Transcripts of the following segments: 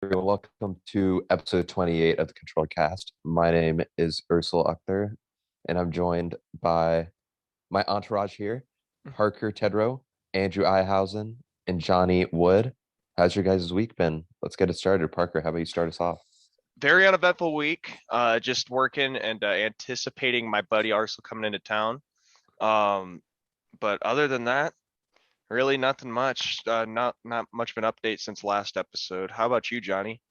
everyone. Welcome to episode 28 of the ControllerCast. My name is Ursula Akhtar, and I'm joined by my entourage here, Parker Tedrow, Andrew Ihausen, and Johnny Wood. How's your guys' week been? Let's get it started. Parker, how about you start us off? Very uneventful week. Just working and anticipating my buddy Arsenal coming into town. Um, but other than that, really nothing much. Not much of an update since last episode. How about you, Johnny?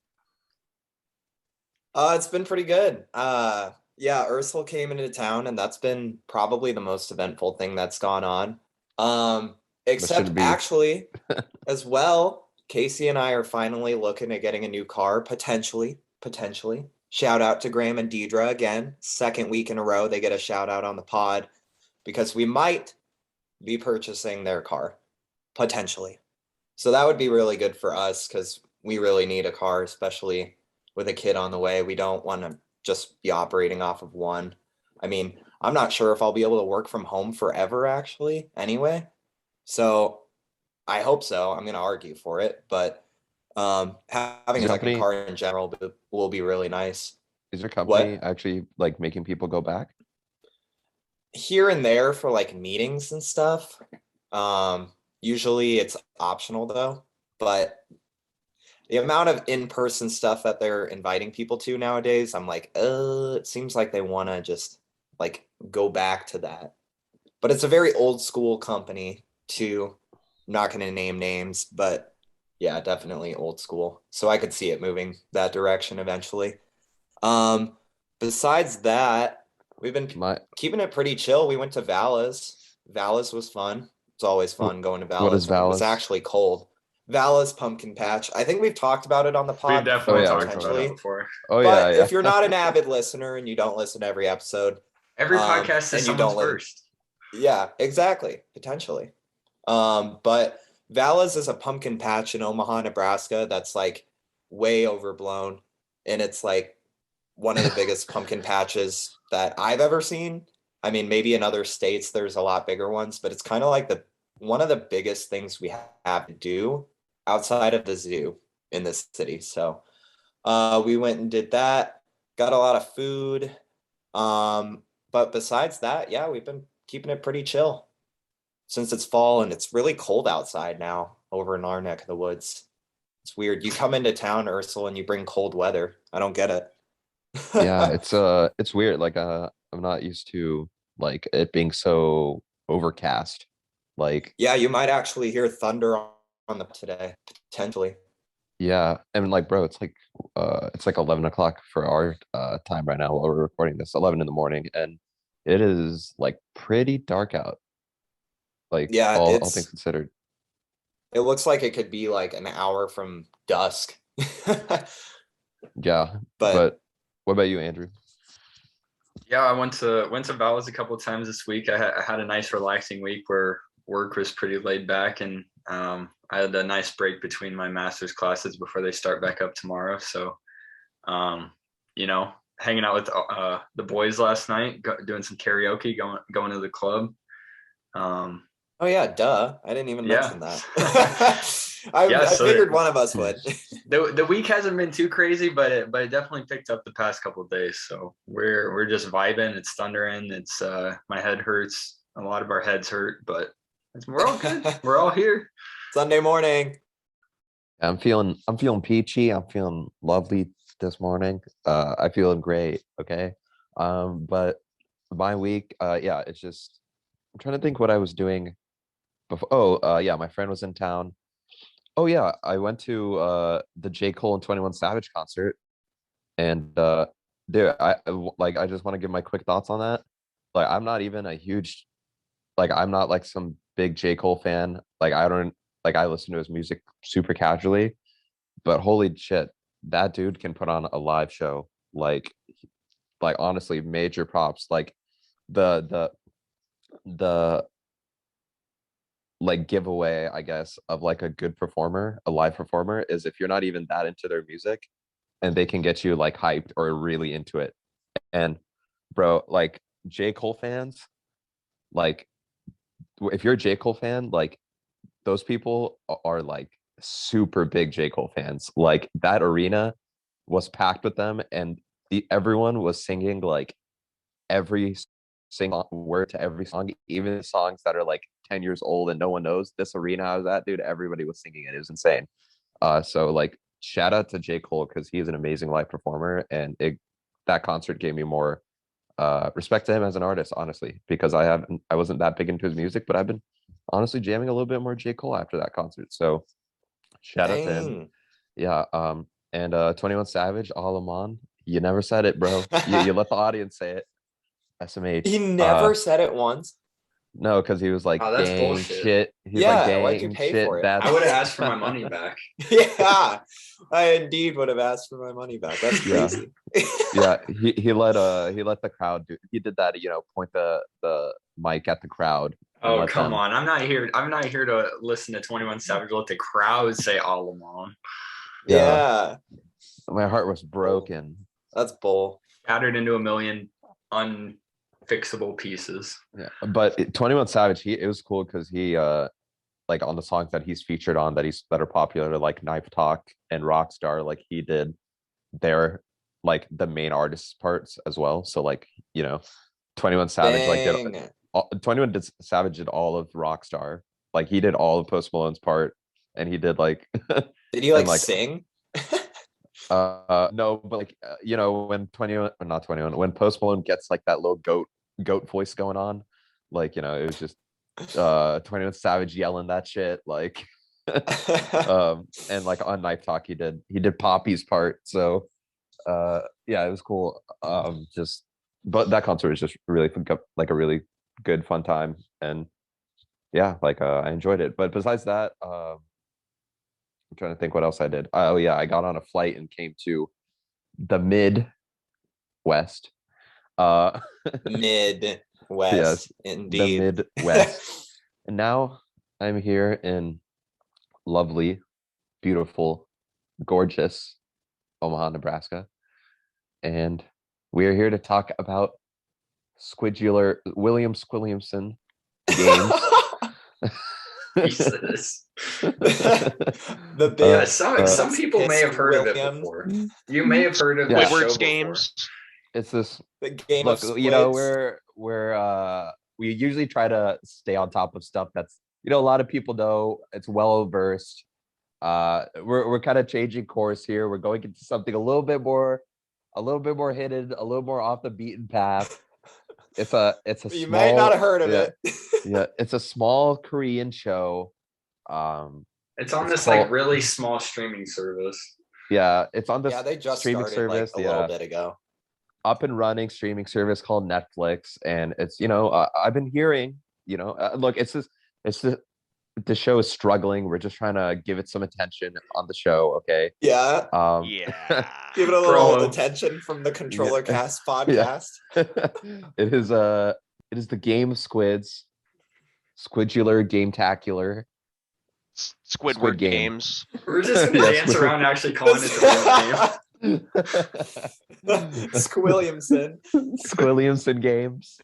It's been pretty good. Yeah, Ursula came into town, and that's been probably the most eventful thing that's gone on. Except shouldn't be. actually, as well, Casey and I are finally looking at getting a new car, potentially. Shout out to Graham and Deidre again. Second week in a row, they get a shout out on the pod because we might be purchasing their car, potentially. So that would be really good for us because we really need a car, especially with a kid on the way. We don't want to just be operating off of one. I mean, I'm not sure if I'll be able to work from home forever, actually, anyway. So I hope so. I'm going to argue for it, but having Is a your second company car in general will be really nice. is your company What? actually like making people go back? Here and there for like meetings and stuff. Usually it's optional though, but the amount of in-person stuff that they're inviting people to nowadays, I'm like, it seems like they want to just like go back to that. But it's a very old school company too. I'm not going to name names, but yeah, definitely old school. So I could see it moving that direction eventually. Um, Besides that, we've been My keeping it pretty chill. We went to Vala's. Vala's was fun. It's always wh- fun going to what is Vala's, and it was Valus? actually cold. Vala's pumpkin patch. I think we've talked about it on the We've pod Oh before, definitely yeah, we've talked talked about about it it. potentially. before. Oh But yeah, if you're yeah. not an avid listener and you don't listen to every episode, Every podcast is and you someone's don't li first. yeah, exactly, potentially. But Vala's is a pumpkin patch in Omaha, Nebraska that's like way overblown, and it's like one of the biggest pumpkin patches that I've ever seen. I mean, maybe in other states there's a lot bigger ones, but it's kind of like the one of the biggest things we have to do outside of the zoo in this city. So we went and did that, got a lot of food. But besides that, yeah, we've been keeping it pretty chill since it's fall and it's really cold outside now over in our neck of the woods. It's weird. You come into town, Ursula, and you bring cold weather. I don't get it. Yeah, it's weird. Like I'm not used to like it being so overcast. Like Yeah, you might actually hear thunder on the today, potentially. yeah, and like bro, it's like 11 o'clock for our time right now while we're recording this, 11 in the morning, and it is like pretty dark out, like Yeah, all things considered. it looks like it could be like an hour from dusk. Yeah, But but what about you, Andrew? Yeah, I went to Val's a couple of times this week. I had a nice relaxing week where work was pretty laid back, and I had a nice break between my master's classes before they start back up tomorrow. So, um, hanging out with the boys last night, doing some karaoke, going to the club. Um, oh yeah, duh. I didn't even yeah, mention that. yeah. I So figured one of us would. the week hasn't been too crazy, but it definitely picked up the past couple of days. So we're just vibing. It's thundering. It's my head hurts. A lot of our heads hurt, but we're all good. We're all here. Sunday morning. I'm feeling peachy. I'm feeling lovely this morning. I'm feeling great. Okay. But my week, yeah, it's just I'm trying to think what I was doing before. Oh, yeah, my friend was in town. Oh yeah, I went to the J. Cole and 21 Savage concert, and dude, I just want to give my quick thoughts on that. Like I'm not even a huge like I'm not like some big J. Cole fan. Like I don't like I listen to his music super casually, but holy shit, that dude can put on a live show. Like honestly, major props. Like the the like giveaway, I guess, of like a good performer, a live performer, is if you're not even that into their music and they can get you like hyped or really into it. And bro, like J. Cole fans, like if you're a J. Cole fan, like those people are like super big J. Cole fans. Like that arena was packed with them, and everyone was singing like every single word to every song, even songs that are like 10 years old and no one knows. This arena I was at, dude, everybody was singing it. It was insane. So like shout out to J. Cole because he is an amazing live performer, and that concert gave me more respect to him as an artist, honestly, because I wasn't that big into his music, but I've been honestly jamming a little bit more J. Cole after that concert. So shout out to him. Dang. Yeah. And 21 Savage, all Aman. You never said it, bro. You let the audience say it. SMH. He never said it once. No, because he was like, Oh, that's gang bullshit. shit. He's Yeah, like, why'd you gang pay shit. for it? That's I would have asked for my money back. Yeah, I indeed would have asked for my money back. That's Yeah. crazy. Yeah, he let the crowd do. He did that, point the mic at the crowd. And Oh, let come them, on. I'm not here to listen to 21 Savage let the crowd say all along. Yeah, My heart was broken. that's bull. Shattered into a million unfixable pieces. Yeah, but 21 Savage, it was cool because he like on the songs that he's featured on that are popular, like Knife Talk and Rockstar, like he did their like the main artist parts as well. So like 21 Savage Dang. 21 Savage did all of Rockstar. Like he did all of Post Malone's part, and he did like Did he and, like sing? no, but like when 21 or not 21, when Post Malone gets like that little goat voice going on, like it was just 21 Savage yelling that shit, like and like on Knife Talk he did Poppy's part. So yeah, it was cool. But that concert was just really like a really good fun time, and yeah, like I enjoyed it. But besides that, I'm trying to think what else I did. Oh yeah, I got on a flight and came to the Midwest. Uh Midwest, yes, indeed. the Midwest. And now I'm here in lovely, beautiful, gorgeous Omaha, Nebraska. And we are here to talk about William Squilliamson games. Jesus. The big Yeah, some people may have heard of it Williams. before. You may have heard of Yeah. the show Squidward's before. games. It's this The game look, of we usually try to stay on top of stuff that's a lot of people know, it's well versed. We're kind of changing course here. We're going into something a little bit more hidden, a little more off the beaten path. It's a You small, might not have heard of it. yeah, it's a small Korean show. It's on It's this called- like really small streaming service. Yeah, it's on this Yeah, they just streaming started service. like a little bit ago. Up and running streaming service called Netflix, and it's I've been hearing look, the show is struggling. We're just trying to give it some attention on the show, okay? Yeah. Yeah. Give it a little Bro. attention from the ControllerCast podcast. It is the game of squids, squidular gametacular. Squidward Game. games. We're just gonna Yeah, dance Squidward. around actually calling it the real name. Squilliamson. Squilliamson games.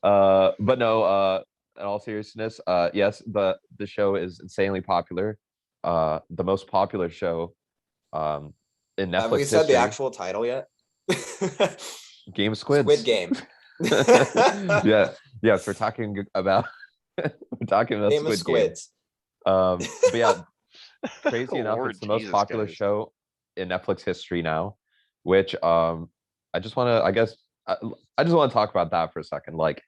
But no, in all seriousness, yes, the show is insanely popular. The most popular show in Netflix Have we said history. the actual title yet? Game of Squids. Squid Game. Yes, we're talking about Game of Squid Game. Squids. But yeah, crazy enough, Lord it's the most Jesus, popular guys. show in Netflix history now, which I just want to, I guess, I just want to talk about that for a second. Like,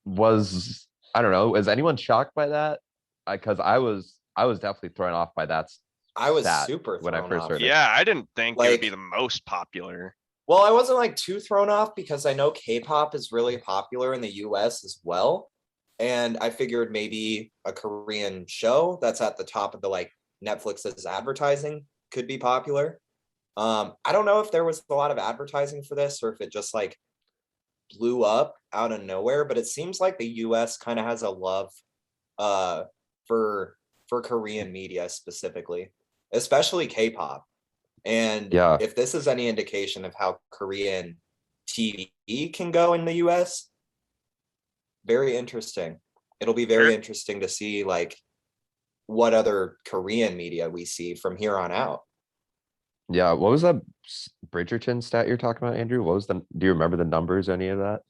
I don't know, is anyone shocked by that? Because I was definitely thrown off by that. I was stat super when I thrown first off. heard it. Yeah, I didn't think it would be Like- the most popular. Well, I wasn't like too thrown off because I know K-pop is really popular in the US as well. And I figured maybe a Korean show that's at the top of the like Netflix's advertising could be popular. I don't know if there was a lot of advertising for this or if it just like blew up out of nowhere, but it seems like the US kind of has a love for Korean media specifically, especially K-pop. And Yeah. if this is any indication of how Korean TV can go in the US, very interesting. It'll be very Sure. interesting to see like what other Korean media we see from here on out. Yeah, what was that Bridgerton stat you're talking about, Andrew? Do you remember the numbers, any of that?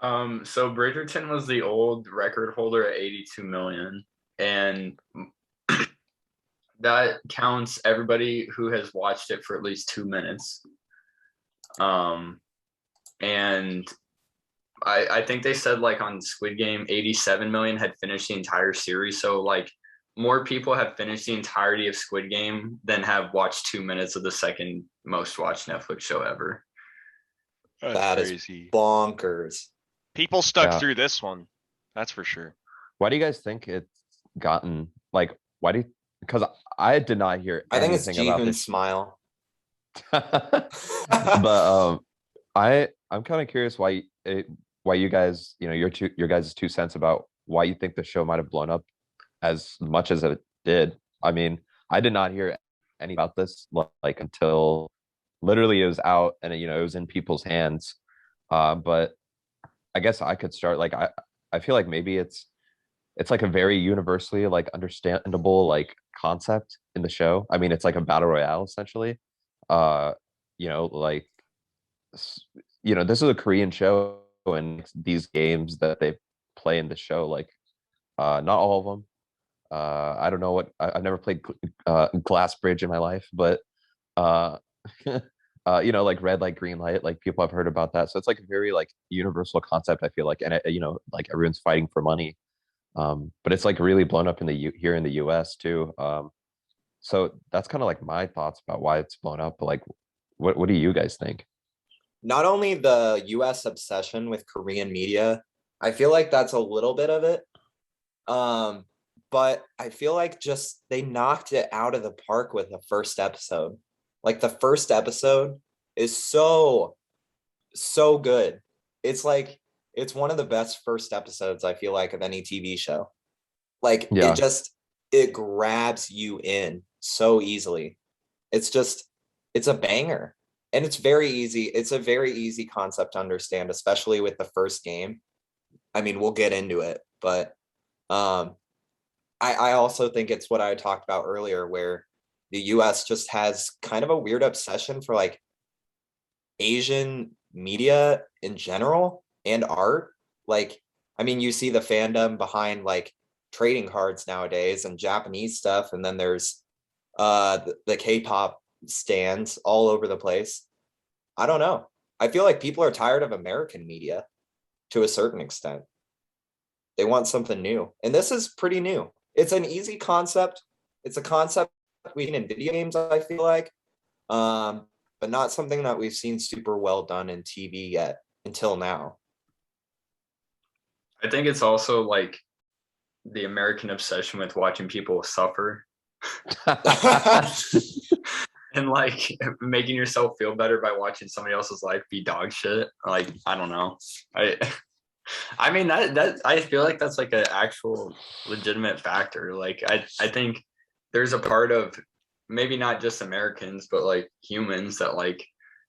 So Bridgerton was the old record holder at 82 million, and that counts everybody who has watched it for at least 2 minutes. And I think they said like on Squid Game, 87 million had finished the entire series. So like more people have finished the entirety of Squid Game than have watched 2 minutes of the second most watched Netflix show ever. That is crazy. bonkers. People stuck Yeah. through this one. That's for sure. Why do you guys think it's gotten like? Because I did not hear I think it's anything about Jihoon's this. smile. But I'm kind of curious why you guys, your guys' 2 cents about why you think the show might have blown up as much as it did. I mean, I did not hear any about this like until literally it was out and it was in people's hands. But I guess I could start like I feel like maybe it's like a very universally like understandable like concept in the show. I mean, it's like a battle royale essentially. Like this is a Korean show, and these games that they play in the show, like not all of them. I don't know I've never played Glass Bridge in my life, but like red light, green light, like people have heard about that. So it's like a very like universal concept, I feel like, and like everyone's fighting for money. But it's like really blown up here in the US too. So that's kind of like my thoughts about why it's blown up. But like, what do you guys think? Not only the US obsession with Korean media, I feel like that's a little bit of it. But I feel like just they knocked it out of the park with the first episode. Like the first episode is so good. It's like it's one of the best first episodes I feel like of any TV show. Like Yeah. it grabs you in so easily. It's a banger. And it's very easy. It's a very easy concept to understand, especially with the first game. I mean, we'll get into it, but I also think it's what I talked about earlier, where the US just has kind of a weird obsession for like Asian media in general and art. Like, I mean, you see the fandom behind like trading cards nowadays and Japanese stuff, and then there's the K-pop stands all over the place. I don't know. I feel like people are tired of American media to a certain extent. They want something new, and this is pretty new. It's an easy concept. It's a concept we've seen in video games, I feel like, but not something that we've seen super well done in TV yet until now. I think it's also like the American obsession with watching people suffer and like making yourself feel better by watching somebody else's life be dog shit. Like, I don't know. I mean that I feel like that's like an actual legitimate factor. Like I think there's a part of maybe not just Americans, but like humans that like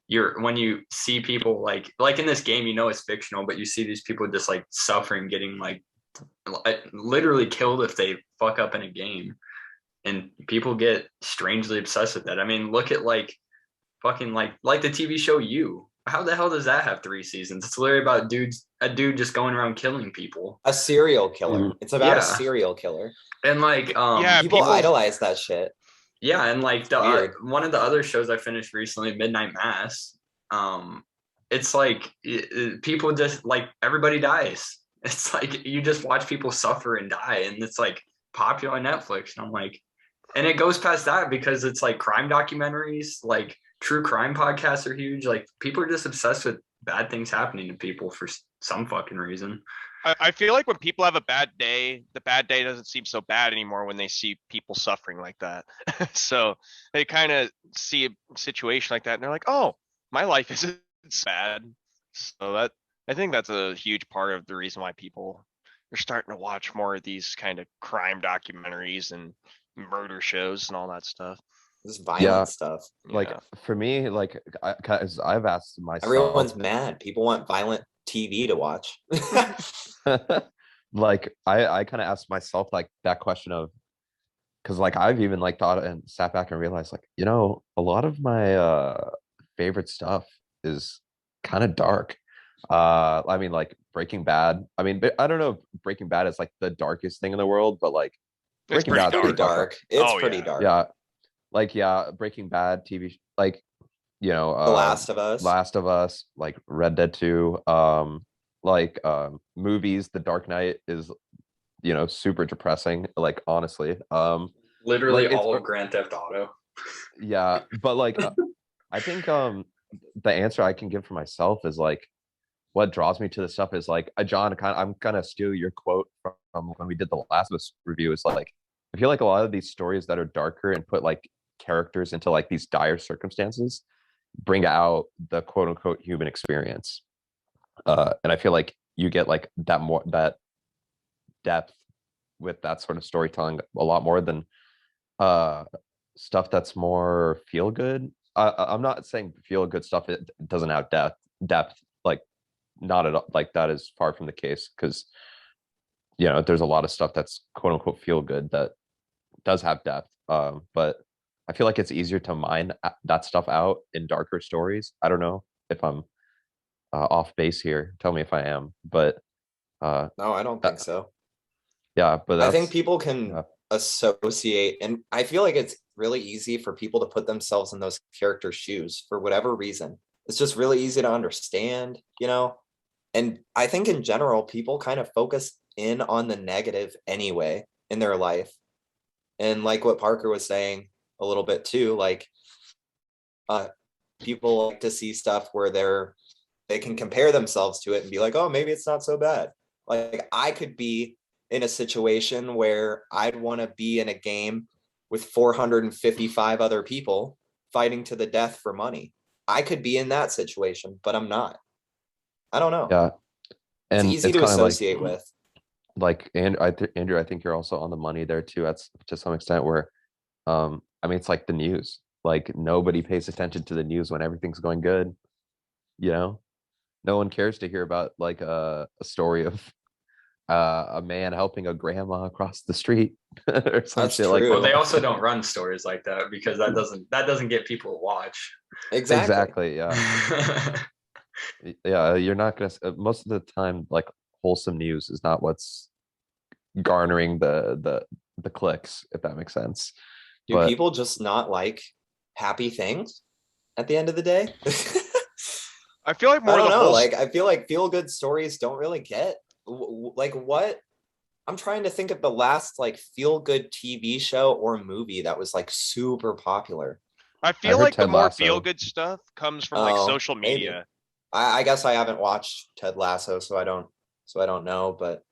when you see people like in this game, it's fictional, but you see these people just like suffering, getting like literally killed if they fuck up in a game, and people get strangely obsessed with that. I mean, look at like fucking like the TV show You. How the hell does that have 3 seasons? It's literally about a dude just going around killing people. A serial killer. It's about a serial killer. And like people idolize that shit. Yeah, and like one of the other shows I finished recently, Midnight Mass, it's like people just like everybody dies. It's like you just watch people suffer and die, and it's like popular on Netflix. And I'm like, and it goes past that because it's like crime documentaries, like true crime podcasts are huge. Like people are just obsessed with bad things happening to people for some fucking reason. I feel like when people have a bad day, the bad day doesn't seem so bad anymore when they see people suffering like that. So they kind of see a situation like that and they're like, oh, my life isn't bad. So I think that's a huge part of the reason why people are starting to watch more of these kind of crime documentaries and murder shows and all that stuff. This violent stuff. Like for me, like I've asked myself, everyone's mad. People want violent TV to watch. Like I kind of asked myself like that question of because like I've even like thought and sat back and realized like, a lot of my favorite stuff is kind of dark. I mean like Breaking Bad. I mean, but I don't know if Breaking Bad is like the darkest thing in the world, but like It's Breaking pretty Bad's Pretty pretty fucked up. dark. It's Oh, pretty yeah. dark. Yeah, like Breaking Bad TV, like The Last of Us. Last of Us, like Red Dead 2, like movies. The Dark Knight is super depressing. Like honestly, Literally like it's all of Grand Theft Auto. yeah, but like I think the answer I can give for myself is like what draws me to this stuff is like John. I'm gonna steal your quote from when we did the Last of Us review. Is like I feel like a lot of these stories that are darker and put like characters into like these dire circumstances bring out the quote unquote human experience. And I feel like you get like that depth with that sort of storytelling a lot more than uh stuff that's more feel good. I'm not saying feel good stuff it doesn't have depth, like not at all, like that is far from the case, because there's a lot of stuff that's quote unquote feel good that does have depth. But I feel like it's easier to mine that stuff out in darker stories. I don't know if I'm off base here. Tell me if I am, but No, I don't think so. yeah, but I think that's people can yeah. associate, and I feel like it's really easy for people to put themselves in those characters' shoes for whatever reason. It's just really easy to understand, And I think in general, people kind of focus in on the negative anyway in their life. And like what Parker was saying a little bit too, like people like to see stuff where they can compare themselves to it and be like, oh, maybe it's not so bad. Like I could be in a situation where I'd want to be in a game with 455 other people fighting to the death for money. I could be in that situation, but I'm not. I don't know. Yeah, It's and easy it's to kind of associate with. and Andrew, I think you're also on the money there too. That's to some extent where, I mean, it's like the news. Like nobody pays attention to the news when everything's going good. No one cares to hear about like a story of a man helping a grandma across the street or some That's shit like true. Well, they that. also don't run stories like that because that doesn't get people to watch. Exactly. Yeah. Yeah, you're not gonna most of the time like wholesome news is not what's garnering the clicks, if that makes sense. Do But people just not like happy things at the end of the day? I feel like I more don't the know. whole Like, I feel like feel good stories don't really get like what I'm trying to think of the last like feel good TV show or movie that was like super popular. I I feel heard like the Ted more feel Lasso. good stuff comes from like Oh, social maybe. media. I guess I haven't watched Ted Lasso, so I don't know. But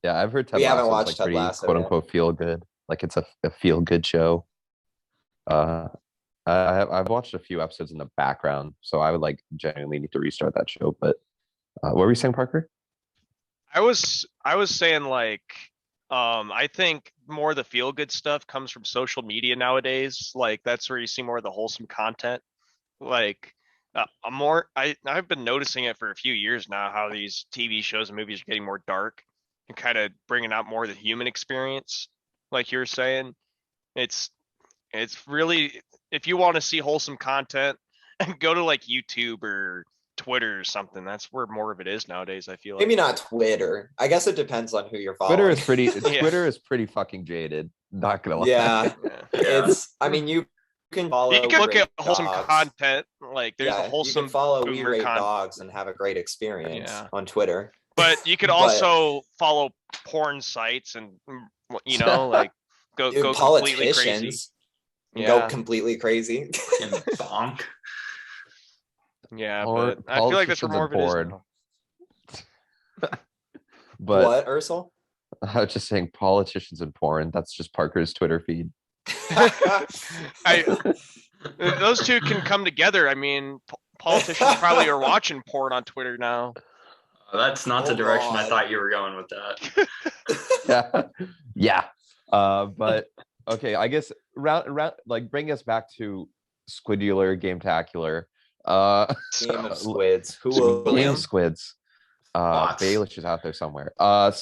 Yeah, I've heard Ted we haven't Lasso is watched like Ted pretty Lasso quote yet. unquote feel good. Like it's a feel good show. Uh, I've watched a few episodes in the background, so I would like genuinely need to restart that show. But what were you saying, Parker? I was saying like I think more the feel good stuff comes from social media nowadays. Like that's where you see more of the wholesome content. Like I've been noticing it for a few years now how these TV shows and movies are getting more dark and kind of bringing out more of the human experience. Like you're saying, it's it's really if you want to see wholesome content, go to like YouTube or Twitter or something. That's where more of it is nowadays, I feel like. Maybe not Twitter. I guess it depends on who you're Twitter following. is pretty. Yeah. Twitter is pretty fucking jaded. Not gonna lie. Yeah, Yeah. I mean, you can follow. You can look great at wholesome dogs. content. Like there's the Yeah, you wholesome can follow We boomer Rate content. Dogs and have a great experience Yeah. on Twitter. But you could But- also follow porn sites and like go completely crazy. Politicians Yeah. go completely crazy. And bonk. Yeah, Or but I feel like that's where politicians more and of it is porn. now. But What, Ursel? I was just saying politicians and porn. That's just Parker's Twitter feed. Those two can come together. I mean, politicians probably are watching porn on Twitter now. That's not the Oh, direction I God. thought you were going with that. Yeah. But okay, I guess round like bring us back to Squidular Gametacular. Game of Squids. Who will Game win? of Squids. Lots. Baelish is out there somewhere. But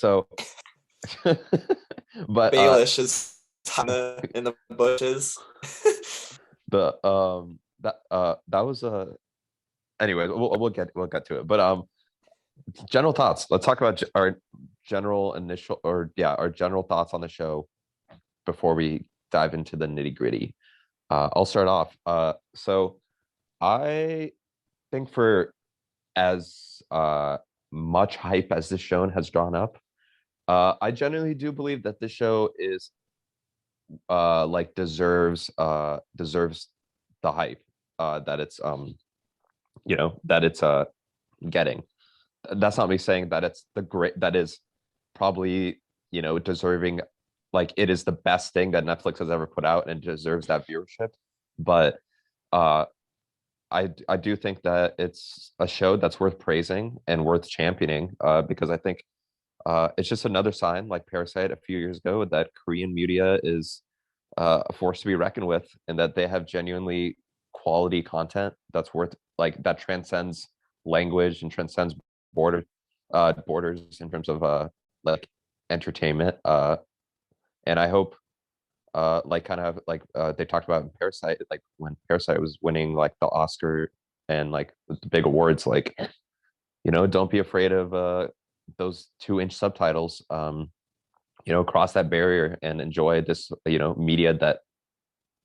Baelish is in the bushes. That was a anyway, we'll get to it. But general thoughts. Let's talk about our general thoughts on the show before we dive into the nitty-gritty. I'll start off. So I think for as much hype as this show has drawn up, I genuinely do believe that this show is like deserves the hype that it's that it's getting. That's not me saying that it's that is probably deserving, like it is the best thing that Netflix has ever put out and deserves that viewership. But I do think that it's a show that's worth praising and worth championing, because I think it's just another sign, like Parasite a few years ago, that Korean media is a force to be reckoned with, and that they have genuinely quality content that's worth, like, that transcends language and transcends borders in terms of like entertainment. And I hope like kind of like they talked about in Parasite, like when Parasite was winning like the Oscar and like the big awards, like don't be afraid of those 2-inch subtitles. Cross that barrier and enjoy this media that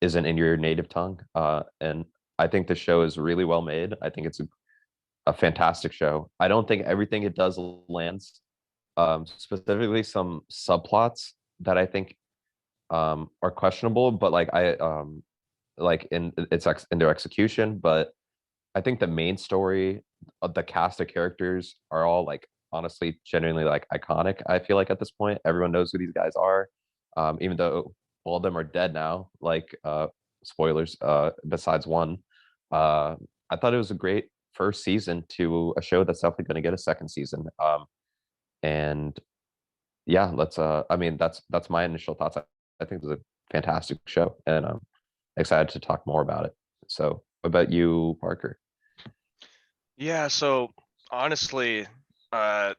isn't in your native tongue. And I think the show is really well made. I think it's a fantastic show. I don't think everything it does lands. Specifically some subplots that I think are questionable, but like like in their execution. But I think the main story of the cast of characters are all, like, honestly genuinely like iconic. I feel like at this point everyone knows who these guys are, even though all of them are dead now, like spoilers, besides one. I thought it was a great first season to a show that's definitely going to get a second season. And yeah, let's I mean, that's my initial thoughts. I think it's a fantastic show, and I'm excited to talk more about it. So what about you, Parker? Yeah, so honestly, I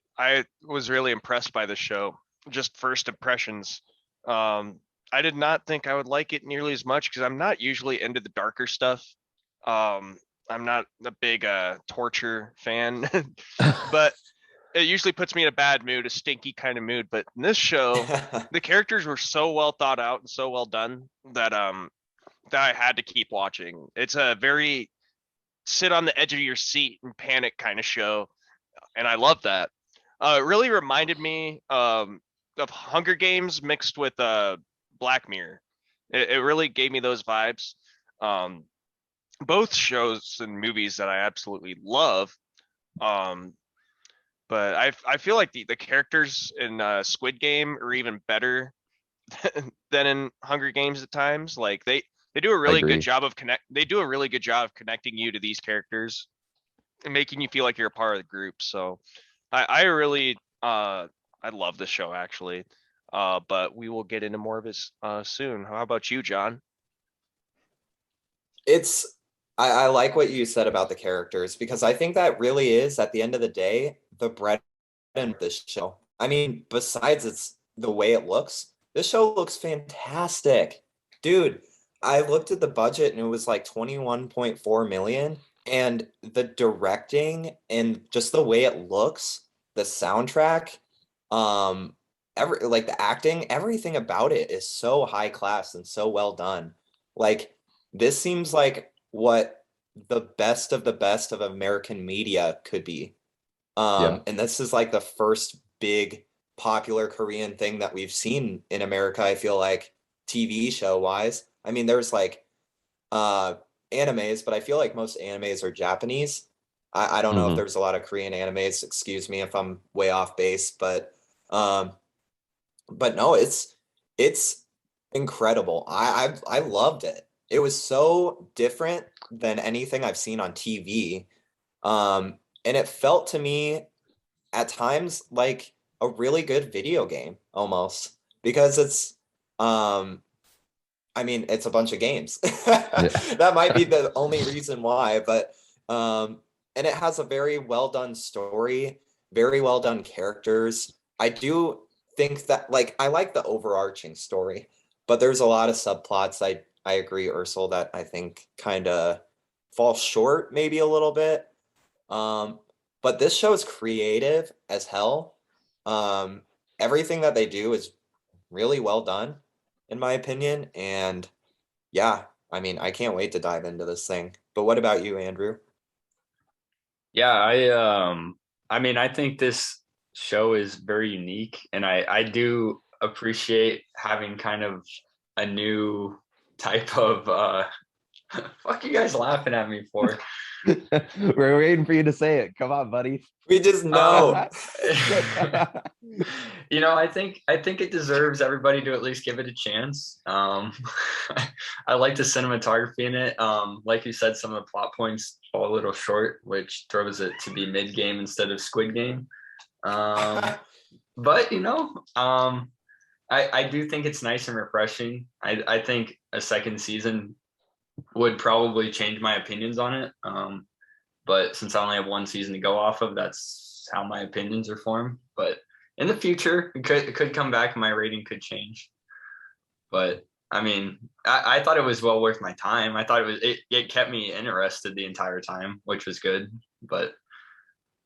was really impressed by the show. Just first impressions. I did not think I would like it nearly as much because I'm not usually into the darker stuff. I'm not a big torture fan, but it usually puts me in a bad mood, a stinky kind of mood. But in this show, the characters were so well thought out and so well done that that I had to keep watching. It's a very sit on the edge of your seat and panic kind of show, and I love that. It really reminded me of Hunger Games mixed with Black Mirror. It really gave me those vibes. Um, both shows and movies that I absolutely love. Um, but I feel like the characters in Squid Game are even better than in Hunger Games at times. Like they do a I really good agree. job of they do a really good job of connecting you to these characters and making you feel like you're a part of the group. So I really I love the show actually. But we will get into more of this soon. How about you, John? It's I like what you said about the characters, because I think that really is, at the end of the day, the bread and this show. I mean, besides it's the way it looks, this show looks fantastic. Dude, I looked at the budget and it was like 21.4 million, and the directing and just the way it looks, the soundtrack, like the acting, everything about it is so high class and so well done. Like, this seems like what the best of American media could be. Yeah. And this is like the first big popular Korean thing that we've seen in America, I feel like, TV show wise. I mean, there's like animes, but I feel like most animes are Japanese. I don't know if Hmm. there's a lot of Korean animes, excuse me if I'm way off base, um but no, it's incredible. I loved it. It was so different than anything I've seen on TV. And it felt to me at times like a really good video game almost, because it's I mean, it's a bunch of games. Yeah. That might be the only reason why, but and it has a very well done story, very well done characters. I do think that, like, I like the overarching story. but there's a lot of subplots. I agree, Ursel, that I think kind of fall short maybe a little bit. But this show is creative as hell. Everything that they do is really well done, in my opinion. And yeah, I mean, I can't wait to dive into this thing. But what about you, Andrew? Yeah, I mean, I think this show is very unique, and I do appreciate having kind of a new type of fuck you guys laughing at me for? We're waiting for you to say it. Come on, buddy. We just know. You know, I think it deserves everybody to at least give it a chance. I like the cinematography in it. Like you said, some of the plot points fall a little short, which throws it to be mid-game instead of Squid Game. But you know, I do think it's nice and refreshing. I think a second season would probably change my opinions on it. But since I only have one season to go off of, that's how my opinions are formed. But in the future, it could come back and my rating could change. But I mean, I thought it was well worth my time. I thought it kept me interested the entire time, which was good. But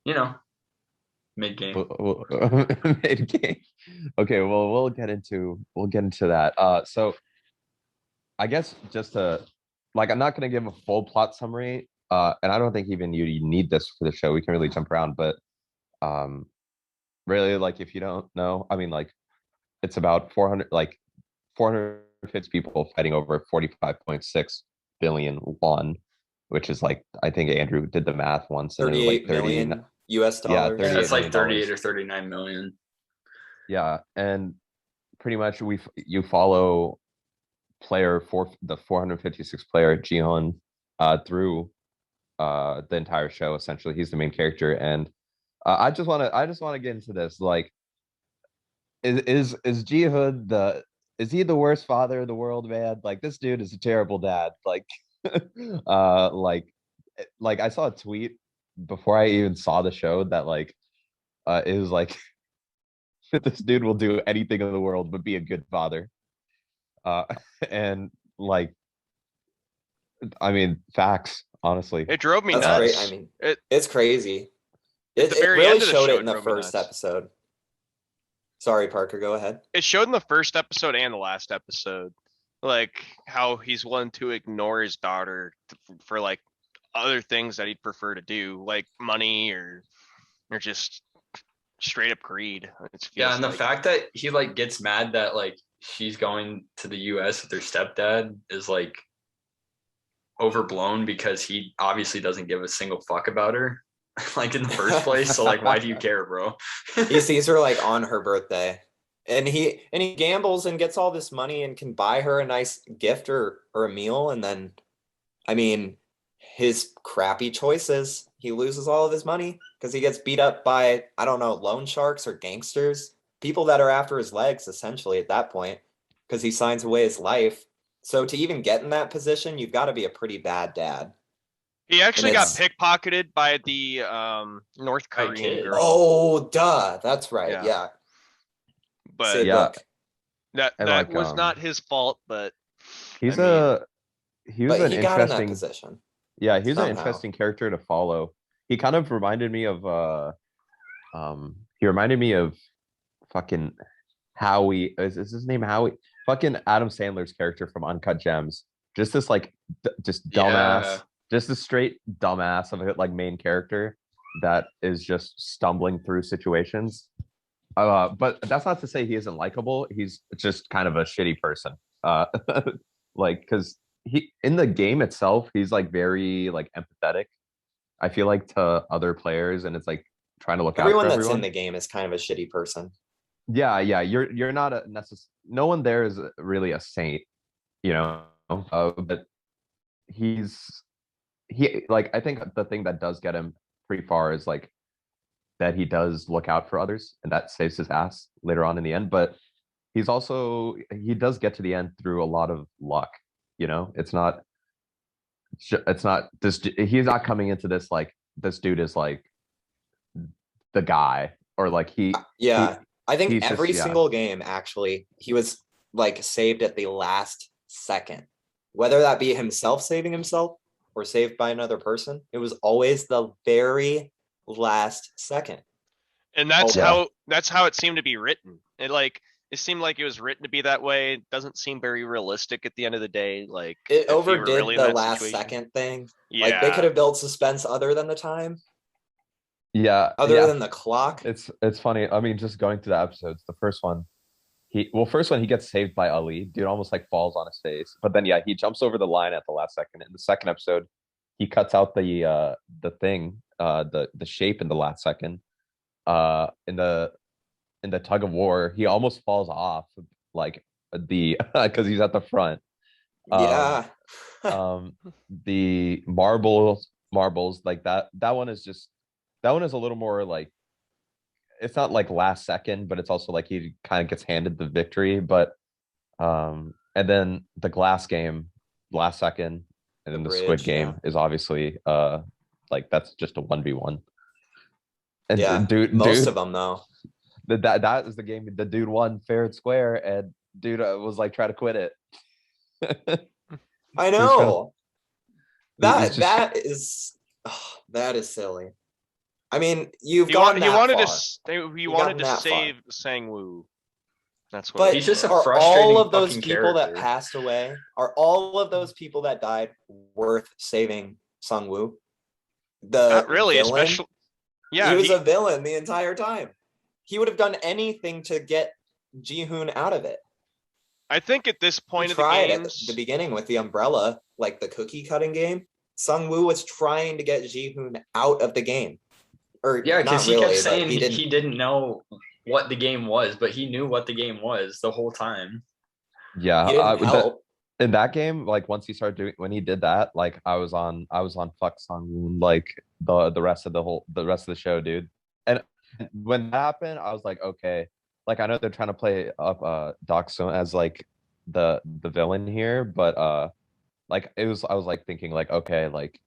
you know, mid-game. Mid-game. Okay, well, we'll get into that. So I guess just to I'm not going to give a full plot summary, and I don't think even you need this for the show. We can really jump around, but really, if you don't know, I mean, it's about 450 people fighting over 45.6 billion won, which is I think Andrew did the math once, and 38 million US dollars. Yeah, it's like 38 or 39 million. Yeah, and pretty much you follow the 456 player Jihoon through the entire show. Essentially, he's the main character, and I just want to get into this. Is Jihoon is he the worst father in the world, man? This dude is a terrible dad. I saw a tweet before I even saw the show that it was this dude will do anything in the world but be a good father. And I mean, facts, honestly. It drove me That's nuts. great. I mean, it's crazy. At the It very really end of the showed show, it in the drove me first nuts. episode. Sorry, Parker, go ahead. It showed in the first episode and the last episode, how he's willing to ignore his daughter for other things that he'd prefer to do, like money or just straight up greed. Yeah, and the fact that he gets mad that she's going to the US with her stepdad is overblown, because he obviously doesn't give a single fuck about her in the first place. So why do you care, bro? He sees her on her birthday, and he gambles and gets all this money and can buy her a nice gift or a meal, and then I mean, his crappy choices, he loses all of his money because he gets beat up by, I don't know, loan sharks or gangsters, people that are after his legs essentially at that point, because he signs away his life. So to even get in that position, you've got to be a pretty bad dad. He actually got pickpocketed by the North Korean girl. Oh, duh. That's right. Yeah. But yeah, that was not his fault, but he was an interesting, got in that position. Yeah, he's an interesting character to follow. He kind of reminded me of fucking Howie. Is his name Howie? Fucking Adam Sandler's character from Uncut Gems. Just this just dumbass. Yeah. Just a straight dumbass of a main character that is just stumbling through situations. But that's not to say he isn't likable. He's just kind of a shitty person. Because he in the game itself, he's very empathetic. I feel to other players, and it's trying to look out for everyone. Everyone that's in the game is kind of a shitty person. Yeah. You're not no one there is really a saint, but I think the thing that does get him pretty far is that he does look out for others, and that saves his ass later on in the end. But he does get to the end through a lot of luck. It's not this. He's not coming into this this dude is the guy, or he. Yeah, I think every single game actually he was like saved at the last second, whether that be himself saving himself or saved by another person. It was always the very last second. And that's Yeah. how it seemed to be written. It seemed like it was written to be that way. It doesn't seem very realistic at the end of the day. Like It if you were overdid really in the that last situation. second thing. Yeah. Like they could have built suspense other than the time, Yeah, other than the clock. it's funny. I mean, just going through the episodes, the first one, first one he gets saved by Ali. Dude almost like falls on his face. But then yeah, he jumps over the line at the last second. In the second episode, he cuts out the thing, the shape in the last second. In the Tug of War, he almost falls off like the because he's at the front. Um, Yeah. the marbles like that one is just that one is a little more like it's not like last second, but it's also like he kind of gets handed the victory. But and then the glass game, last second, and The then the bridge, squid yeah. game is obviously like that's just a 1v1. And Yeah. Most of them though. that is the game the dude won fair and square, and dude was like trying to quit it. I He was trying to- know. it's just- That is silly. I mean, you've He, gone he that wanted far. to he You've wanted gotten to that far. save Sang-woo. That's what But He's just a are frustrating all of those fucking people that character. passed away, are all of those people that died worth saving Sung-woo? The not really, villain? especially yeah, he was a villain the entire time. He would have done anything to get Ji-hoon out of it. I think at this He point of the tried at games, the beginning with the umbrella, like the cookie cutting game. Sung-woo was trying to get Ji-hoon out of the game. Or Yeah, because not he really, kept but saying he didn't. he didn't know what the game was, but he knew what the game was the whole time. yeah, He didn't help. in that game, like once he started doing when he did that, like I was on fuck song like the rest of the rest of the show, dude. And when that happened, I was like, okay, like I know they're trying to play up Doc Sun as like the villain here, but like I was like thinking like okay, like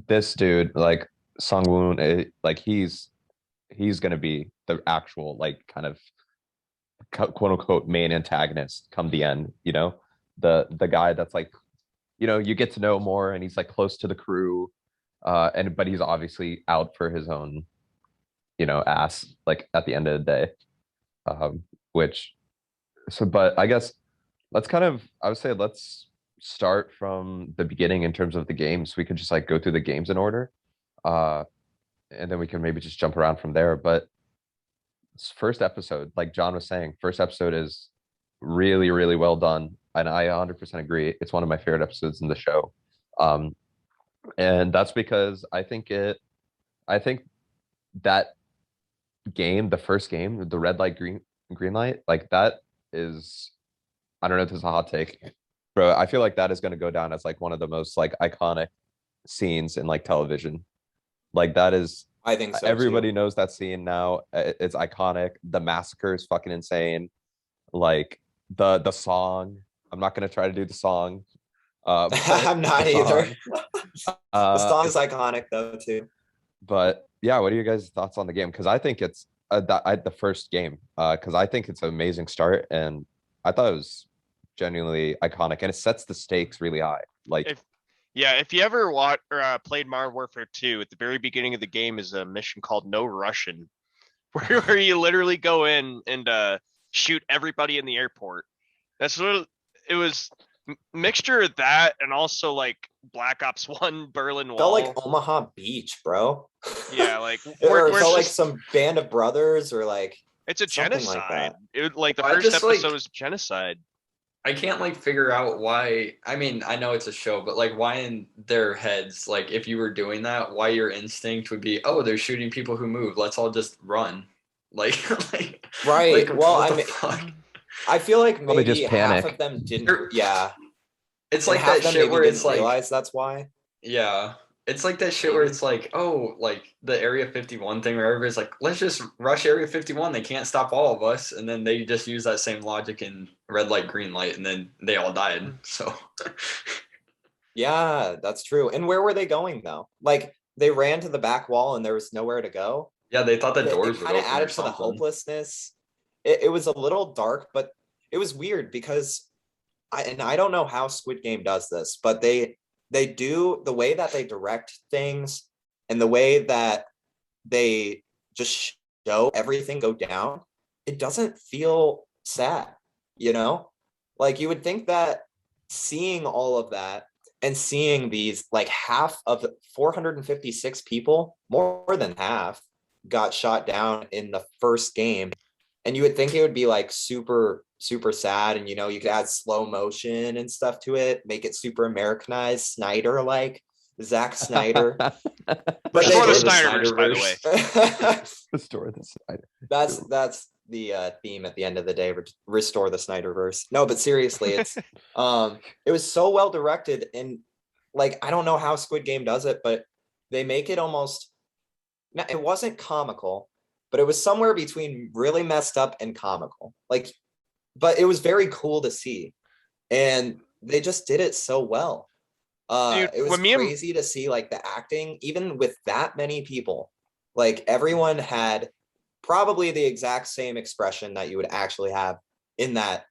this dude like Sung Woon, like he's gonna be the actual like kind of quote unquote main antagonist come the end, you know, the guy that's like, you know, you get to know more and he's like close to the crew, and but he's obviously out for his own, you know, ass like at the end of the day, which so but I guess let's kind of I would say let's start from the beginning in terms of the games. We could just like go through the games in order, uh and then we can maybe just jump around from there. But first episode, like John was saying, first episode is really, really well done. And I 100% agree. It's one of my favorite episodes in the show. And that's because I think that game, the first game, the red light, green light, like that is, I don't know if this is a hot take, bro. I feel like that is going to go down as like one of the most like iconic scenes in like television. Like that is, I think so. everybody too. knows that scene now. It's iconic. The massacre is fucking insane. Like the song. I'm not gonna try to do the song. But I'm not the either. song, The song is iconic though too. but yeah, what are your guys' thoughts on the game? Because I think it's the first game. Because I think it's an amazing start, and I thought it was genuinely iconic, and it sets the stakes really high. Like if you ever played Modern Warfare 2, at the very beginning of the game is a mission called No Russian, where you literally go in and shoot everybody in the airport. That's what it was. Mixture of that and also like Black Ops 1 Berlin Wall. Felt like Omaha Beach, bro. Yeah, like or where felt like just, some band of brothers, or like it's a something like genocide. that. Like the I first just, like- episode was genocide. I can't like figure out why. I mean, I know it's a show, but like, why in their heads, like, if you were doing that, why your instinct would be, oh, they're shooting people who move. Let's all just run. Like, Right. Like, Well, what I the mean, fuck? I feel like Probably maybe just half panic. of them didn't. They're- Yeah. It's And like half that of them shit maybe where didn't it's like, realize that's why. yeah, it's like that shit where it's like, oh, like the Area 51 thing where everybody's like, let's just rush Area 51. They can't stop all of us. And then they just use that same logic in red light, green light, and then they all died. So Yeah, that's true. And where were they going though? Like they ran to the back wall and there was nowhere to go. yeah, they thought the It doors would kind of open or added to the something. hopelessness. It was a little dark, but it was weird because I don't know how Squid Game does this, but they do the way that they direct things and the way that they just show everything go down. It doesn't feel sad, you know? Like you would think that seeing all of that and seeing these like half of the 456 people, more than half, got shot down in the first game. And you would think it would be like super, super sad. And, you know, you could add slow motion and stuff to it, make it super Americanized, Snyder like, Zack Snyder. But Restore they the did Snyderverse, by the way. Restore the Snyder. That's the theme at the end of the day. Restore the Snyderverse. No, but seriously, it's it was so well directed, and like I don't know how Squid Game does it, but they make it almost. It wasn't comical, but it was somewhere between really messed up and comical. Like, but it was very cool to see, and they just did it so well. Dude, It was when me and- crazy to see like the acting, even with that many people. Like everyone had probably the exact same expression that you would actually have in that.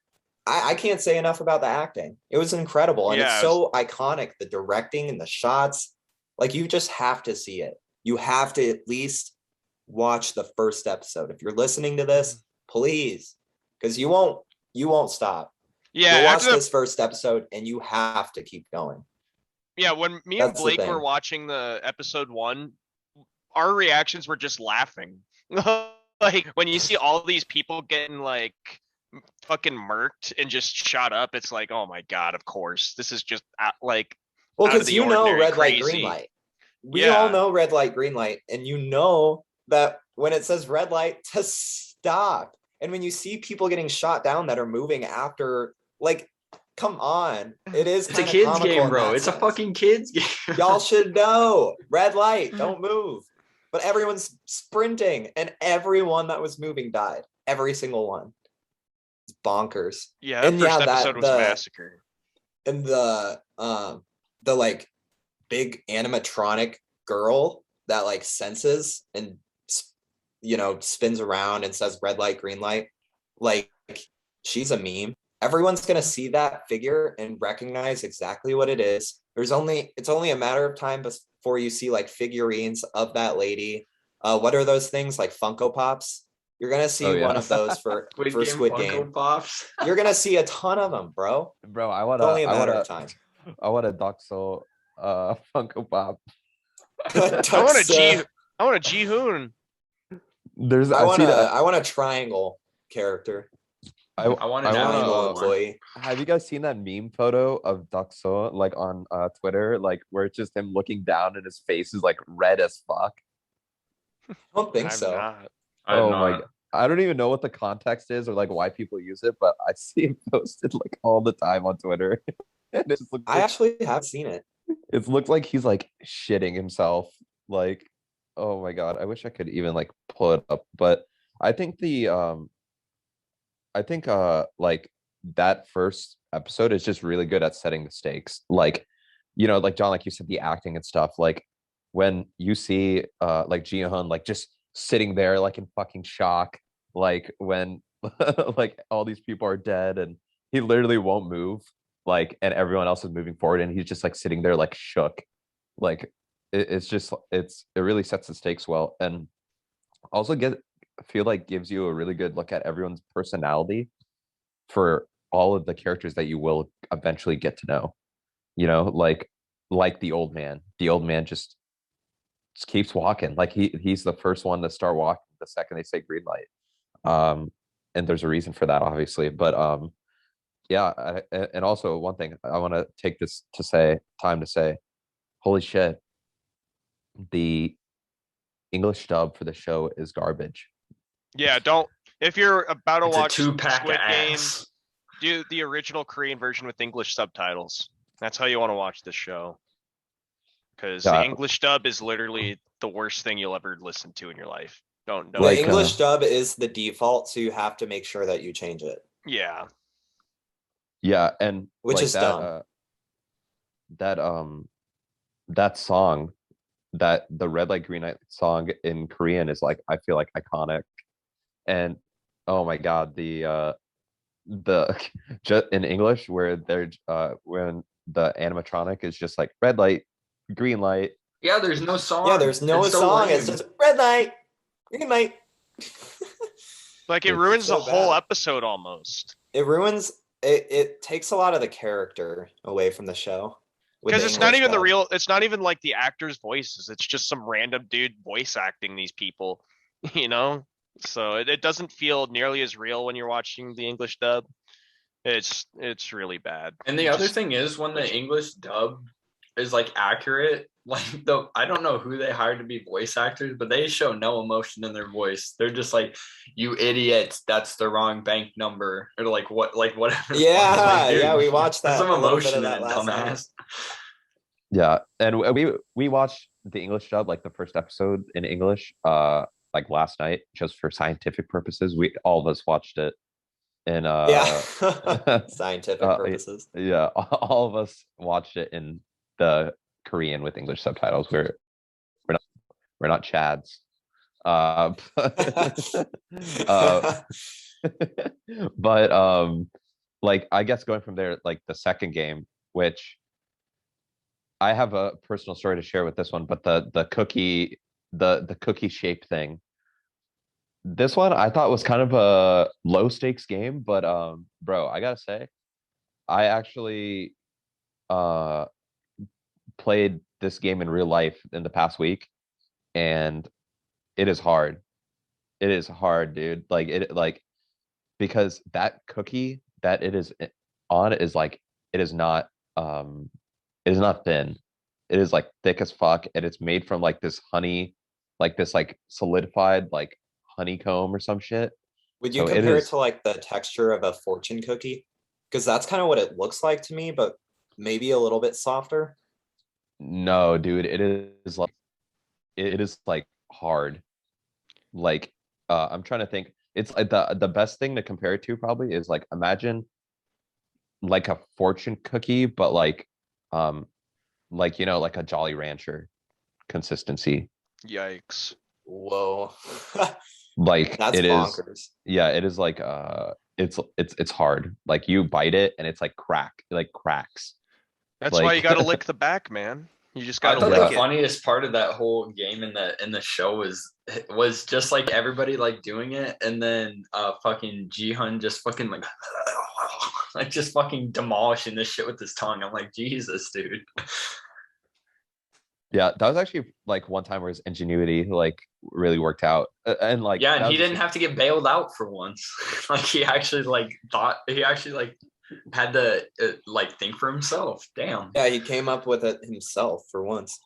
I can't say enough about the acting. It was incredible, and Yeah, it's so iconic. The directing and the shots, like you just have to see it. You have to at least watch the first episode. If you're listening to this, please, because you won't stop. Yeah, You'll watch after the this first episode, and you have to keep going. Yeah, when me and That's the Blake were thing. watching the episode 1, our reactions were just laughing. Like when you see all these people getting like fucking murked and just shot up, it's like, oh my god, of course. This is just like Well, out of because the you know ordinary red light, green crazy. light. We all Yeah. know red light, green light, and you know that when it says red light to stop. And when you see people getting shot down that are moving after, like, come on. It is It's a kind of kids comical game, in bro. that It's a sense. fucking kids game. Y'all should know. Red light, don't move. But everyone's sprinting, and everyone that was moving died. Every single one. It's bonkers. Yeah, that And first yeah, episode was a massacre. and the like big animatronic girl that like senses and spins around and says red light, green light, like she's a meme. Everyone's gonna see that figure and recognize exactly what it is. It's only a matter of time before you see like figurines of that lady. What are those things, like Funko Pops? You're gonna see one of those for Squid Game. Pops. You're gonna see a ton of them, bro. Bro, It's only a matter of time. I want a Doxel Funko Pop. I want a Ji-hoon. There's I I've seen want a triangle character. I want an Triangle Apple one. employee. Have you guys seen that meme photo of Doxel like on Twitter, like where it's just him looking down and his face is like red as fuck? I don't think I'm so. not. Oh my god. I don't even know what the context is or like why people use it, but I see it posted like all the time on Twitter. And it looks I actually have seen it. it looks like he's like shitting himself. Like, oh my god, I wish I could even like pull it up. But I think like that first episode is just really good at setting the stakes. Like, like John, like you said, the acting and stuff. Like when you see like Ji-hoon like just sitting there like in fucking shock, like when like all these people are dead and he literally won't move, like, and everyone else is moving forward and he's just like sitting there like shook. Like it really sets the stakes well, and also feel like gives you a really good look at everyone's personality for all of the characters that you will eventually get to know. Like the old man. The old man just keeps walking. Like he's the first one to start walking the second they say green light. And there's a reason for that, obviously. But yeah, and also one thing I want to take this time to say, holy shit, the English dub for the show is garbage. Yeah, don't. If you're about to It's a watch two-pack Squid Game, ass. do the original Korean version with English subtitles. That's how you want to watch this show. Because the Yeah. English dub is literally the worst thing you'll ever listen to in your life. Don't. The Like, English dub is the default, so you have to make sure that you change it, Yeah. Yeah, and which like is that, dumb. that song, that the red light green light song in Korean is like, I feel like iconic. And oh my god, the the just in English where they're when the animatronic is just like red light, green light. Yeah, there's no song. Yeah, there's no It's so song. It's lame. just red light, green light. Like it It's ruins so the whole bad. episode almost. It ruins it. It takes a lot of the character away from the show. with Because the it's not English even the dub. real, it's not even like the actors' voices. It's just some random dude voice acting these people, you know? So it doesn't feel nearly as real when you're watching the English dub. It's really bad. And the other Just thing is when the switch. English dub is like accurate, like I don't know who they hired to be voice actors, but they show no emotion in their voice. They're just like, "You idiot, that's the wrong bank number," or like whatever. Yeah, like, dude, yeah, we watched put that some a little bit emotion of in that it, last night. dumbass. Yeah, and we watched the English dub, like the first episode in English, like last night, just for scientific purposes. We all of us watched it, and Yeah, scientific purposes. yeah, all of us watched it in the Korean with English subtitles. We're not Chads. But, uh, but like I guess going from there, like the second game, which I have a personal story to share with this one, but the cookie the cookie shape thing. This one I thought was kind of a low stakes game, but bro, I gotta say, I actually uh played this game in real life in the past week, and it is hard. It is hard, dude. Like because that cookie that it is on is like it is not it is not thin. It is like thick as fuck, and it's made from like this honey, like this like solidified like honeycomb or some shit. Would you So it compare it is to like the texture of a fortune cookie? Because that's kind of what it looks like to me, but maybe a little bit softer. no, dude. It is like hard. Like I'm trying to think. It's like the best thing to compare it to probably is like imagine like a fortune cookie, but like like a Jolly Rancher consistency. Yikes. Whoa, Like that's it is, bonkers. yeah, it is like it's hard. Like you bite it and it's like it like cracks. That's why you Like gotta lick the back, man. You just I gotta thought lick the it. funniest part of that whole game in the show was just like everybody like doing it, and then fucking Jihan just fucking like like just fucking demolishing this shit with his tongue. I'm like, Jesus, dude. yeah, that was actually like one time where his ingenuity like really worked out. And like Yeah, and that he was didn't have to get bailed out for once. Like he actually like thought he actually like had to like think for himself. Damn. Yeah, he came up with it himself for once.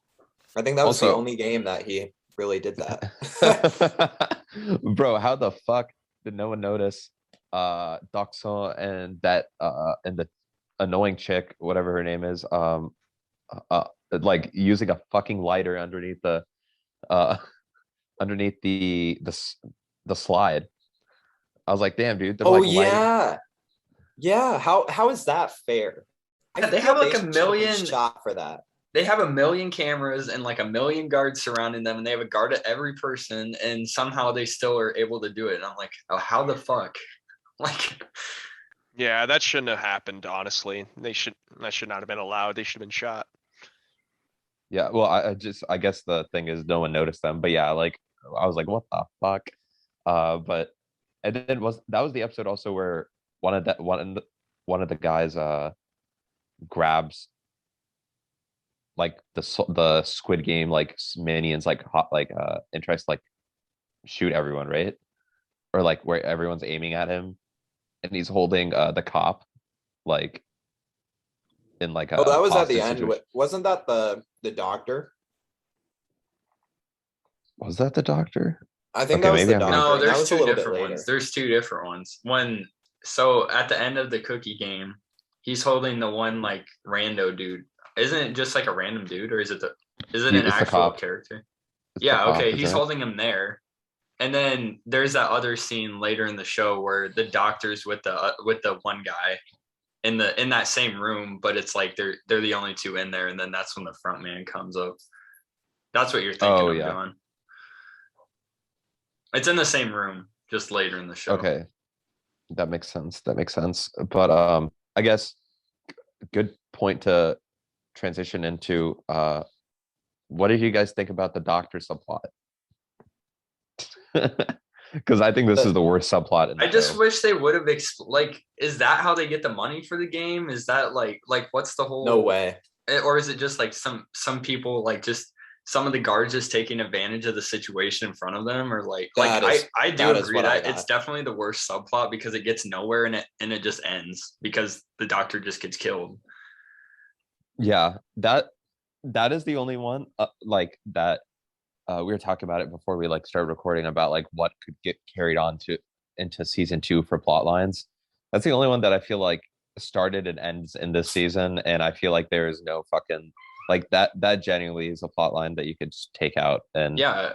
I think that was the Also only game that he really did that. bro, how the fuck did no one notice Doxon and the annoying chick, whatever her name is, like using a fucking lighter uh underneath the slide. I was like, damn, dude, they're Oh like lighting. yeah, yeah. How is that fair? I Yeah, they feel have like a should have been million. shot for that. They have a million cameras and like a million guards surrounding them, and they have a guard at every person, and somehow they still are able to do it. And I'm like, oh, how the fuck? Like, Yeah, that shouldn't have happened, honestly. That should not have been allowed. They should have been shot. Yeah, well, I guess the thing is no one noticed them, but yeah, like I was like, what the fuck? But and then that was the episode also where one of the guys grabs like the Squid Game like minions like hot like and tries to like shoot everyone, right? Or like where everyone's aiming at him and he's holding the cop like in like Oh, that a was at the hostage end. situation. Wasn't that the doctor? Was that the doctor? I think Okay, that was maybe the I'm getting- doctor. no, and that there's was a two little bit different later. ones. There's two different ones. So at the end of the cookie game, he's holding the one like rando dude. Isn't it just like a random dude, or is it an It's the actual cop. character? It's the Yeah, cop, okay, isn't he's it? holding him there. And then there's that other scene later in the show where the doctor's with the one guy in that same room, but it's like they're the only two in there, and then that's when the front man comes up. That's what you're thinking Oh of, yeah. John. It's in the same room, just later in the show. Okay. That makes sense. That makes sense. But I guess good point to transition into what did you guys think about the doctor subplot? Because I think this is the worst subplot in the I just show. wish they would have like, is that how they get the money for the game? Is that like what's the whole? No way. Or is it just like some people like just some of the guards just taking advantage of the situation in front of them, or like I do agree that it's definitely the worst subplot because it gets nowhere and it just ends because the doctor just gets killed. Yeah, that is the only one like that. We were talking about it before we like started recording about like what could get carried on to into season 2 for plot lines. That's the only one that I feel like started and ends in this season, and I feel like there is no fucking like that genuinely is a plot line that you could just take out and Yeah.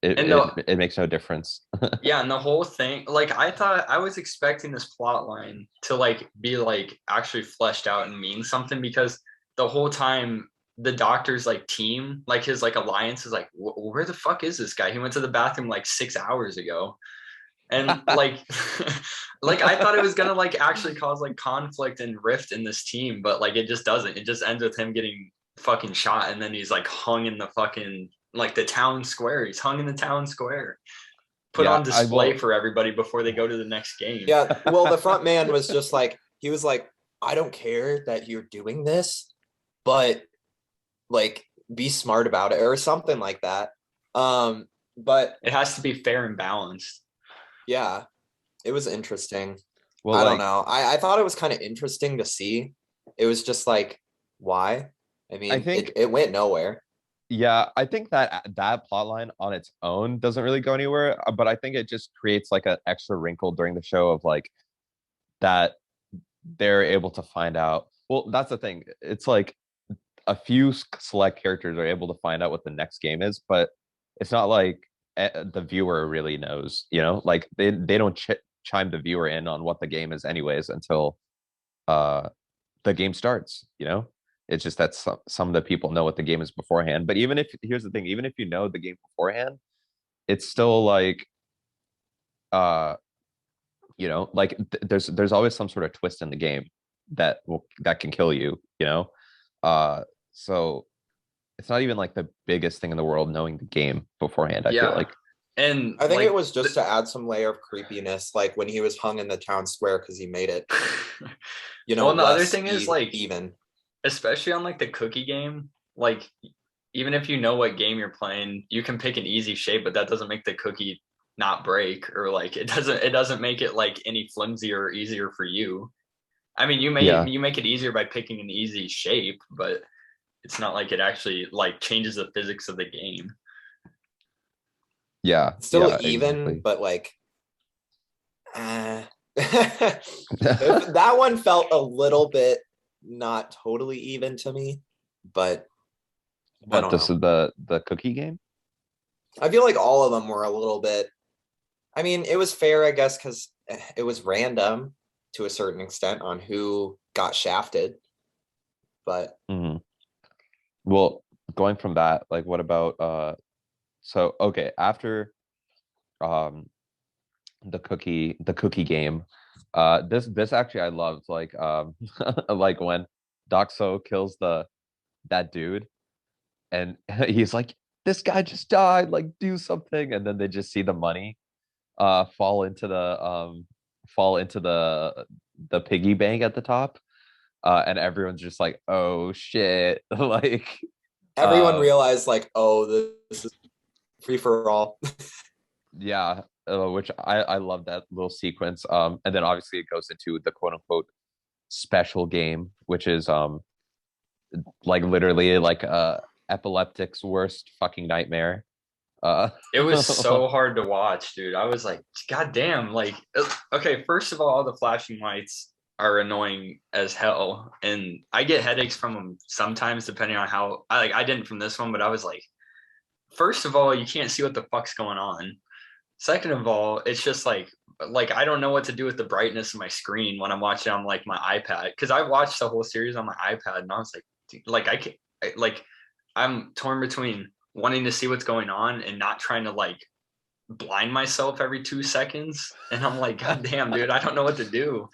it makes no difference. Yeah, and the whole thing, like I thought I was expecting this plot line to like be like actually fleshed out and mean something because the whole time the doctor's like team, like his like alliance is like, where the fuck is this guy? He went to the bathroom like 6 hours ago. And like like I thought it was gonna like actually cause like conflict and rift in this team, but like it just doesn't. It just ends with him getting fucking shot and then he's like hung in the fucking like the town square. He's hung in the town square. Put on display for everybody before they go to the next game. Yeah, well, the front man was just like, he was like, I don't care that you're doing this, but like be smart about it or something like that. But it has to be fair and balanced. Yeah, it was interesting. Well, I don't know. I thought it was kind of interesting to see. It was just like, why? I mean, I think it went nowhere. Yeah, I think that plot line on its own doesn't really go anywhere, but I think it just creates like an extra wrinkle during the show of like that they're able to find out. Well, that's the thing. It's like a few select characters are able to find out what the next game is, but it's not like the viewer really knows, you know, like they don't chime the viewer in on what the game is anyways until the game starts, you know. It's just that some of the people know what the game is beforehand. But even if, here's the thing, even if you know the game beforehand, it's still like, you know, like there's always some sort of twist in the game that can kill you, you know. So it's not even like the biggest thing in the world knowing the game beforehand. I feel like, and I think it was just to add some layer of creepiness, like when he was hung in the town square because he made it. You know, well, and the other thing is like even. Especially on like the cookie game, like even if you know what game you're playing, you can pick an easy shape, but that doesn't make the cookie not break, or like it doesn't make it like any flimsier or easier for you. I mean, you make it easier by picking an easy shape, but it's not like it actually like changes the physics of the game. Yeah, still even, exactly. But like that one felt a little bit not totally even to me, but what, this is the cookie game? I feel like all of them were a little bit, I mean, it was fair, I guess, because it was random to a certain extent on who got shafted, but well, going from that, like what about so okay, after the cookie game, this actually I loved, like like when Doxo kills that dude and he's like, this guy just died, like do something, and then they just see the money fall into the piggy bank at the top, and everyone's just like, oh shit. Like everyone realized like, oh, this is free for all. Yeah, which I love that little sequence. And then obviously it goes into the quote unquote special game, which is like literally like epileptic's worst fucking nightmare. It was so hard to watch, dude. I was like, god damn, like okay, first of all the flashing lights are annoying as hell, and I get headaches from them sometimes depending on how I didn't from this one, but I was like, first of all, you can't see what the fuck's going on. Second of all, it's just like I don't know what to do with the brightness of my screen when I'm watching on like my iPad, because I watched the whole series on my iPad and I was like I can't, like I'm torn between wanting to see what's going on and not trying to like blind myself every 2 seconds, and I'm like, God damn, dude, I don't know what to do.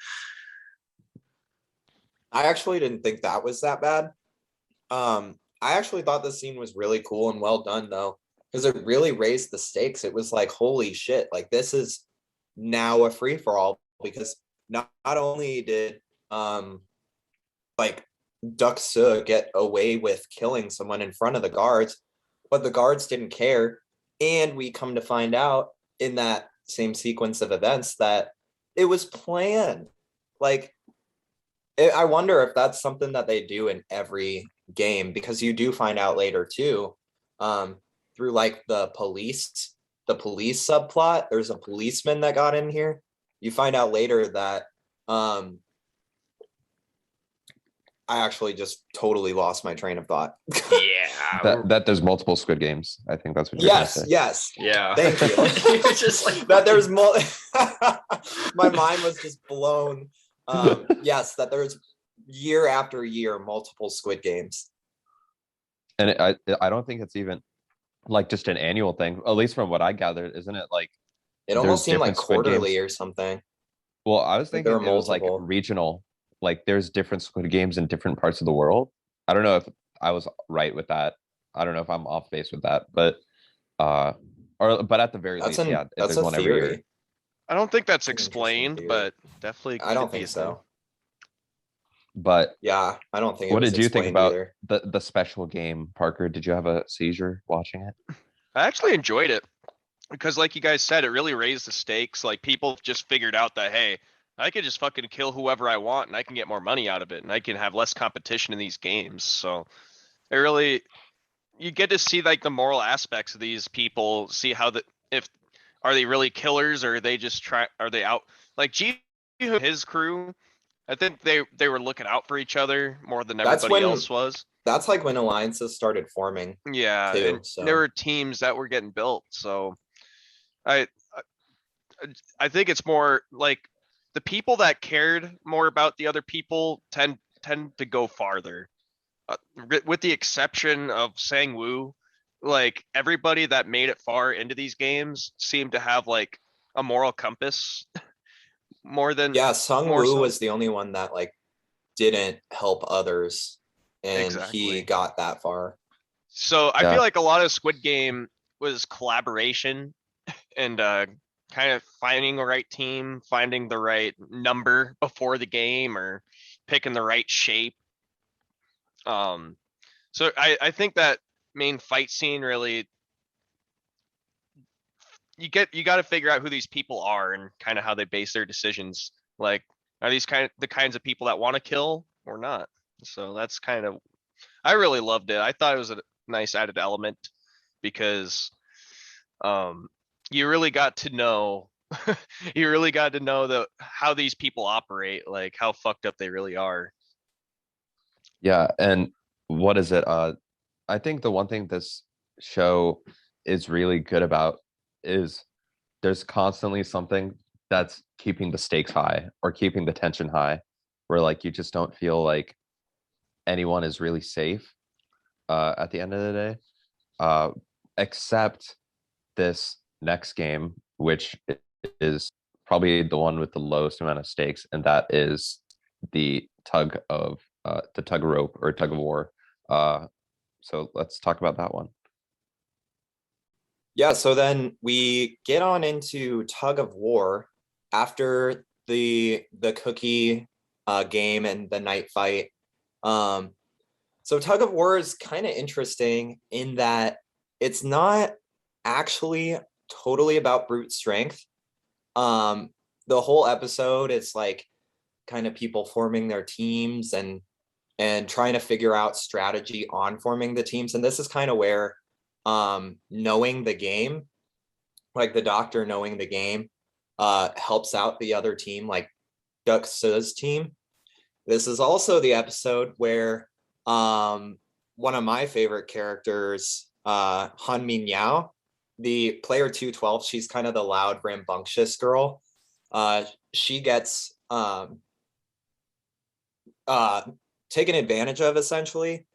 I actually didn't think that was that bad. I actually thought this scene was really cool and well done though, because it really raised the stakes. It was like, holy shit, like this is now a free for all, because not only did like Duck Suh get away with killing someone in front of the guards, but the guards didn't care. And we come to find out in that same sequence of events that it was planned. Like, I wonder if that's something that they do in every game, because you do find out later too, through like the police subplot. There's a policeman that got in here. You find out later that I actually just totally lost my train of thought. Yeah. That there's multiple Squid Games. I think that's what you're trying to say. Yes. Yeah. Thank you. It's just like That there's more. My mind was just blown. Yes, that there's year after year multiple Squid Games. And I don't think it's even like just an annual thing, at least from what I gathered, isn't it? Like It almost there's seemed like different Squid quarterly Games. or something. Well, I was Like thinking there were it was like multiple. regional. Like there's different Squid Games in different parts of the world. I don't know if I was right with that. I don't know if I'm off base with that, but but at the very That's least, that's there's a one every year. theory. I don't think that's An interesting explained, theory. but definitely I don't could be think a thing. so. But Yeah, I don't think it what was did you think explained about either. the special game, Parker? Did you have a seizure watching it? I actually enjoyed it because, like you guys said, it really raised the stakes. Like people just figured out that, hey, I could just fucking kill whoever I want and I can get more money out of it and I can have less competition in these games. So it really, you get to see like the moral aspects of these people, see how if are they really killers or are they just are they out like his crew? I think they were looking out for each other more than That's everybody when else was. that's like when alliances started forming Yeah, too. and So there were teams that were getting built. So I I think it's more like the people that cared more about the other people tend to go farther. With the exception of Sang Woo, like everybody that made it far into these games seemed to have like a moral compass more than yeah, Sung more Woo so. was the only one that like didn't help others, and he Exactly. got that far. So I Yeah. feel like a lot of Squid Game was collaboration and kind of finding the right team, finding the right number before the game, or picking the right shape. So I think that main fight scene really, you got to figure out who these people are and kind of how they base their decisions. Like, are these the kinds of people that want to kill or not? So that's kind of, I really loved it. I thought it was a nice added element because you really got to know you really got to know how these people operate, like how fucked up they really are. Yeah, and what is it? I think the one thing this show is really good about is there's constantly something that's keeping the stakes high or keeping the tension high, where like you just don't feel like anyone is really safe at the end of the day, except this next game, which is probably the one with the lowest amount of stakes, and that is the tug of rope or tug of war. So let's talk about that one. Yeah, so then we get on into Tug of War after the cookie game and the night fight. So Tug of War is kind of interesting in that it's not actually totally about brute strength. The whole episode is like kind of people forming their teams and trying to figure out strategy on forming the teams. And this is kind of where knowing the game, like the doctor knowing the game, helps out the other team, like Duck Suh's team. This is also the episode where one of my favorite characters, Han Min Yao, the player 212, she's kind of the loud, rambunctious girl. She gets taken advantage of essentially,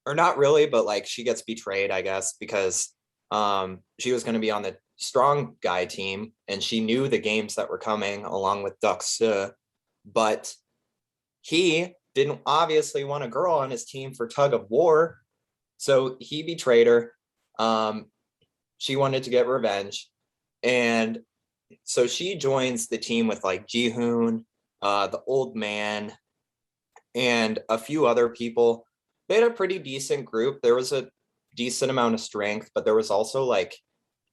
or not really, but like she gets betrayed, I guess, because she was going to be on the strong guy team, and she knew the games that were coming along with Duxu, but he didn't obviously want a girl on his team for Tug of War, so he betrayed her. She wanted to get revenge, and so she joins the team with like Jihoon, the old man, and a few other people. They had a pretty decent group. There was a decent amount of strength, but there was also like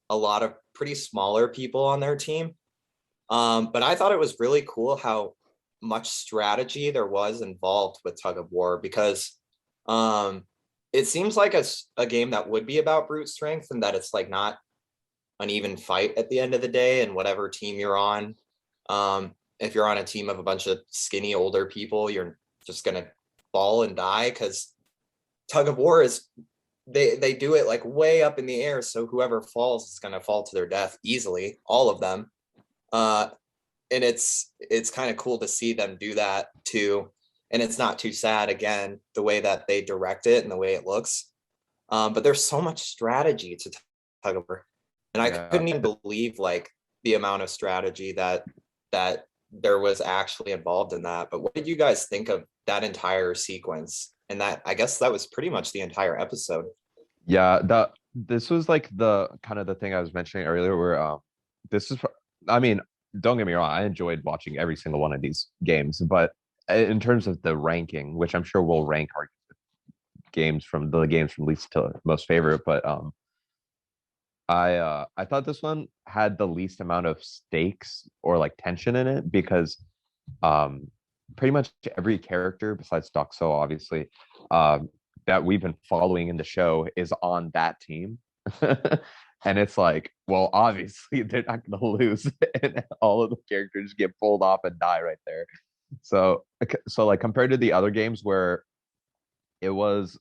a lot of pretty smaller people on their team. But I thought it was really cool how much strategy there was involved with Tug of War, because it seems like a game that would be about brute strength, and that it's like not an even fight at the end of the day, and whatever team you're on. If you're on a team of a bunch of skinny older people, you're just gonna fall and die, because Tug of War is they do it like way up in the air, so whoever falls is gonna fall to their death easily, all of them. And it's kind of cool to see them do that too. And it's not too sad, again, the way that they direct it and the way it looks. But there's so much strategy to Tug of War, and I couldn't even believe like the amount of strategy that there was actually involved in that. But what did you guys think of that entire sequence? And that, I guess that was pretty much the entire episode. Yeah, this was like the kind of the thing I was mentioning earlier, where this is, I mean, don't get me wrong, I enjoyed watching every single one of these games, but in terms of the ranking, which I'm sure we'll rank our games from least to most favorite, but I thought this one had the least amount of stakes or like tension in it, because pretty much every character besides Doxo, obviously, that we've been following in the show is on that team. And it's like, well, obviously they're not going to lose, and all of the characters get pulled off and die right there. So like compared to the other games where it was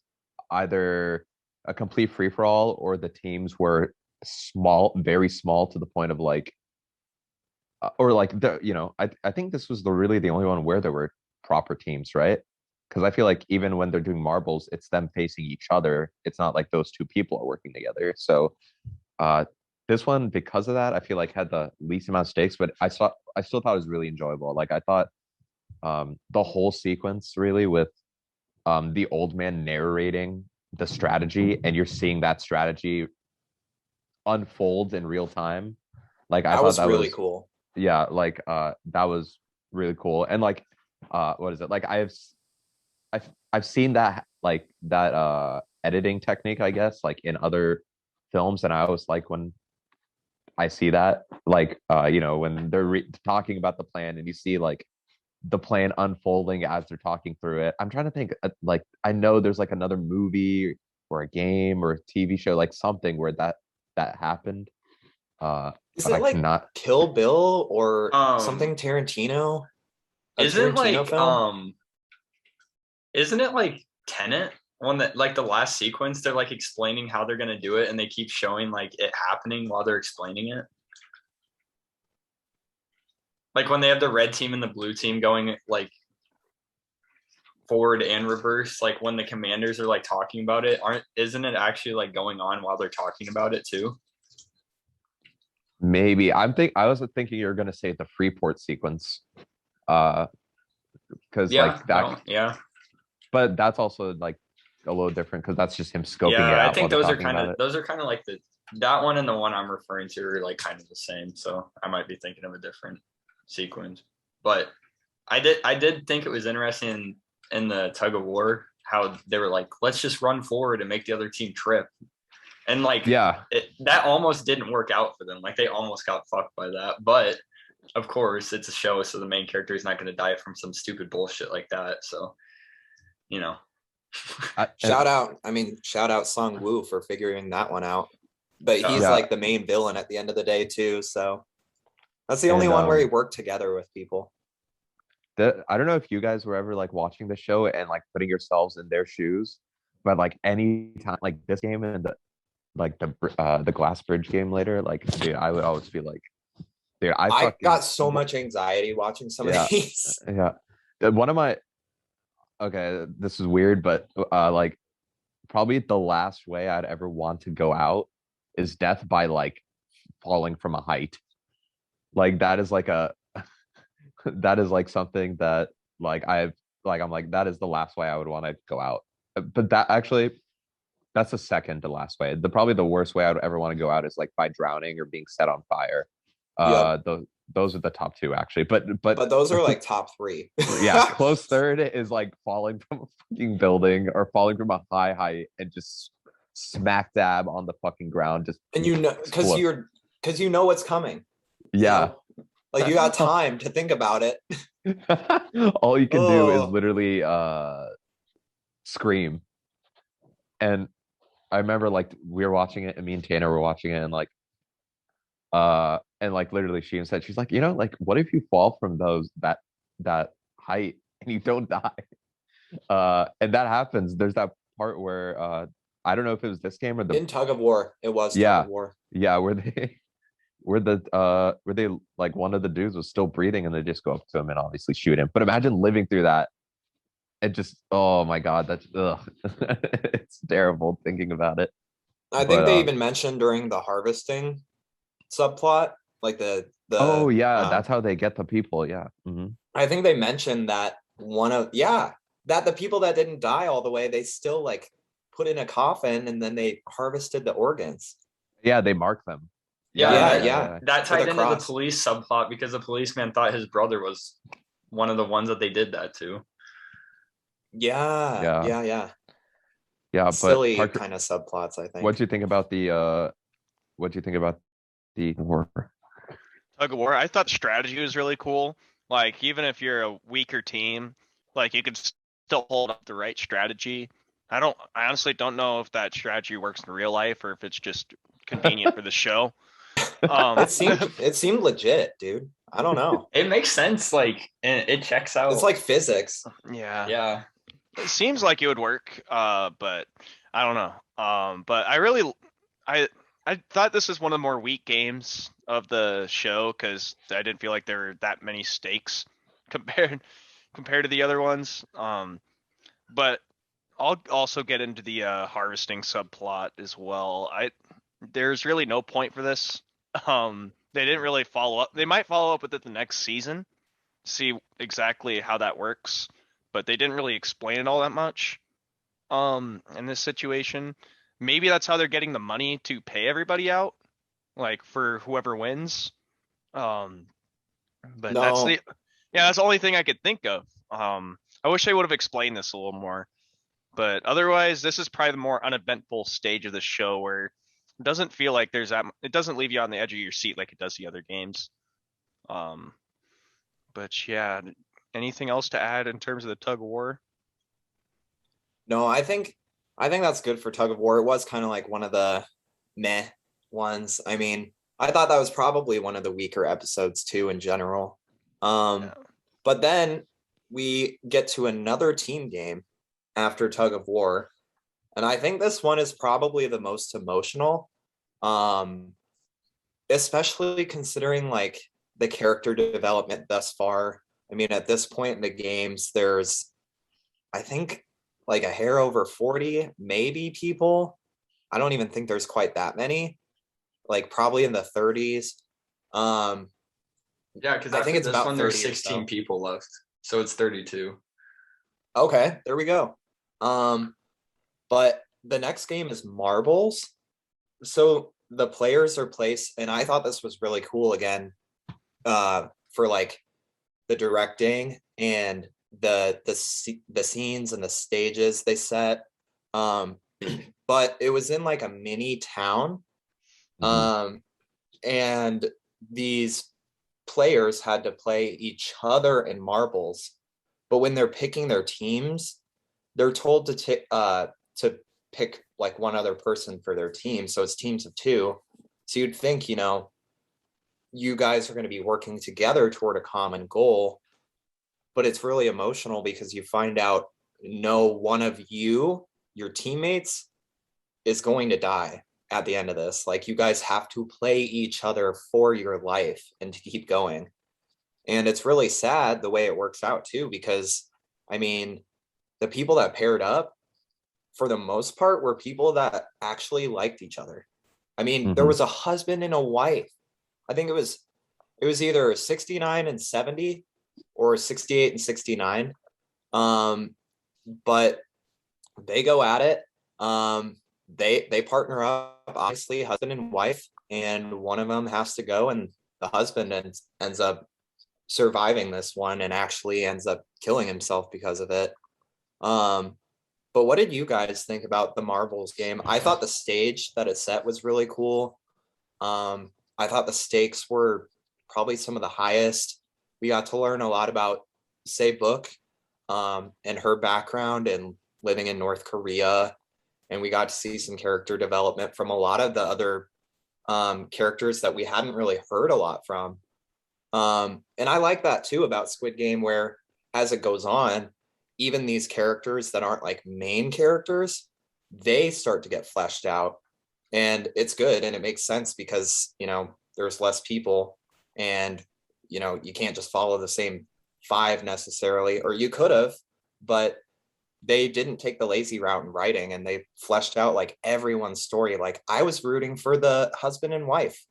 either a complete free for all, or the teams were small, very small, to the point of like, or like I think this was really the only one where there were proper teams, right? Because I feel like even when they're doing marbles, it's them facing each other. It's not like those two people are working together. So this one, because of that, I feel like had the least amount of stakes, but I still thought it was really enjoyable. Like I thought the whole sequence really with the old man narrating the strategy, and you're seeing that strategy unfold in real time. Like I thought that was really cool. Yeah, like that was really cool. And like what is it? Like I've seen that, like that editing technique, I guess, like in other films, and I always like when I see that, like when they're talking about the plan and you see like the plan unfolding as they're talking through it. I'm trying to think, like I know there's like another movie or a game or a TV show, like something where that happened. Is but it I like cannot. Kill Bill or something Tarantino? Isn't Tarantino like film? Isn't it like Tenet? One that, like the last sequence, they're like explaining how they're gonna do it, and they keep showing like it happening while they're explaining it. Like when they have the red team and the blue team going like forward and reverse, like when the commanders are like talking about it, isn't it actually like going on while they're talking about it too? Maybe I was thinking you were gonna say the Freeport sequence, because like that. Yeah. But that's also like a little different, because that's just him scoping it Yeah, out. I think while those they're are talking about it. like that one and the one I'm referring to are like kind of the same. So I might be thinking of a different sequence. But I did think it was interesting in the Tug of War how they were like, let's just run forward and make the other team trip. And like, Yeah, that almost didn't work out for them. Like they almost got fucked by that. But of course, it's a show, so the main character is not going to die from some stupid bullshit like that. So, Shout out Sung Woo for figuring that one out. But he's Yeah. like the main villain at the end of the day too. So that's the only one where he worked together with people. I don't know if you guys were ever like watching the show and like putting yourselves in their shoes, but like any time, like this game and the glass bridge game later, like dude, I would always feel like, dude, I got so much anxiety watching some of these. Yeah. One of my, okay, this is weird, but like probably the last way I'd ever want to go out is death by like falling from a height. Like that is like a that is like something that like I'm like that is the last way I would want to go out. But that actually that's the second to last way. Probably the worst way I would ever want to go out is like by drowning or being set on fire. Yep. Those are the top two actually. But those are like top three. yeah, close third is like falling from a fucking building or falling from a high height and just smack dab on the fucking ground. Just and because you know what's coming. Yeah. Like you got time to think about it. All you can do is literally scream. And I remember like we were watching it and me and Tanner were watching it and like literally she said, she's like, like what if you fall from that height and you don't die? And that happens. There's that part where I don't know if it was this game or in Tug of War. It was Tug of War. Yeah, where they like one of the dudes was still breathing and they just go up to him and obviously shoot him. But imagine living through that. It just, oh my God, that's it's terrible thinking about it. I think they even mentioned during the harvesting subplot, like the oh yeah, that's how they get the people. Yeah. Mm-hmm. I think they mentioned that that the people that didn't die all the way, they still like put in a coffin and then they harvested the organs. Yeah, they mark them. Yeah. That tied into the police subplot because the policeman thought his brother was one of the ones that they did that to. Yeah. But silly kind of subplots, I think. What do you think about the war? Tug of War. I thought strategy was really cool. Like even if you're a weaker team, like you could still hold up the right strategy. I honestly don't know if that strategy works in real life or if it's just convenient for the show. It seemed legit, dude. I don't know. It makes sense. Like it checks out. It's like physics. Yeah. It seems like it would work, but I don't know. But I thought this was one of the more weak games of the show because I didn't feel like there were that many stakes compared to the other ones. But I'll also get into the harvesting subplot as well. There's really no point for this. They didn't really follow up. They might follow up with it the next season, see exactly how that works, but they didn't really explain it all that much. In this situation, maybe that's how they're getting the money to pay everybody out, like for whoever wins. But that's the only thing I could think of. I wish they would have explained this a little more. But otherwise, this is probably the more uneventful stage of the show where it doesn't feel like it doesn't leave you on the edge of your seat like it does the other games. But yeah, anything else to add in terms of the Tug of War? No, I think that's good for Tug of War. It was kind of like one of the meh ones. I mean, I thought that was probably one of the weaker episodes too in general. But then we get to another team game after Tug of War. And I think this one is probably the most emotional, especially considering like the character development thus far. I mean, at this point in the games, there's, I think, like a hair over 40, maybe people. I don't even think there's quite that many, like probably in the 30s. Yeah, because I think it's about 30 there's 16 people left. So it's 32. Okay, there we go. But the next game is marbles. So the players are placed, and I thought this was really cool again, for like the directing and the scenes and the stages they set. But it was in like a mini town. And these players had to play each other in marbles. But when they're picking their teams, they're told to pick like one other person for their team. So it's teams of two. So you'd think, you guys are going to be working together toward a common goal. But it's really emotional because you find out one of your teammates is going to die at the end of this. Like you guys have to play each other for your life and to keep going. And it's really sad the way it works out too, because I mean, the people that paired up for the most part were people that actually liked each other. I mean, there was a husband and a wife. I think it was either 69 and 70 or 68 and 69. But they go at it. They partner up, obviously, husband and wife, and one of them has to go, and the husband ends up surviving this one and actually ends up killing himself because of it. But what did you guys think about the Marbles game? I thought the stage that it set was really cool. I thought the stakes were probably some of the highest. We got to learn a lot about Say Book and her background and living in North Korea. And we got to see some character development from a lot of the other characters that we hadn't really heard a lot from. And I like that too about Squid Game, where as it goes on, even these characters that aren't like main characters, they start to get fleshed out. And it's good and it makes sense because, you know, there's less people and, you know, you can't just follow the same 5 necessarily, or you could have, but they didn't take the lazy route in writing and they fleshed out like everyone's story. Like I was rooting for the husband and wife.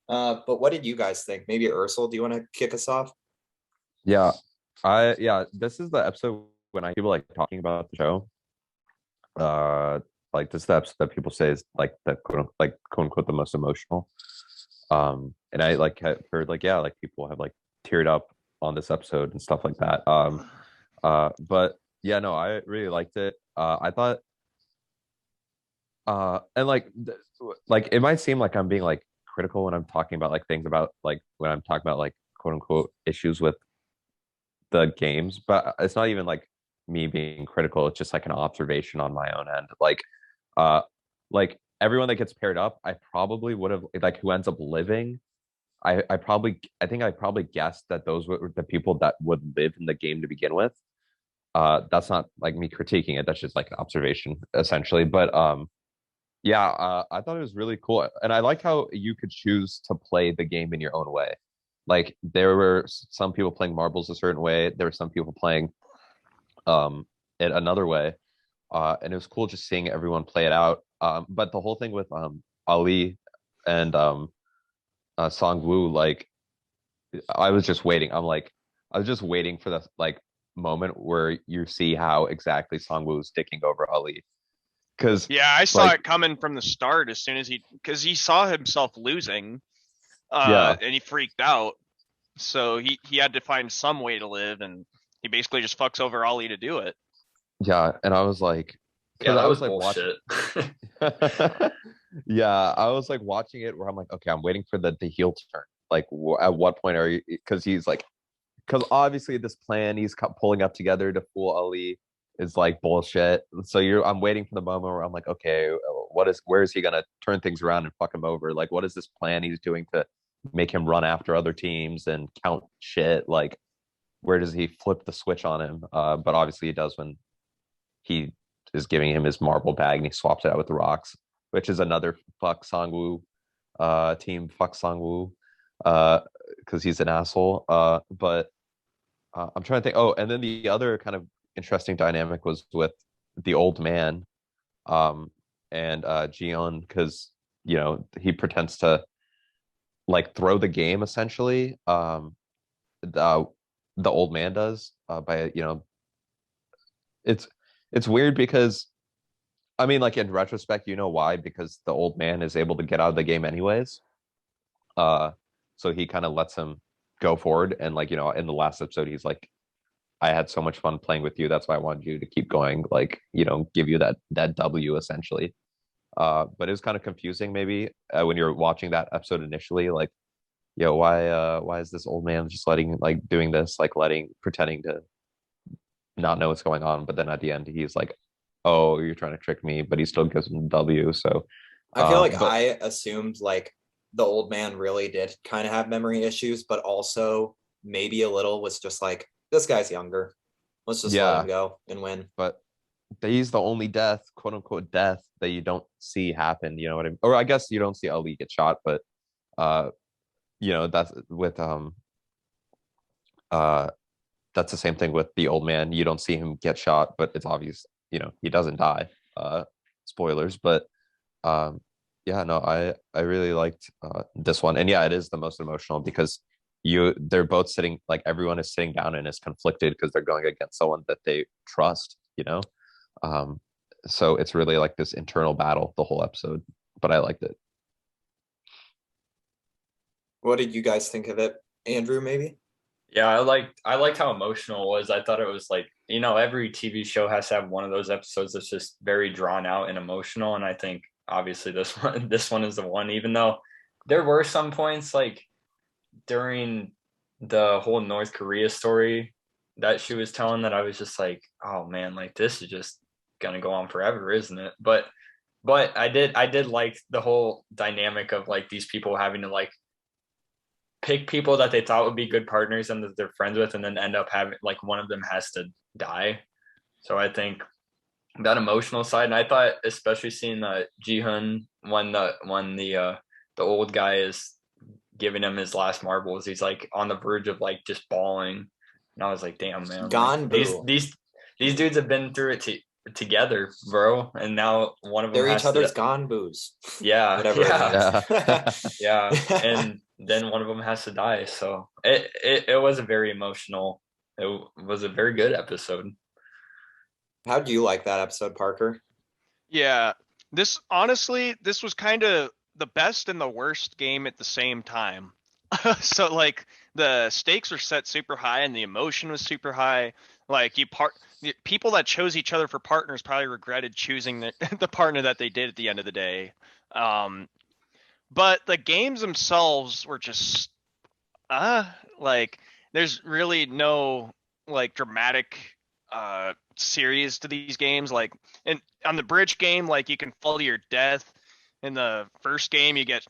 But what did you guys think? Maybe Ursel, do you want to kick us off? Yeah, this is the episode when people like talking about the show. Like this is the episode that people say is like the quote unquote the most emotional. And I like have heard like like people have like teared up on this episode and stuff like that. But yeah, no, I really liked it. I thought and like it might seem like I'm being like critical when I'm talking about like things about like when I'm talking about like quote unquote issues with the games, but it's not even like me being critical. It's just like an observation on my own end. Like everyone that gets paired up, I probably would have like who ends up living. I think I probably guessed that those were the people that would live in the game to begin with. That's not like me critiquing it. That's just like an observation essentially. But I thought it was really cool, and I like how you could choose to play the game in your own way. Like there were some people playing marbles a certain way. There were some people playing it another way, and it was cool just seeing everyone play it out. But the whole thing with Ali and Song Woo, like I was just waiting. I was just waiting for the like moment where you see how exactly Song Woo is taking over Ali. Because I saw it coming from the start as soon as because he saw himself losing, and he freaked out. So he had to find some way to live, and he basically just fucks over Ali to do it. Yeah, and I was like, yeah, that I was like bullshit. Yeah, I was like watching it where I'm like, okay, I'm waiting for the heel turn. Like, at what point are you? Because he's like, because obviously this plan he's pulling up together to fool Ali is like bullshit. So I'm waiting for the moment where I'm like, okay, where is he gonna turn things around and fuck him over? Like, what is this plan he's doing to make him run after other teams and count shit? Like, where does he flip the switch on him? But obviously he does when he is giving him his marble bag and he swaps it out with the rocks, which is another fuck Songwoo team fuck Songwoo because he's an asshole. But I'm trying to think. Oh, and then the other kind of interesting dynamic was with the old man and Jion, because you know he pretends to like throw the game essentially. The old man does by it's weird because I mean like in retrospect you know why, because the old man is able to get out of the game anyways. So he kind of lets him go forward, and like in the last episode he's like, I had so much fun playing with you, that's why I wanted you to keep going, like give you that W essentially. But it was kind of confusing maybe when you're watching that episode initially, like why is this old man just doing this, like pretending to not know what's going on, but then at the end he's like, oh, you're trying to trick me, but he still gives him the W. So I feel like I assumed like the old man really did kind of have memory issues, but also maybe a little was just like, this guy's younger, let's just let him go and win. But he's the only death, quote unquote death, that you don't see happen, you know what I mean? Or I guess you don't see Ali get shot, but that's with that's the same thing with the old man. You don't see him get shot, but it's obvious, he doesn't die. Spoilers, but Yeah, no, I really liked this one, and yeah, it is the most emotional because they're both sitting, like everyone is sitting down and is conflicted because they're going against someone that they trust, um, so it's really like this internal battle the whole episode, but I liked it. What did you guys think of it? Andrew, maybe? Yeah, I liked how emotional it was. I thought it was like, every TV show has to have one of those episodes that's just very drawn out and emotional. And I think obviously this one is the one, even though there were some points like during the whole North Korea story that she was telling that I was just like, oh man, like this is just gonna go on forever, isn't it? But I did like the whole dynamic of like these people having to like pick people that they thought would be good partners and that they're friends with, and then end up having like one of them has to die. So I think that emotional side, and I thought especially seeing Ji-hun when the old guy is giving him his last marbles, he's like on the verge of like just bawling, and I was like, damn man, like, these Ganbu. these dudes have been through it together, bro, and now one of them They're has each other's to, ganbus. yeah, Whatever yeah, Yeah. yeah, and then one of them has to die. So it was a very emotional. It was a very good episode. How do you like that episode, Parker? Yeah, this was kind of the best and the worst game at the same time. So like the stakes were set super high and the emotion was super high. Like the people that chose each other for partners probably regretted choosing the partner that they did at the end of the day. Um, but the games themselves were just like there's really no like dramatic series to these games. Like and on the bridge game, like you can fall to your death. In the first game you get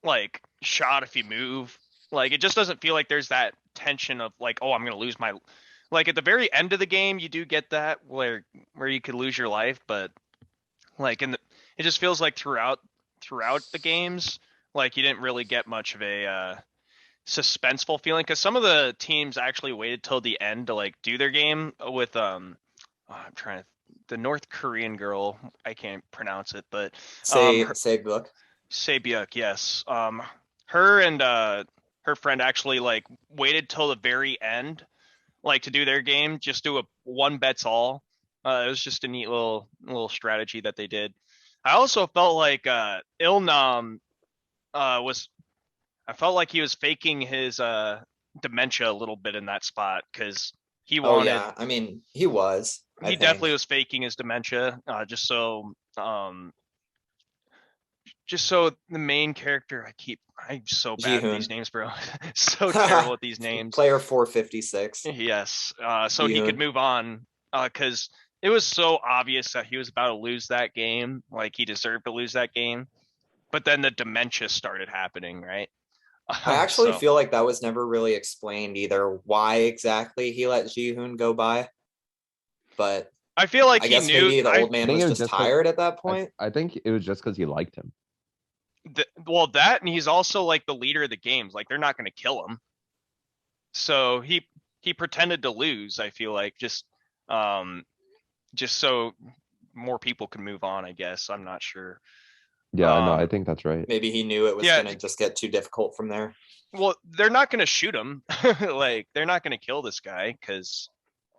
like shot if you move. Like it just doesn't feel like there's that tension of like, oh, I'm gonna lose my, like at the very end of the game you do get that where you could lose your life, but like it just feels like throughout the games, like you didn't really get much of a suspenseful feeling because some of the teams actually waited till the end to like do their game with I'm trying to, the North Korean girl, I can't pronounce it, but Say book. Saebyuk, yes. Her and her friend actually like waited till the very end, like to do their game, just do a one bets all. It was just a neat little strategy that they did. I also felt like Ilnam was, I felt like he was faking his dementia a little bit in that spot because he Oh wanted, yeah, I mean he was. I he definitely think. was faking his dementia just so the main character, I'm so bad with these Ji-hoon. names, bro. So terrible with these names. Player 456. Yes. So he could Ji-hoon. move on because it was so obvious that he was about to lose that game. Like he deserved to lose that game. But then the dementia started happening, right? I actually So feel like that was never really explained either why exactly he let Ji-hoon go by. But I feel like I he guess knew. maybe the old man think was it was just just 'cause- tired at that point. I think it was just because he liked him. Well, that and he's also like the leader of the games. Like they're not going to kill him. So he pretended to lose. I feel like just so more people can move on. I guess I'm not sure. Yeah, no, I think that's right. Maybe he knew it was Yeah. gonna just get too difficult from there. Well, they're not going to shoot him. Like they're not going to kill this guy because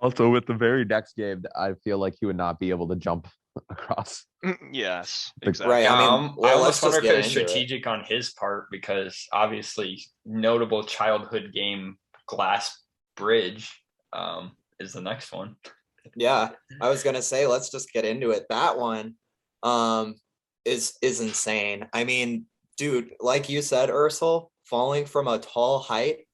Also, with the very next game, I feel like he would not be able to jump across. yes, Like, exactly. Right. Yeah, I mean, I well, let's almost wonder just if get it was into it. strategic on his part because obviously notable childhood game Glass Bridge is the next one. Yeah, I was gonna say let's just get into it. That one is insane. I mean, dude, like you said, Ursel, falling from a tall height,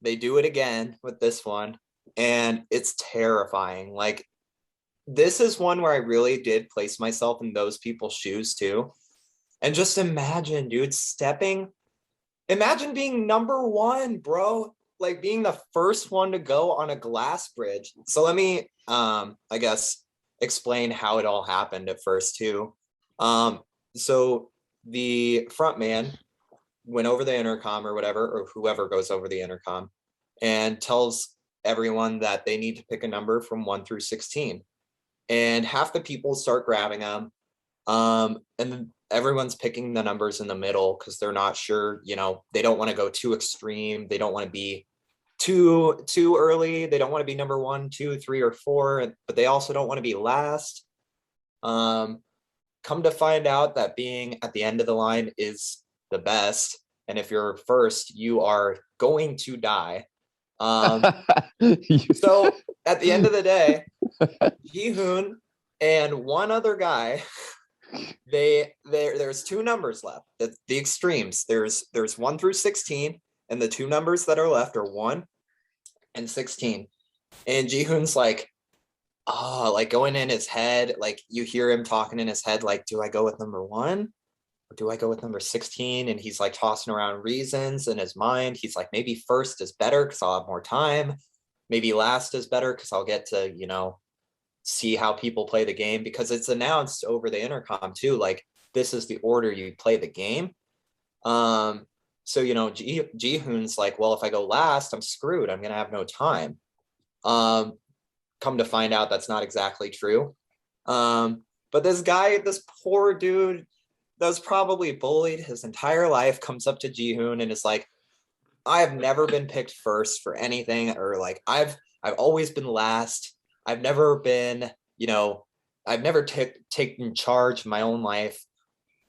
they do it again with this one, and it's terrifying. Like this is one where I really did place myself in those people's shoes too. And just imagine, dude, imagine being number one, bro. Like being the first one to go on a glass bridge. So let me I guess explain how it all happened at first too. So the front man went over the intercom or whatever, or whoever goes over the intercom, and tells everyone that they need to pick a number from 1 through 16. And half the people start grabbing them. And then everyone's picking the numbers in the middle because they're not sure, they don't want to go too extreme. They don't want to be too early. They don't want to be number 1, 2, 3, or 4, but they also don't want to be last. Come to find out that being at the end of the line is the best. And if you're first, you are going to die. So at the end of the day, Jihoon and one other guy, there's 2 numbers left. The extremes. There's 1 through 16, and the 2 numbers that are left are 1 and 16. And Jihoon's like, like going in his head, like you hear him talking in his head, like, do I go with number 1 or do I go with number 16? And he's like tossing around reasons in his mind. He's like, maybe first is better because I'll have more time. Maybe last is better because I'll get to, see how people play the game, because it's announced over the intercom too, like this is the order you play the game. So Jihoon's like, well, if I go last, I'm screwed. I'm gonna have no time. Come to find out that's not exactly true. But this poor dude that was probably bullied his entire life, comes up to Jihoon and is like, I have never been picked first for anything, or like I've always been last. I've never been, I've never taken charge of my own life.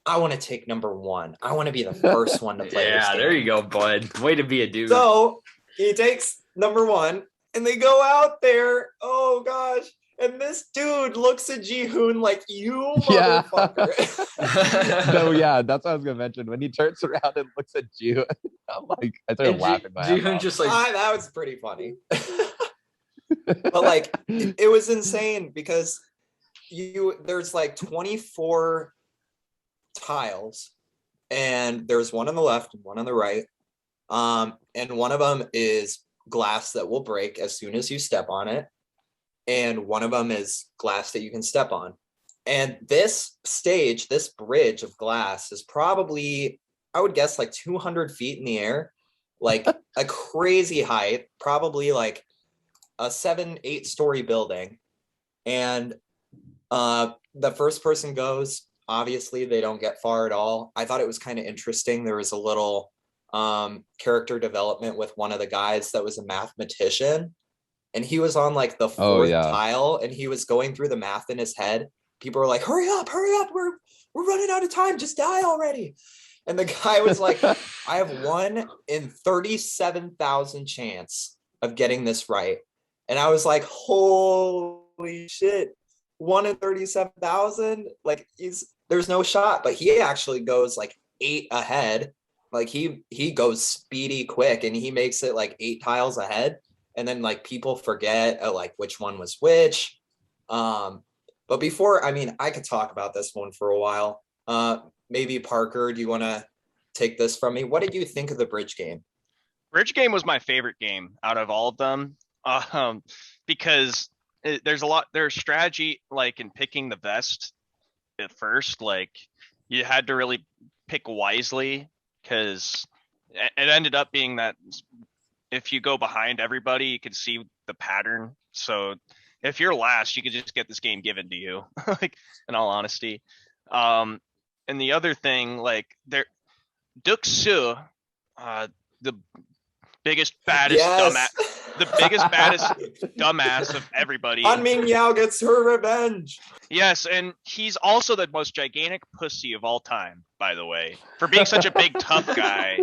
I want to take number 1. I want to be the first one to play this game. There you go, bud. Way to be a dude. So he takes number 1 and they go out there. Oh gosh. And this dude looks at Jihoon like, you motherfucker. No, yeah, that's what I was gonna mention. When he turns around and looks at Jihoon, I'm like, I started laughing. Jihoon just like, that was pretty funny. But like, it was insane because there's like 24 tiles, and there's one on the left and one on the right. And one of them is glass that will break as soon as you step on it. And one of them is glass that you can step on. And this bridge of glass is probably, I would guess, like 200 feet in the air, like a crazy height, probably like a 7-8 story building. And the first person goes, obviously they don't get far at all. I thought it was kind of interesting. There was a little character development with one of the guys that was a mathematician. And he was on like the 4th tile, and he was going through the math in his head. People were like, hurry up, we're running out of time, just die already. And the guy was like, I have 1 in 37,000 chance of getting this right. And I was like, holy shit, 1 in 37,000? Like, there's no shot. But he actually goes like 8 ahead. Like he goes speedy quick, and he makes it like 8 tiles ahead. And then like people forget like which one was which. But before, I could talk about this one for a while. Maybe Parker, do you want to take this from me? What did you think of the bridge game? Bridge game was my favorite game out of all of them. Because there's strategy like in picking the best at first. Like you had to really pick wisely, because it ended up being that if you go behind everybody, you can see the pattern. So if you're last, you could just get this game given to you, like in all honesty. And the other thing, like Duxu, the biggest, baddest dumbass of everybody. Han Ming Yao gets her revenge. Yes, and he's also the most gigantic pussy of all time, by the way, for being such a big tough guy.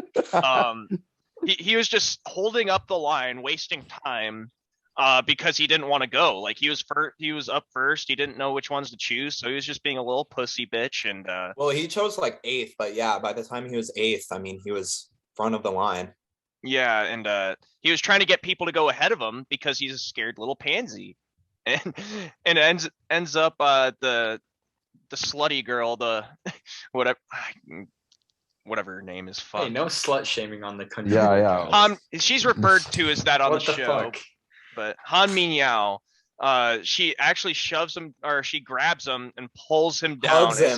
He was just holding up the line, wasting time, because he didn't want to go. Like he was up first. He didn't know which ones to choose, so he was just being a little pussy bitch. And well, he chose like 8th, but yeah, by the time he was 8th, he was front of the line. Yeah, and he was trying to get people to go ahead of him because he's a scared little pansy, and ends up the slutty girl, the whatever her name is. Hey, no slut shaming on the country. Yeah. She's referred to as that on What the the show. fuck? But Han Mingyao, she actually shoves him, or she grabs him and pulls him down. Hugs and him.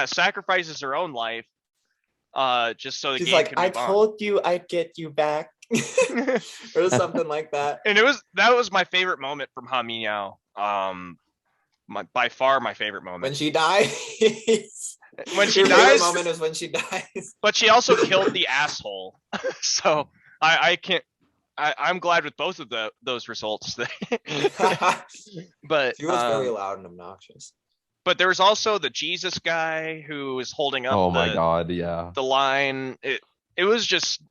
sacrifices her own life, just so the She's game like, can I move on. told you I'd get you back. Or something like that. And that was my favorite moment from Han Mingyao. By far my favorite moment. When she dies. When she Your favorite dies, moment is when she dies. but she also killed the asshole. So I can't. I'm glad with both of those results. But She was very loud and obnoxious. but there was also the Jesus guy who was holding up Oh my God, yeah. the line. It was just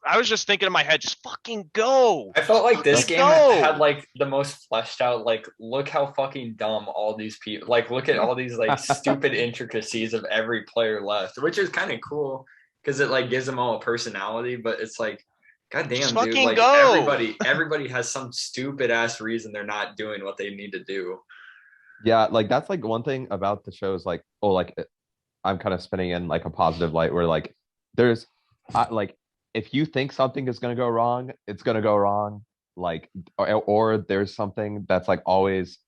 I was just thinking in my head, just fucking go. I felt like this Fucking game go. had like the most fleshed out, like, look how fucking dumb all these people, like, look at all these like stupid intricacies of every player left, which is kind of cool because it like gives them all a personality, but it's like, god damn, Just dude, fucking like go. everybody has some stupid ass reason they're not doing what they need to do. Yeah, like that's like one thing about the show is like, oh, like I'm kind of spinning in like a positive light where like there's like if you think something is gonna go wrong, it's gonna go wrong. Like or there's something that's like always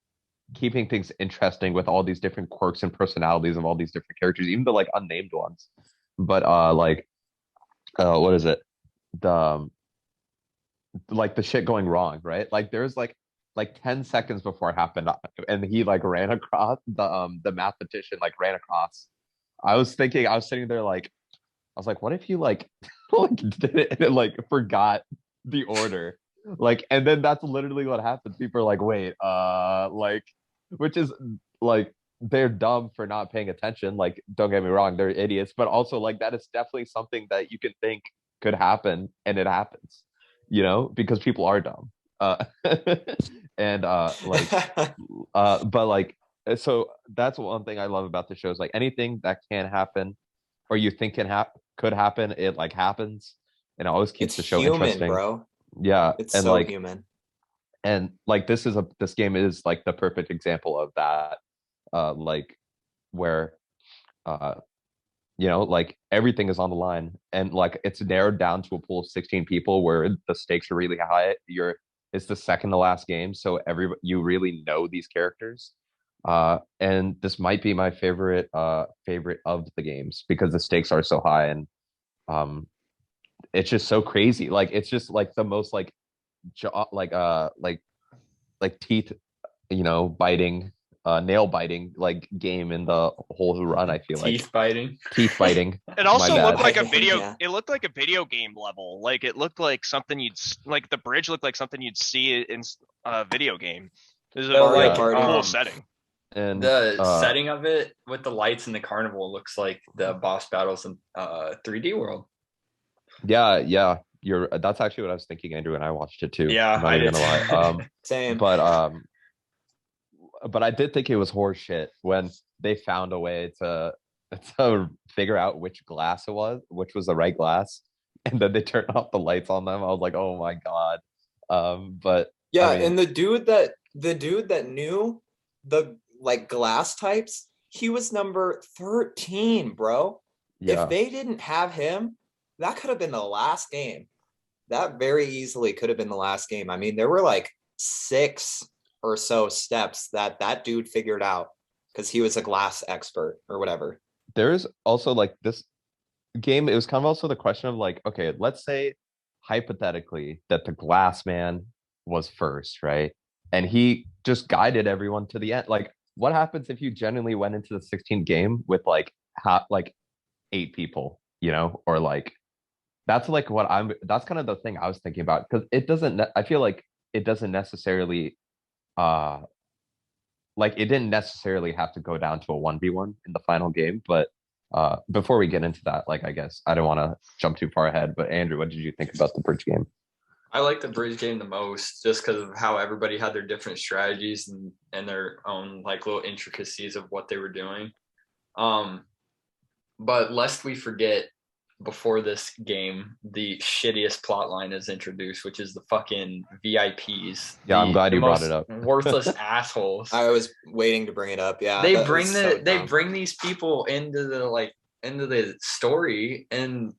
keeping things interesting with all these different quirks and personalities of all these different characters, even the like unnamed ones. But like what is it? The like the shit going wrong, right? Like there's like 10 seconds before it happened and he like ran across the mathematician like ran across. I was sitting there like I was like, what if you like like did it and it, like forgot the order? Like, and then that's literally what happens. People are like, wait, like, which is like they're dumb for not paying attention. Like, don't get me wrong, they're idiots, but also like that is definitely something that you can think could happen and it happens, you know, because people are dumb. And like but like so that's one thing I love about the show is like anything that can happen or you think could happen, it like happens, and it always keeps It's the show human, interesting. bro. Yeah, It's and so like human. and like this game is like the perfect example of that. Like where uh you know like everything is on the line and like it's narrowed down to a pool of 16 people where the stakes are really high. It's the second to last game, so you really know these characters. And this might be my favorite of the games because the stakes are so high and um it's just so crazy. Like it's just like the most like jaw like teeth, you know, biting, nail biting like game in the whole run. I feel like Teeth biting. teeth biting. It also My looked bad. like a video. Yeah. It looked like a video game level. Like it looked like something like the bridge looked like something you'd see in a video game. This is a So, very like, cool setting. And the setting of it with the lights in the carnival looks like the boss battles in 3D World. yeah, that's actually what I was thinking, Andrew, and I watched it too. Yeah, I'm not I even did. gonna lie. Same. But I did think it was horse shit when they found a way to figure out which glass it was, which was the right glass, and then they turned off the lights on them. I was like, oh my God. But Yeah, I mean, and the dude that knew the like glass types, he was number 13, bro. yeah, If they didn't have him, that could have been the last game. That very easily could have been the last game. I mean, there were like 6 or so steps that dude figured out because he was a glass expert or whatever. there's also like this game. It was kind of also the question of like, okay, let's say hypothetically that the glass man was first, right? And he just guided everyone to the end. Like, what happens if you genuinely went into the 16th game with like like 8 people, you know, or like that's like that's kind of the thing I was thinking about because I feel like it doesn't necessarily uh like it didn't necessarily have to go down to a 1v1 in the final game, but before we get into that, like I guess I don't want to jump too far ahead, but Andrew, what did you think about the bridge game? I like the bridge game the most just because of how everybody had their different strategies and their own like little intricacies of what they were doing. But lest we forget, before this game, the shittiest plot line is introduced, which is the fucking VIPs. Yeah, I'm glad you brought most it up. Worthless assholes. I was waiting to bring it up. Yeah, They that bring was so they dumb. bring these people into the story, and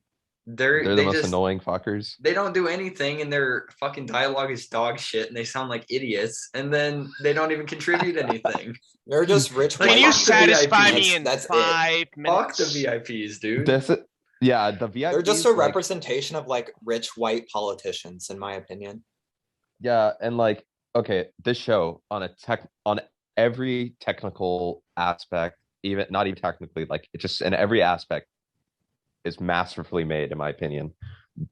They're the they most just annoying fuckers. they don't do anything, and their fucking dialogue is dog shit, and they sound like idiots, and then they don't even contribute anything. They're just rich. Like, Can you fuck the satisfy VIPs. me in That's it. 5 Fuck the minutes? VIPs, dude. Yeah, the VIPs. They're just a like, representation of like rich white politicians, in my opinion. yeah, and like okay, this show on every technical aspect even not even technically, like it just in every aspect is masterfully made, in my opinion.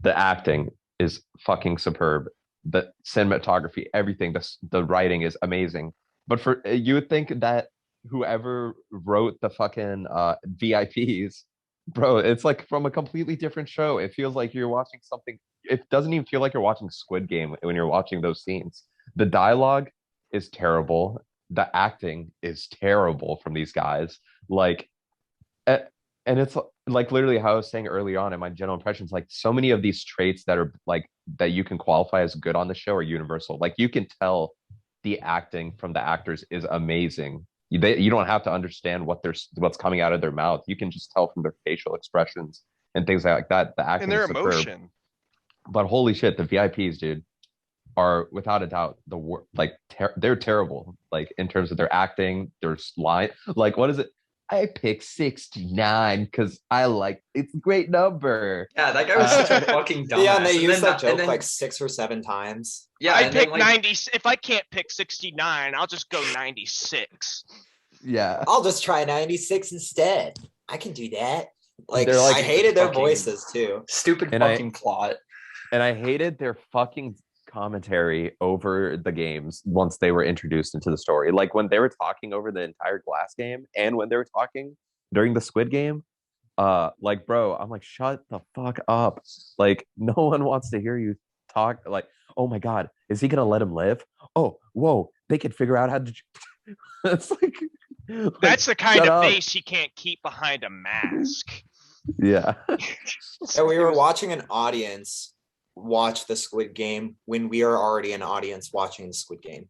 The acting is fucking superb. The cinematography, everything, the writing is amazing. But for you would think that whoever wrote the fucking VIPs, bro, it's like from a completely different show. It feels like you're watching something. It doesn't even feel like you're watching Squid Game when you're watching those scenes. The dialogue is terrible. The acting is terrible from these guys. Like, and it's like literally how I was saying early on in my general impressions, like so many of these traits that are like that you can qualify as good on the show are universal. Like you can tell the acting from the actors is amazing. You don't have to understand what's coming out of their mouth. You can just tell from their facial expressions and things like that. The acting And their is superb. emotion. But holy shit, the VIPs, dude, are without a doubt they're terrible. Like in terms of their acting, their line. Like what is it? I picked 69 because I like it's a great number. Yeah, that guy was such a fucking dumbass. Yeah, and they use that joke then, like 6 or 7 times. yeah, I and pick then, like, 90. If I can't pick 69, I'll just go 96. Yeah. I'll just try 96 instead. I can do that. Like, They're like I hated their fucking- voices too. stupid And fucking plot. And I hated their fucking commentary over the games once they were introduced into the story. Like when they were talking over the entire Glass game and when they were talking during the Squid Game, like bro, I'm like, shut the fuck up. Like no one wants to hear you talk. Like, oh my god, is he gonna let him live? Oh, whoa, they could figure out how to it's like That's the kind shut of up. face you can't keep behind a mask. Yeah. And we were watching an audience watch the Squid Game when we are already an audience watching the Squid Game.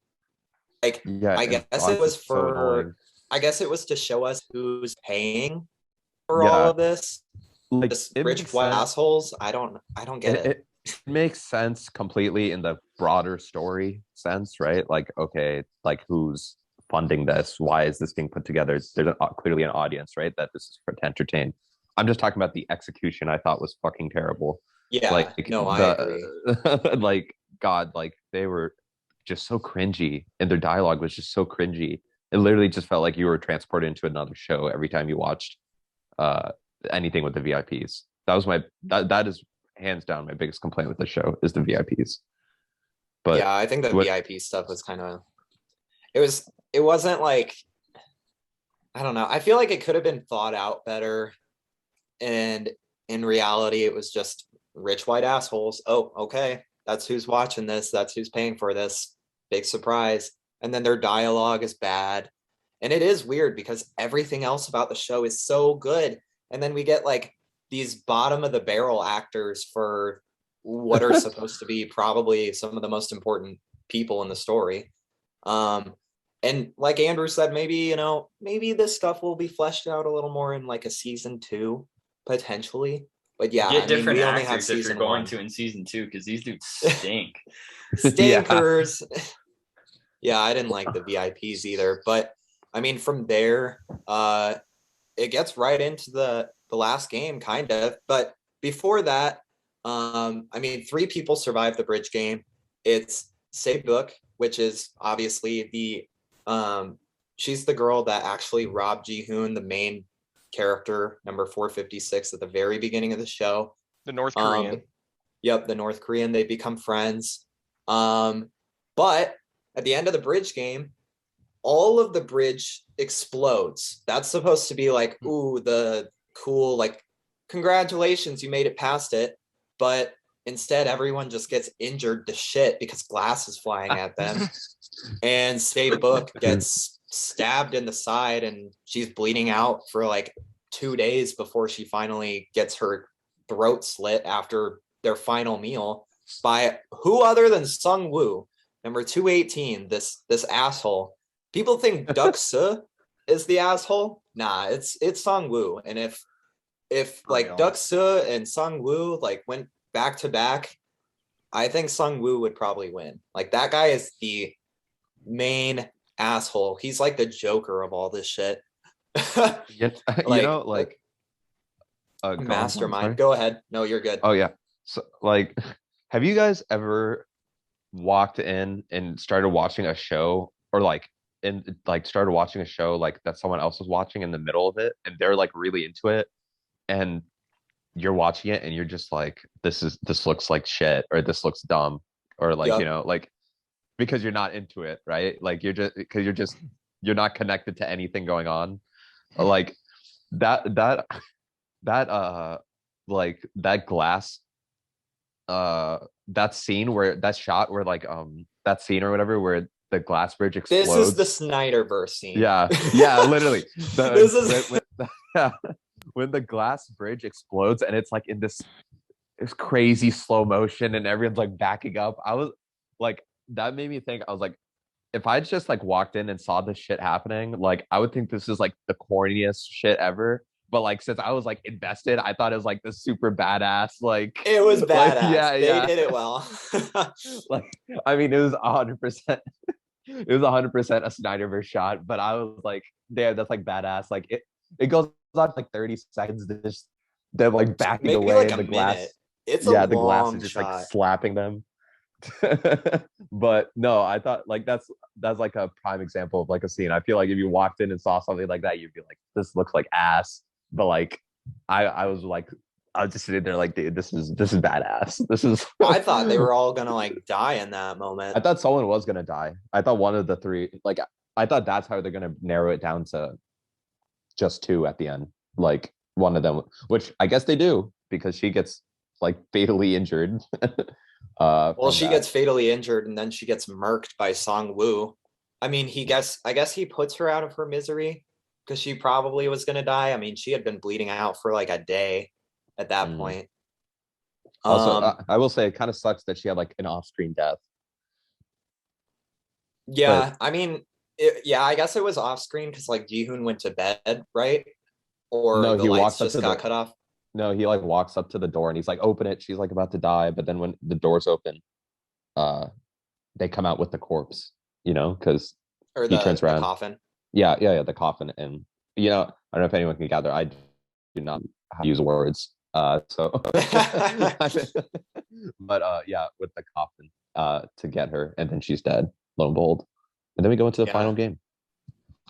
Like, Yeah. I guess it was I guess it was to show us who's paying for all of this. Like This it rich makes white sense. assholes. I don't get it. It makes sense completely in the broader story sense, right? Like, okay, like who's funding this? Why is this being put together? There's clearly an audience, right? That this is for to entertain. I'm just talking about the execution. I thought was fucking terrible. Yeah, Like no, I agree. like God, like they were just so cringy, and their dialogue was just so cringy. It literally just felt like you were transported into another show every time you watched uh anything with the VIPs. That was that is hands down my biggest complaint with the show is the VIPs. But yeah, I think the VIP stuff was kind of it wasn't like, I don't know. I feel like it could have been thought out better. And in reality, it was just rich white assholes. Oh, okay. That's who's watching this. That's who's paying for this. Big surprise. And then their dialogue is bad. And it is weird because everything else about the show is so good. And then we get like these bottom of the barrel actors for what are supposed to be probably some of the most important people in the story. And like Andrew said, maybe this stuff will be fleshed out a little more in like a season 2, potentially. But yeah, Get different we only have actors if you're season going 1. to in season 2 because these dudes stink. Stinkers. Yeah, I didn't like the VIPs either. But I mean, from there, it gets right into the last game, kind of. But before that, I mean, 3 people survived the bridge game. It's Book, which is obviously she's the girl that actually robbed Ji-hoon, the main character, number 456 at the very beginning of the show. The North Korean. Yep, the North Korean. They become friends. But at the end of the bridge game, all of the bridge explodes. That's supposed to be like, ooh, the cool, like, congratulations, you made it past it. But instead, everyone just gets injured to shit because glass is flying at them. And Book gets stabbed in the side and she's bleeding out for like 2 days before she finally gets her throat slit after their final meal by who other than Sung Woo, number 218, this asshole. People think Duck Suh is the asshole. Nah, it's Sung Woo. And if like Duck Suh and Sung Woo like went back to back, I think Sung Woo would probably win. Like that guy is the main asshole. He's like the Joker of all this shit. Mastermind. Go ahead. No, you're good. Oh yeah. So like, have you guys ever walked in and started watching a show, or like and like started watching a show like that someone else was watching in the middle of it, and they're like really into it, and you're watching it and you're just like, this looks like shit, or this looks dumb, or like, Yep. you know, like because you're not into it, right? Like you're not connected to anything going on. Like that like that glass that scene where that shot where like that scene or whatever where the glass bridge explodes. This is the Snyderverse scene. Yeah, literally. Yeah, when the glass bridge explodes and it's like in this crazy slow motion and everyone's like backing up. I was like, that made me think. I was like, if I just like walked in and saw this shit happening, like I would think this is like the corniest shit ever. But like since I was like invested, I thought it was like the super badass. Like It was badass. Like, They did it well. Like I mean, it was 100%. It was 100% a Snyderverse shot. But I was like, damn, that's like badass. Like it goes on like 30 seconds. They're like backing Maybe away like and a the glass. minute. It's Yeah, a the glass long is just shot. like slapping them. But no, I thought like that's like a prime example of like a scene. I feel like if you walked in and saw something like that, you'd be like, this looks like ass. But like I was like, I was just sitting there like, dude, this is badass. This is I thought they were all gonna like die in that moment. I thought someone was gonna die. I thought one of the three, like I thought that's how they're gonna narrow it down to just two at the end. Like one of them, which I guess they do, because she gets like fatally injured. Well, she gets fatally injured and then she gets murked by Song Woo. I mean, I guess he puts her out of her misery because she probably was gonna die. I mean, she had been bleeding out for like a day at that point. Also, I will say it kind of sucks that she had like an off-screen death. Yeah, I mean, I guess it was off screen because like Ji-hoon went to bed, right? Or No, the he lights walks up just to got the cut off. no, he like walks up to the door and he's like, open it. She's like about to die, but then when the doors open, they come out with the corpse, you know, because Or he turns the around. coffin. Yeah, the coffin. And you know, I don't know if anyone can gather, I do not use words. So but yeah, with the coffin to get her, and then she's dead, lo and behold. And then we go into the final game.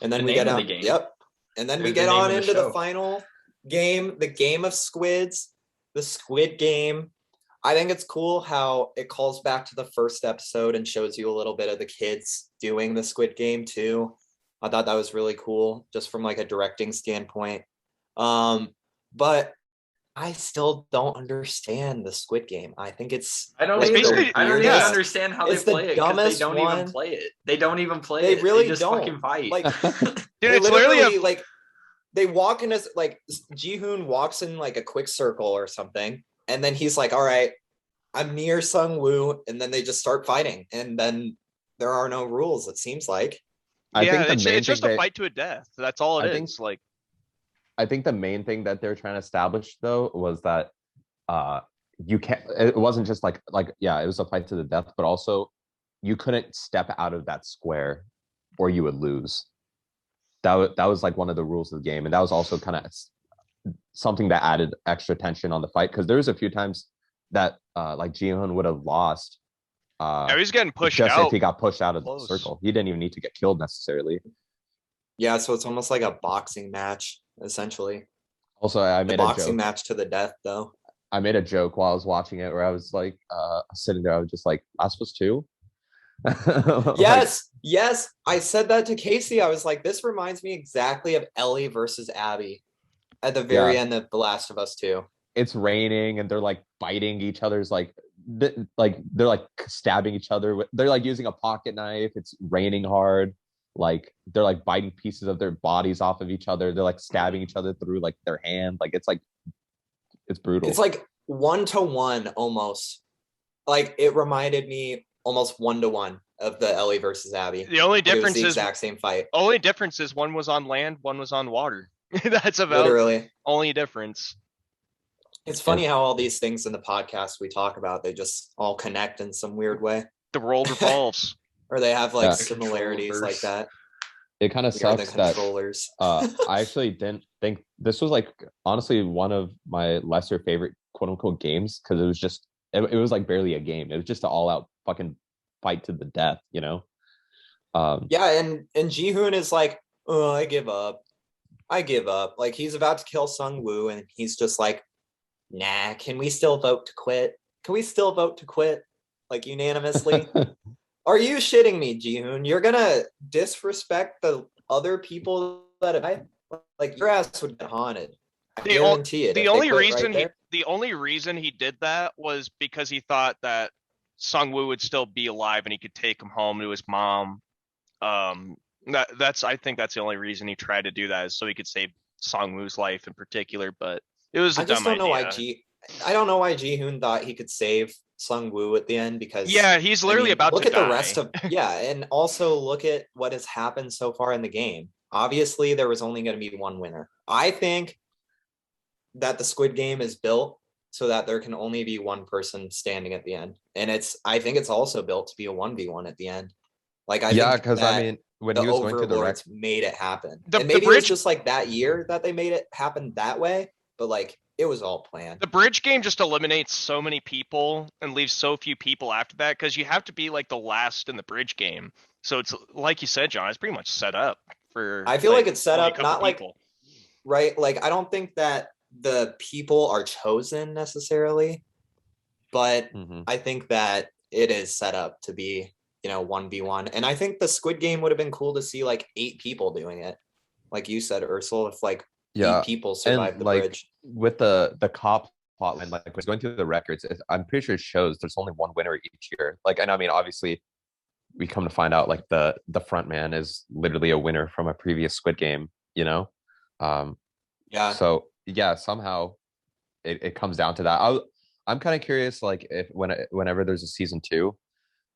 And then The we name get of on the game. Yep. And then we The get name on of the into the show. final game, the game of squids, the Squid Game. I think it's cool how it calls back to the first episode and shows you a little bit of the kids doing the Squid Game too. I thought that was really cool, just from like a directing standpoint. But I still don't understand the Squid Game. I think it's I don't like It's the either. I don't even weirdest- understand how it's they the play it, because they dumbest don't one. even play it. They don't even play They it. really They just don't. fucking fight. Like, Dude, they it's literally literally like they walk in as like Ji-hoon walks in like a quick circle or something, and then he's like, all right, I'm near Sung Woo, and then they just start fighting, and then there are no rules, it seems like. I think the it's main just thing a fight to a death. That's all it I think- is. Like, I think the main thing that they're trying to establish though was that you can't, it wasn't just like yeah, it was a fight to the death, but also you couldn't step out of that square or you would lose. That was like one of the rules of the game, and that was also kind of something that added extra tension on the fight, because there was a few times that like Ji-hoon would have lost he was getting pushed just out. if he got pushed out of close. the circle. He didn't even need to get killed necessarily. Yeah, so it's almost like a boxing match, essentially. Also, I A made a boxing joke. match to the death, though. I made a joke while I was watching it where I was like sitting there, I was just like, last was two. Yes, I said that to Casey. I was like, this reminds me exactly of Ellie versus Abby at the very end of The Last of Us 2. It's raining and they're like biting each other's like they're like stabbing each other with, they're like using a pocket knife. It's raining hard, like they're like biting pieces of their bodies off of each other. They're like stabbing each other through like their hand. Like it's brutal. It's like 1-to-1 almost. Like it reminded me almost 1-to-1 of the Ellie versus Abby. The only It was difference the is exact same fight. only difference is one was on land, one was on water. That's about Literally. only difference. It's funny how all these things in the podcast we talk about, they just all connect in some weird way. The world revolves. Or they have like Yeah. similarities like that. It kind of We are the sucks that controllers. I actually didn't think this was like honestly one of my lesser favorite quote unquote games, because it was just it was like barely a game. It was just an all out fucking fight to the death, you know. Yeah, and Jihoon is like, oh, I give up. Like he's about to kill Sung Woo, and he's just like, nah, can we still vote to quit? Can we still vote to quit? Like unanimously? Are you shitting me, Jihoon? You're gonna disrespect the other people that I like your ass would get haunted. I guarantee it. The if they only quit reason right there. the only reason he did that was because he thought that Sung Woo would still be alive and he could take him home to his mom. I think that's the only reason he tried to do that, is so he could save Sung Woo's life in particular. But it was a I just dumb don't know idea. why I don't know why Jihoon thought he could save Sung Woo at the end, because Yeah, he's literally about look to at die. the rest of and also look at what has happened so far in the game. Obviously, there was only going to be one winner. I think that the Squid Game is built so that there can only be one person standing at the end, and I think it's also built to be a 1v1 at the end. Like I Yeah, think because I mean, when the he was going through the overlords made it happen, The and maybe it was bridge- just like that year that they made it happen that way. But like it was all planned. The bridge game just eliminates so many people and leaves so few people after that, because you have to be like the last in the bridge game. So it's like you said, John, it's pretty much set up for. I feel like it's set only a up couple not like people. right. Like I don't think that the people are chosen necessarily, but Mhm. I think that it is set up to be 1v1. And I think the Squid Game would have been cool to see like 8 people doing it, like you said, Ursula. If like Yeah, 8 people survive and the like bridge. with the cop plotline, like when it's going through the records, I'm pretty sure it shows there's only one winner each year. Like, and I mean, obviously, we come to find out like the front man is literally a winner from a previous Squid Game. Um, Yeah. So yeah, somehow it comes down to that. I'm kind of curious, like if whenever there's a season 2,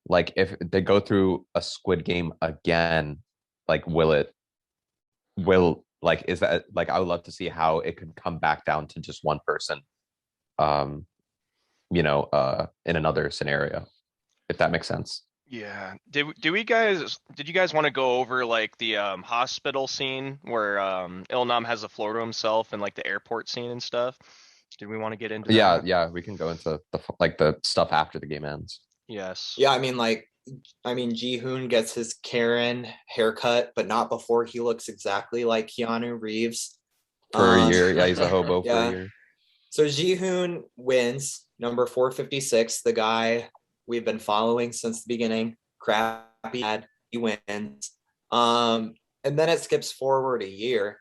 like if they go through a Squid Game again, like will like is that like I would love to see how it could come back down to just one person, um, in another scenario, if that makes sense. Yeah. Did you guys want to go over like the hospital scene where Ilnam has the floor to himself, and like the airport scene and stuff? Did we want to get into Yeah, that? yeah, we can go into the stuff after the game ends. Yes. Yeah, I mean, Ji-hoon gets his Karen haircut, but not before he looks exactly like Keanu Reeves. For a year. Yeah, he's a hobo for a yeah. year. So Ji-hoon wins, number 456, the guy we've been following since the beginning. Crappy ad, he wins. And then it skips forward a year,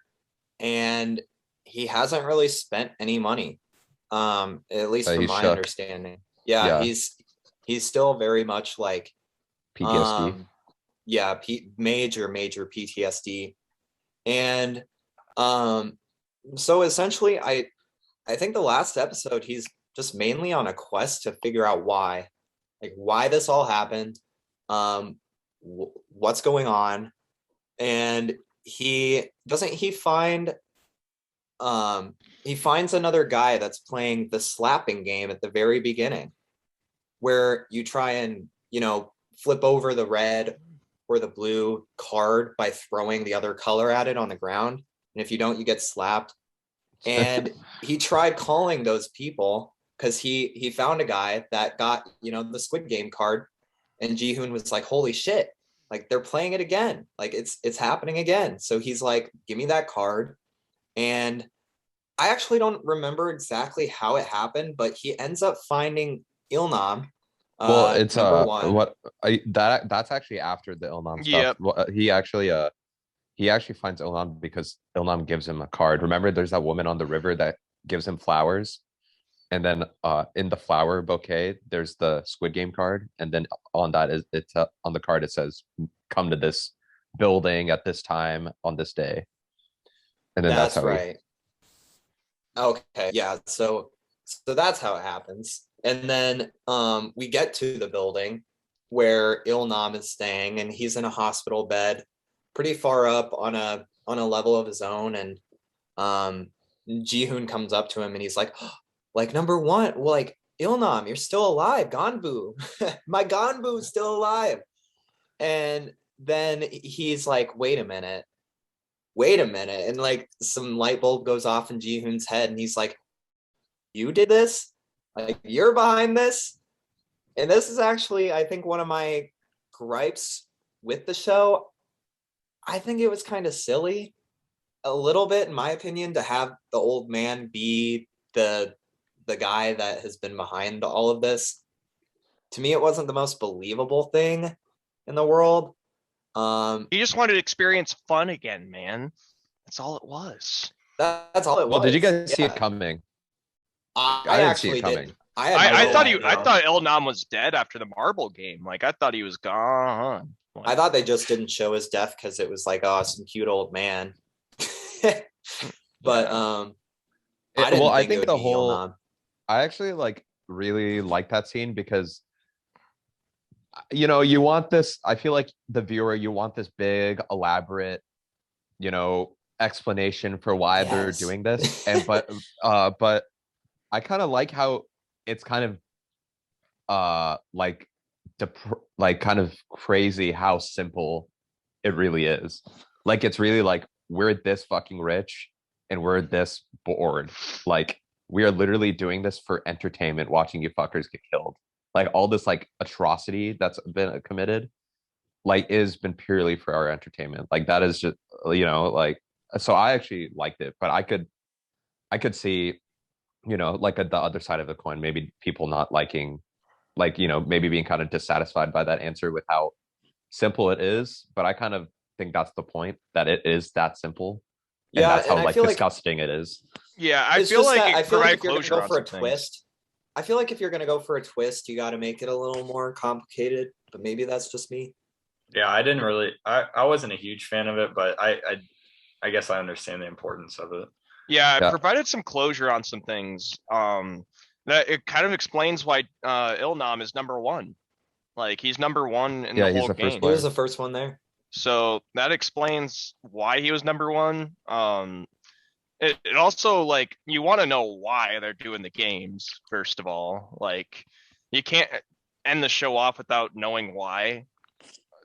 and he hasn't really spent any money. At least from my understanding. Yeah, he's still very much like PTSD. Yeah, major PTSD. And so essentially I think the last episode he's just mainly on a quest to figure out why this all happened, what's going on. And he finds another guy that's playing the slapping game at the very beginning, where you try and flip over the red or the blue card by throwing the other color at it on the ground, and if you don't, you get slapped. And he tried calling those people because he found a guy that got the Squid Game card, and Ji-hoon was like, holy shit, like they're playing it again, like it's happening again. So he's like, give me that card. And I actually don't remember exactly how it happened, but he ends up finding Ilnam. Well, it's number one. that's actually after the Ilnam stuff. Yep. Well, he actually finds Ilnam because Ilnam gives him a card. Remember, there's that woman on the river that gives him flowers, and then in the flower bouquet, there's the Squid Game card, and then on that it's on the card it says, "Come to this building at this time on this day," and then that's how right. Okay, yeah. So that's how it happens. And then we get to the building where Ilnam is staying, and he's in a hospital bed, pretty far up on a level of his own. And Ji-hoon comes up to him, and he's like, oh, like number one, well, like Ilnam, you're still alive, Ganbu. My Ganbu is still alive. And then he's like, wait a minute, and like some light bulb goes off in Ji-hoon's head, and he's like, you did this? Like, you're behind this? And this is actually, I think, one of my gripes with the show, I think it was kind of silly, a little bit, in my opinion, to have the old man be the guy that has been behind all of this. To me, it wasn't the most believable thing in the world. He just wanted to experience fun again, man. That's all it was. That's all it was. Well, did you guys see it Yeah. coming? I didn't see it actually coming. did. I had I no thought idea. I thought Elnam was dead after the marble game. Like I thought he was gone. I thought they just didn't show his death because it was like, oh, some cute old man. But I didn't Well, I think it think would the be whole Ilnam. I actually like really like that scene because you know, you want this, I feel like the viewer, you want this big, elaborate, you know, explanation for why they're Yes. doing this. And but I kind of like how it's kind of like like kind of crazy how simple it really is. Like it's really like we're this fucking rich and we're this bored. Like we are literally doing this for entertainment, watching you fuckers get killed. Like all this like atrocity that's been committed, like is been purely for our entertainment. Like that is just you know like so I actually liked it, but I could see you know like the other side of the coin, maybe people not liking like you know maybe being kind of dissatisfied by that answer with how simple it is, but I kind of think that's the point, that it is that simple and Yeah, that's how and I like feel like disgusting it is. Yeah, I it's feel just like that I it feel like provided if you're gonna closure go on for a some things. twist, I feel like if you're gonna go for a twist, you got to make it a little more complicated. But maybe that's just me. Yeah, I didn't really. I wasn't a huge fan of it, but I guess I understand the importance of it. Yeah, it Yeah. provided some closure on some things. That it kind of explains why Ilnam is number one. Like he's number one in Yeah, the he's whole the first game. He was player. the first one there. So that explains why he was number one. It also like you want to know why they're doing the games, first of all. Like you can't end the show off without knowing why.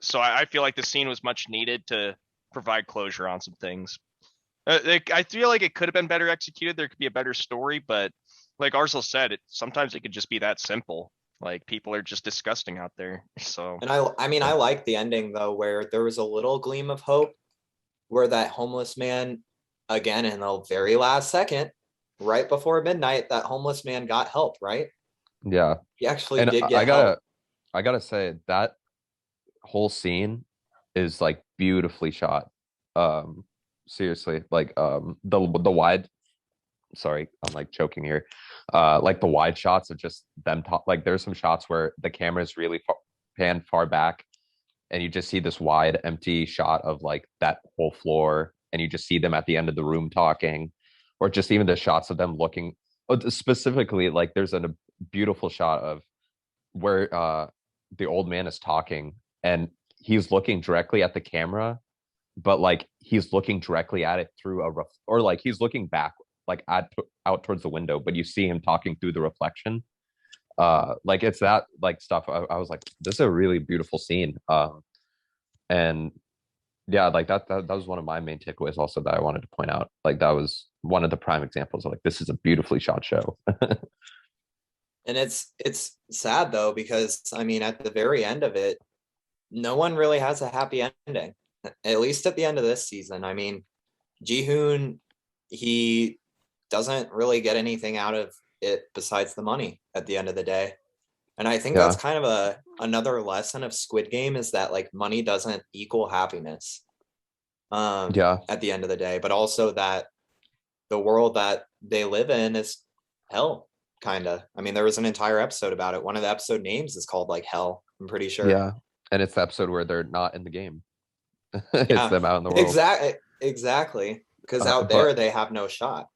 So I feel like the scene was much needed to provide closure on some things. I feel like it could have been better executed. There could be a better story, but like Arcel said, sometimes it could just be that simple. Like people are just disgusting out there. So And I mean, I like the ending though, where there was a little gleam of hope, where that homeless man, again in the very last second, right before midnight, that homeless man got help. Right? Yeah, He actually and did get help. I gotta say that whole scene is like beautifully shot. Seriously, like the wide, sorry, I'm like choking here. Like the wide shots of just them talk, like there's some shots where the camera is really panned far back and you just see this wide empty shot of like that whole floor and you just see them at the end of the room talking, or just even the shots of them looking specifically like there's a beautiful shot of where the old man is talking and he's looking directly at the camera, but like he's looking directly at it through a or like he's looking back like out towards the window, but you see him talking through the reflection. Like it's that like stuff. I was like, this is a really beautiful scene. And yeah, like that was one of my main takeaways also that I wanted to point out. Like that was one of the prime examples of like this is a beautifully shot show. And it's sad though, because I mean, at the very end of it, no one really has a happy ending. At least at the end of this season. I mean, Jihoon, he doesn't really get anything out of it besides the money at the end of the day. And I think that's kind of another lesson of Squid Game, is that like money doesn't equal happiness. Yeah. At the end of the day, but also that the world that they live in is hell, kind of. I mean, there was an entire episode about it. One of the episode names is called like Hell, I'm pretty sure. Yeah. And it's the episode where they're not in the game. It's them out in the world. Exactly. Because out there they have no shot.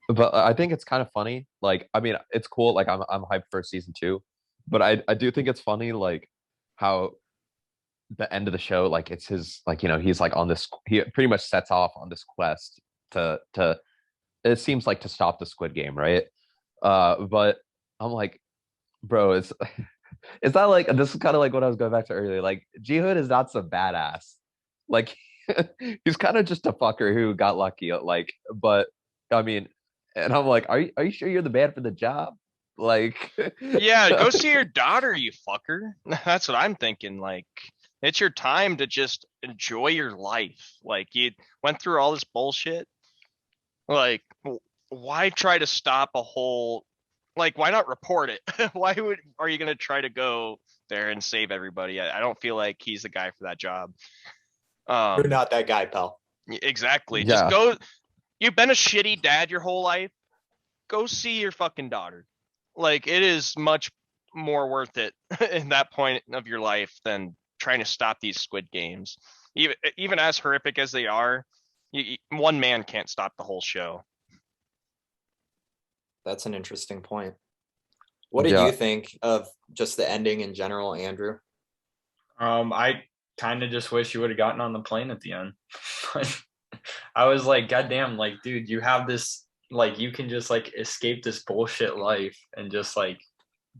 But I think it's kind of funny. Like, I mean, it's cool. Like, I'm hyped for season 2, but I do think it's funny, like how the end of the show, like it's his, like, you know, he's like on this, he pretty much sets off on this quest to it seems like to stop the Squid Game, right? But I'm like, bro, it's not like, this is kind of like what I was going back to earlier. Like, Jihoon is not some badass. Like, he's kind of just a fucker who got lucky. Like, but I mean, and I'm like, are you sure you're the man for the job? Like, yeah, go see your daughter, you fucker. That's what I'm thinking. Like, It's your time to just enjoy your life. Like, you went through all this bullshit. Like, why try to stop a whole, like, why not report it? Are you going to try to go there and save everybody? I don't feel like he's the guy for that job. You're not that guy, pal. Exactly. Just Yeah. go. You've been a shitty dad your whole life. Go see your fucking daughter. Like, it is much more worth it in that point of your life than trying to stop these Squid Games. Even as horrific as they are, one man can't stop the whole show. That's an interesting point. What did Yeah. you think of just the ending in general, Andrew? I kind of just wish you would have gotten on the plane at the end. I was like, goddamn, like, dude, you have this, like, you can just like escape this bullshit life and just like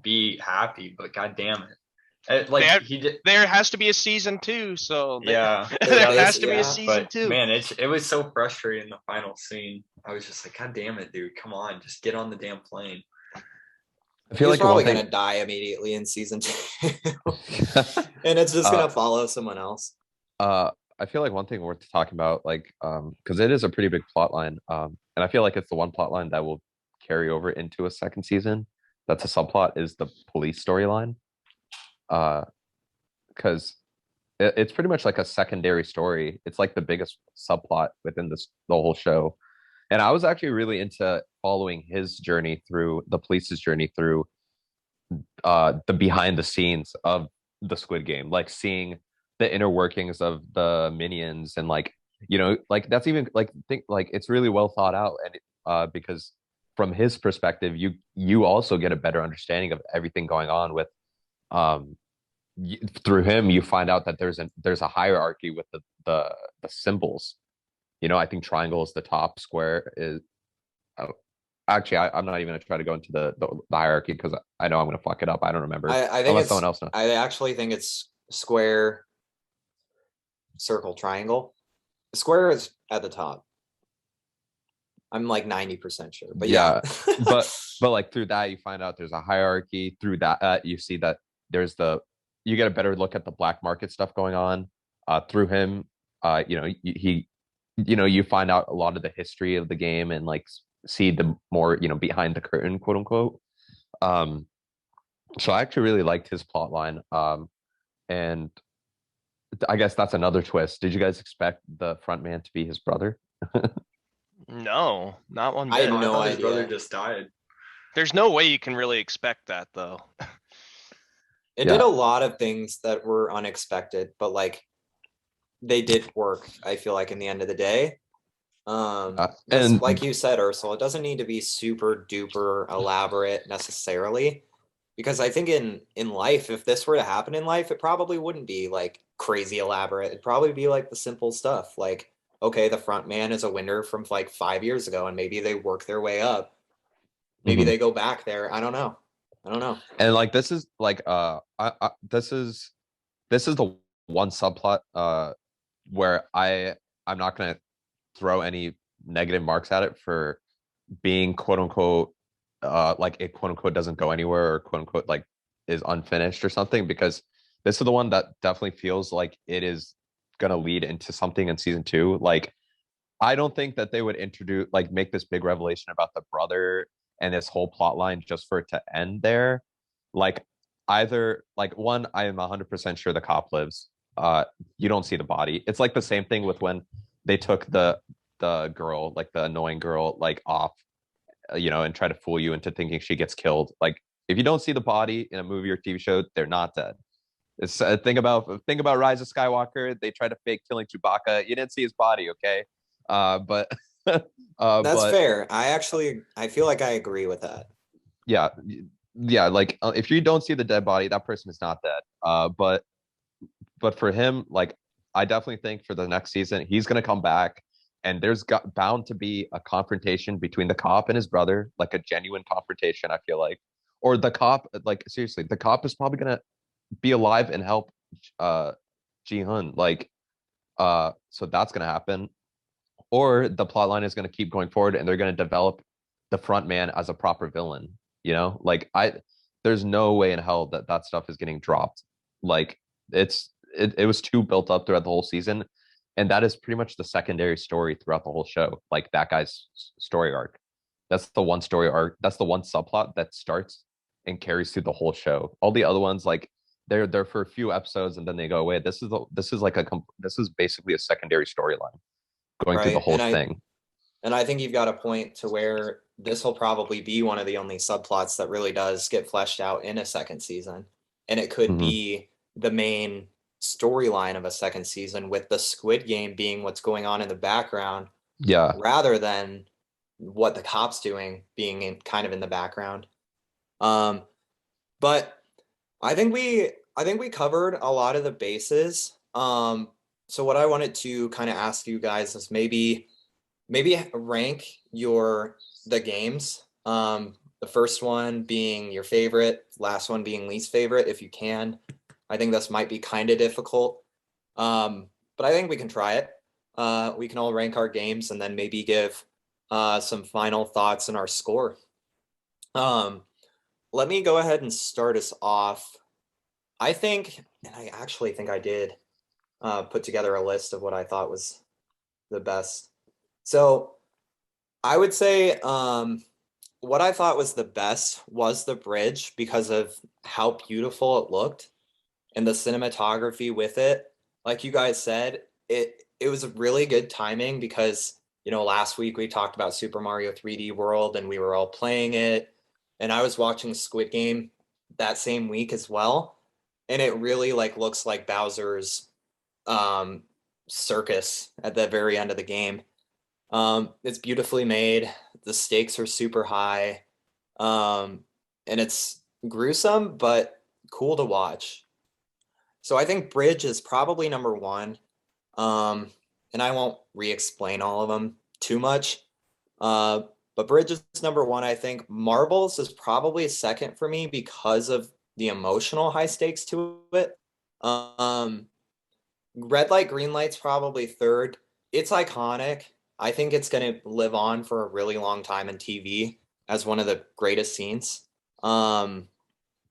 be happy, but goddamn it. Like There- he did. There has to be a season 2, so Yeah, there is, has to be yeah. a season but 2. man, it was so frustrating in the final scene. I was just like, God damn it, dude, come on, just get on the damn plane. I feel He's like one probably thing. gonna die immediately in season 2, and it's just gonna follow someone else. I feel like one thing worth talking about, like, because it is a pretty big plot line, and I feel like it's the one plot line that will carry over into a second season. That's a subplot, is the police storyline. Because it's pretty much like a secondary story. It's like the biggest subplot within the whole show. And I was actually really into following his journey through the police's journey through the behind the scenes of the Squid Game, like seeing the inner workings of the minions, and like, like that's even like think like it's really well thought out, and because from his perspective, you also get a better understanding of everything going on with um through him. You find out that there's a hierarchy with the symbols. I think triangle is the top, square is actually, I'm not even going to try to go into the hierarchy because I know I'm going to fuck it up. I don't remember. I think Unless it's someone else knows. I actually think it's square, circle, triangle. Square is at the top. I'm like 90% sure, but yeah. but like through that you find out there's a hierarchy. Through that you see that you get a better look at the black market stuff going on. Through him, you find out a lot of the history of the game and like see the more behind the curtain, quote unquote. So I actually really liked his plot line. And I guess that's another twist. Did you guys expect the front man to be his brother? No, not one I bit. had I no thought his idea. brother just died. There's no way you can really expect that, though. It did a lot of things that were unexpected, but like they did work, I feel like, in the end of the day. And like you said, Ursula, it doesn't need to be super duper elaborate necessarily, because I think in life, if this were to happen in life, it probably wouldn't be like crazy elaborate. It'd probably be like the simple stuff, like, okay, the front man is a winner from like 5 years ago, and maybe they work their way up. Maybe they go back there. I don't know. And like this is like this is the one subplot where I'm not gonna throw any negative marks at it for being quote unquote like it quote unquote doesn't go anywhere, or quote unquote like is unfinished or something, because this is the one that definitely feels like it is gonna lead into something in season 2. Like I don't think that they would make this big revelation about the brother and this whole plot line just for it to end there. Like either like one, I am 100% sure the cop lives. You don't see the body. It's like the same thing with when they took the girl, like the annoying girl, like off, and try to fool you into thinking she gets killed. Like if you don't see the body in a movie or TV show, they're not dead. It's think about Rise of Skywalker. They tried to fake killing Chewbacca. You didn't see his body, okay? But That's fair. I feel like I agree with that. Yeah, like if you don't see the dead body, that person is not dead. But for him, like I definitely think for the next season he's gonna come back, and there's bound to be a confrontation between the cop and his brother, like a genuine confrontation. I feel like, or the cop, like seriously, the cop is probably gonna be alive and help Ji-hun, like so that's gonna happen. Or the plot line is going to keep going forward and they're going to develop the front man as a proper villain. Like there's no way in hell that stuff is getting dropped. Like it's it was too built up throughout the whole season, and that is pretty much the secondary story throughout the whole show. Like that guy's story arc. That's the one story arc. That's the one subplot that starts and carries through the whole show. All the other ones, like they're there for a few episodes and then they go away. This is basically a secondary storyline going through the Right. whole thing. And I think you've got a point to where this will probably be one of the only subplots that really does get fleshed out in a second season. And it could be the main storyline of a second season, with the Squid Game being what's going on in the background. Yeah. Rather than what the cop's doing being kind of in the background. But I think we covered a lot of the bases. So what I wanted to kind of ask you guys is maybe rank the games. The first one being your favorite, last one being least favorite, if you can. I think this might be kind of difficult, but I think we can try it. We can all rank our games and then maybe give some final thoughts and our score. Let me go ahead and start us off. I actually think I did put together a list of what I thought was the best. So I would say what I thought was the best was the bridge, because of how beautiful it looked and the cinematography with it. Like you guys said, it was really good timing, because last week we talked about Super Mario 3D World and we were all playing it, and I was watching Squid Game that same week as well, and it really looks like Bowser's circus at the very end of the game. It's beautifully made. The stakes are super high, and it's gruesome but cool to watch. So I think Bridge is probably number one, and I won't re-explain all of them too much. But Bridge is number one. I think Marbles is probably second for me because of the emotional high stakes to it. Red Light, Green Light's probably third. It's iconic. I think it's going to live on for a really long time in TV as one of the greatest scenes. I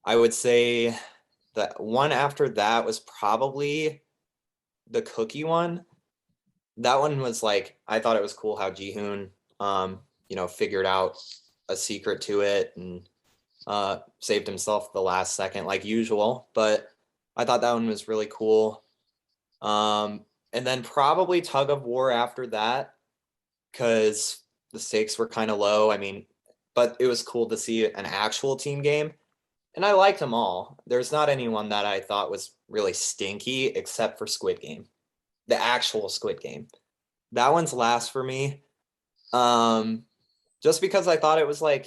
would say the one after that was probably the cookie one. That one was I thought it was cool how Ji-hoon, figured out a secret to it and saved himself at the last second like usual. But I thought that one was really cool. And then probably Tug of War after that, because the stakes were kind of low. I mean, but it was cool to see an actual team game. And I liked them all. There's not anyone that I thought was really stinky except for Squid Game. The actual Squid Game. That one's last for me. Just because I thought it was I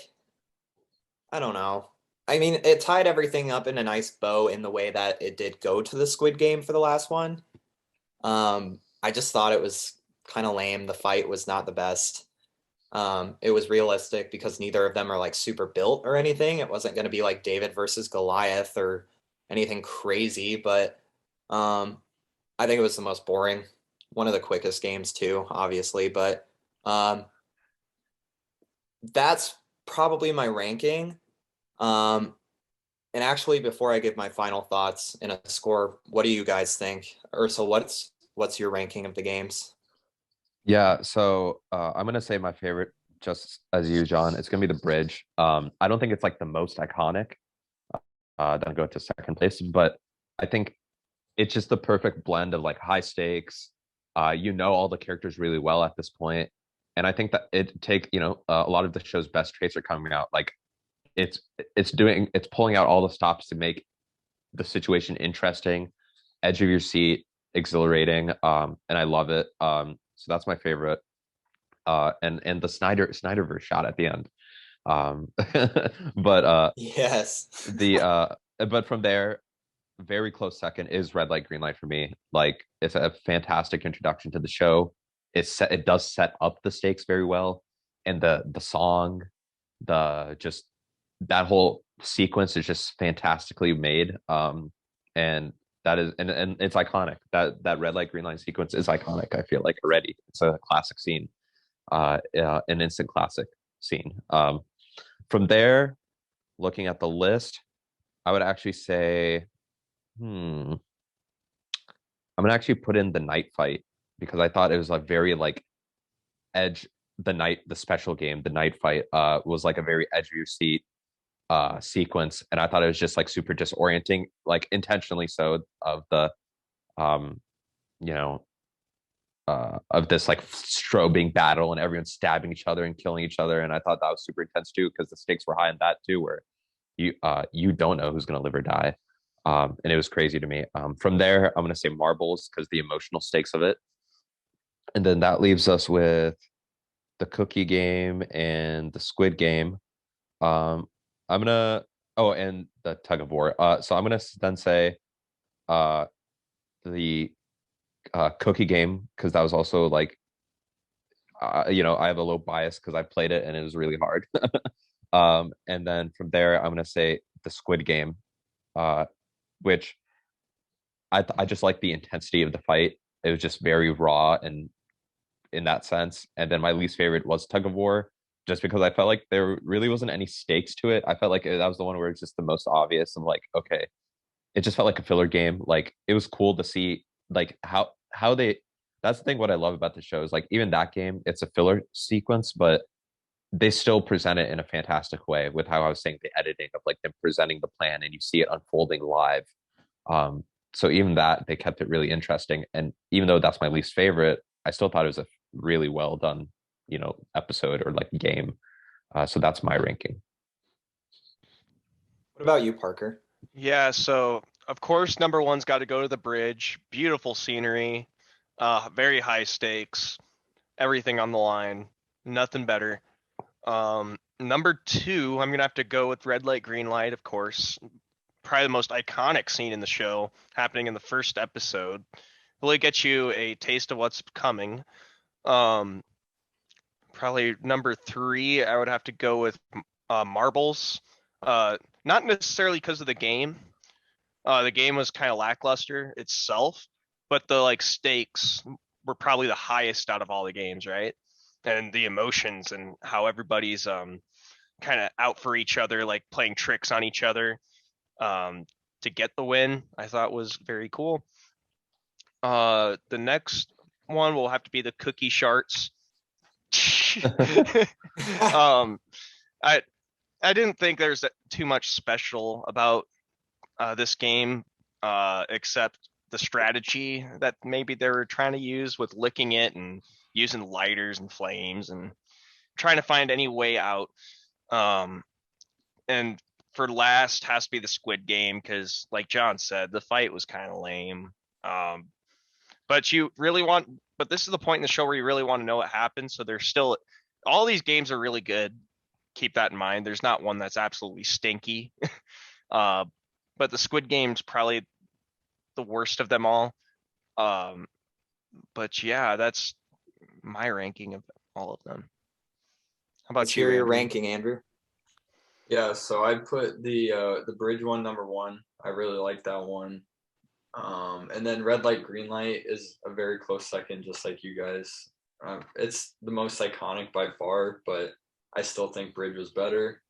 don't know. I mean, it tied everything up in a nice bow in the way that it did go to the Squid Game for the last one. I just thought it was kind of lame. The fight was not the best. It was realistic because neither of them are super built or anything. It wasn't going to be like David versus Goliath or anything crazy, but I think it was the most boring. One of the quickest games too, obviously, but that's probably my ranking. And actually, before I give my final thoughts and a score, what do you guys think? Ursula, what's your ranking of the games? Yeah, so I'm gonna say my favorite, just as you, John. It's gonna be the bridge. I don't think it's the most iconic. Then go to second place, but I think it's just the perfect blend of high stakes. All the characters really well at this point, and I think that a lot of the show's best traits are coming out. It's pulling out all the stops to make the situation interesting, edge of your seat, exhilarating, and I love it. So that's my favorite. And the Snyderverse shot at the end. But yes. But from there, very close second is Red Light, Green Light for me. It's a fantastic introduction to the show. It does set up the stakes very well, and the song, just that whole sequence is just fantastically made. And that is and it's iconic. That Red Light, Green Light sequence is iconic. I feel already it's a classic scene, an instant classic scene. From there, looking at the list, I would actually say, I'm gonna actually put in the night fight because I thought it was like very like edge. The special game, the night fight, was like a very edge of your seat sequence, and I thought it was just like super disorienting, like intentionally so, of the um you know of this like strobing battle and everyone stabbing each other and killing each other, and I thought that was super intense too because the stakes were high in that too, where you don't know who's gonna live or die. And it was crazy to me. From there, I'm gonna say marbles because the emotional stakes of it, and then that leaves us with the cookie game and the squid game. Um, I'm gonna oh, and the tug of war. So I'm gonna then say uh the cookie game because that was also like I have a low bias because I played it and it was really hard. And then from there, I'm gonna say the squid game, uh, which I just like the intensity of the fight. It was just very raw and in that sense. And then my least favorite was tug of war, just because I felt like there really wasn't any stakes to it. I felt like that was the one where it's just the most obvious. I'm like, okay, it just felt like a filler game. Like it was cool to see like how they. That's the thing. What I love about the show is like even that game, it's a filler sequence, but they still present it in a fantastic way with how I was saying the editing of like them presenting the plan and you see it unfolding live. Um, so even that they kept it really interesting. And even though that's my least favorite, I still thought it was a really well done, episode or like game. So that's my ranking. What about you, Parker? Yeah, so of course, number one's got to go to the bridge. Beautiful scenery, very high stakes, everything on the line. Nothing better. Number two, I'm gonna have to go with red light, green light, of course. Probably the most iconic scene in the show, happening in the first episode. Really get you a taste of what's coming. Probably number three, I would have to go with marbles. Not necessarily because of the game. The game was kind of lackluster itself, but the like stakes were probably the highest out of all the games, right? And the emotions and how everybody's kind of out for each other, like playing tricks on each other to get the win, I thought was very cool. The next one will have to be the cookie sharts. I didn't think there's too much special about this game, except the strategy that maybe they were trying to use with licking it and using lighters and flames and trying to find any way out. And for last has to be the squid game because, like John said, the fight was kind of lame. But you really but this is the point in the show where you really want to know what happened. So there's still, all these games are really good. Keep that in mind. There's not one that's absolutely stinky. But the Squid Game's probably the worst of them all. But yeah, that's my ranking of all of them. How about Let's you, hear your Andrew? ranking, Andrew. Yeah, so I put the bridge one number one. I really like that one. And then red light, green light is a very close second, just like you guys. It's the most iconic by far, but I still think bridge was better.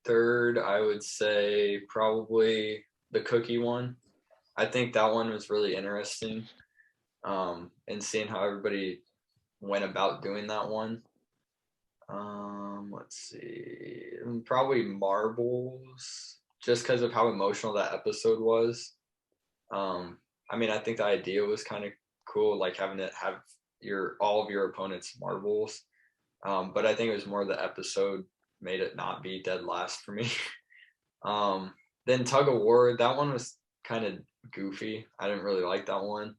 Third, I would say probably the cookie one. I think that one was really interesting. And seeing how everybody went about doing that one. Let's see, probably marbles, just because of how emotional that episode was. I mean, I think the idea was kind of cool, like having to have all of your opponents marbles. But I think it was more the episode made it not be dead last for me. Then Tug of War, that one was kind of goofy. I didn't really like that one.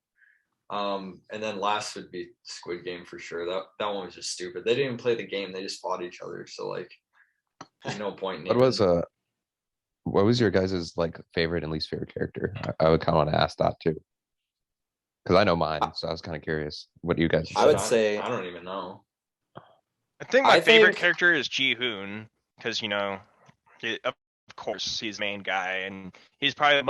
And then last would be Squid Game for sure. That one was just stupid. They didn't even play the game; they just fought each other. So like, there's no point in What was your guys' like favorite and least favorite character? I would kind of want to ask that too, because I know mine, so I was kind of curious. What do you guys? I would say I don't even know. I think my I favorite think- character is Ji-hoon because of course he's the main guy and he's probably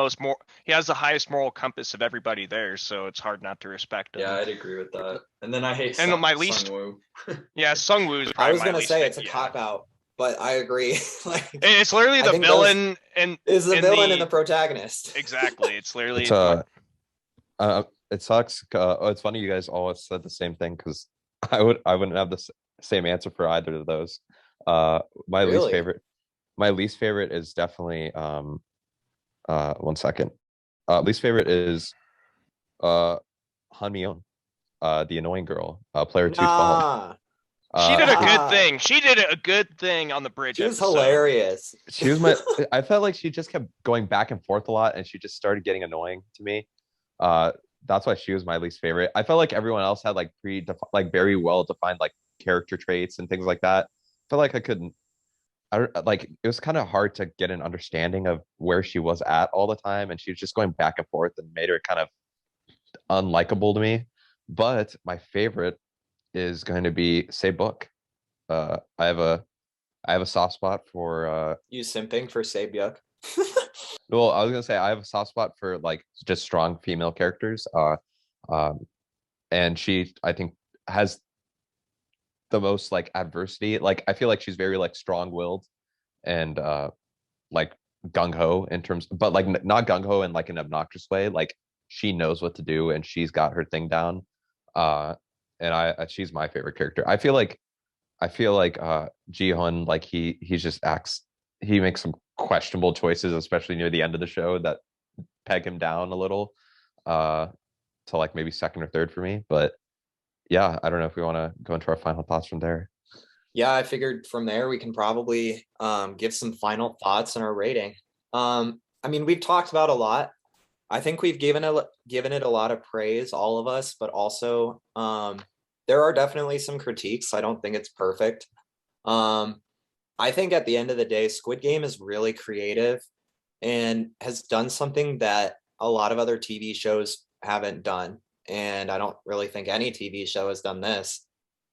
he has the highest moral compass of everybody there, so it's hard not to respect him. Yeah, I'd agree with that. And then I hate And my least- Sung-woo. Yeah, Sung-woo is I probably was my gonna least say it's a favorite, cop out. but I agree. Like, It's literally I the think those villain and is the and villain and the protagonist. exactly. It's literally It's it sucks. It's funny you guys all said the same thing because I wouldn't have the same answer for either of those. My least Really? favorite, is definitely 1 second. Least favorite is Han Myung, the annoying girl, player 212. Nah. she did a good Nah. thing. She did a good thing on the bridge She was episode. hilarious. She was my. I felt like she just kept going back and forth a lot, and she just started getting annoying to me. That's why she was my least favorite. I felt like everyone else had like like very well defined like character traits and things like that. I felt like I couldn't. I don't like. It was kind of hard to get an understanding of where she was at all the time, and she was just going back and forth and made her kind of unlikable to me. But my favorite is going to be Say Book. I have a soft spot for You simping for Sabyuk? well, I was gonna say I have a soft spot for like just strong female characters. Um, and she I think has the most like adversity. Like I feel like she's very like strong-willed and like gung-ho in terms, but like not gung-ho in like an obnoxious way. Like she knows what to do and she's got her thing down. Uh, and she's my favorite character. I feel like Ji-hun, like he just acts, he makes some questionable choices, especially near the end of the show, that peg him down a little uh to like maybe second or third for me. But yeah, I don't know if we want to go into our final thoughts from there. Yeah, I figured from there we can probably give some final thoughts on our rating. I mean, we've talked about a lot. I think we've given it a lot of praise, all of us, but also there are definitely some critiques. I don't think it's perfect. I think at the end of the day, Squid Game is really creative and has done something that a lot of other TV shows haven't done. And I don't really think any TV show has done this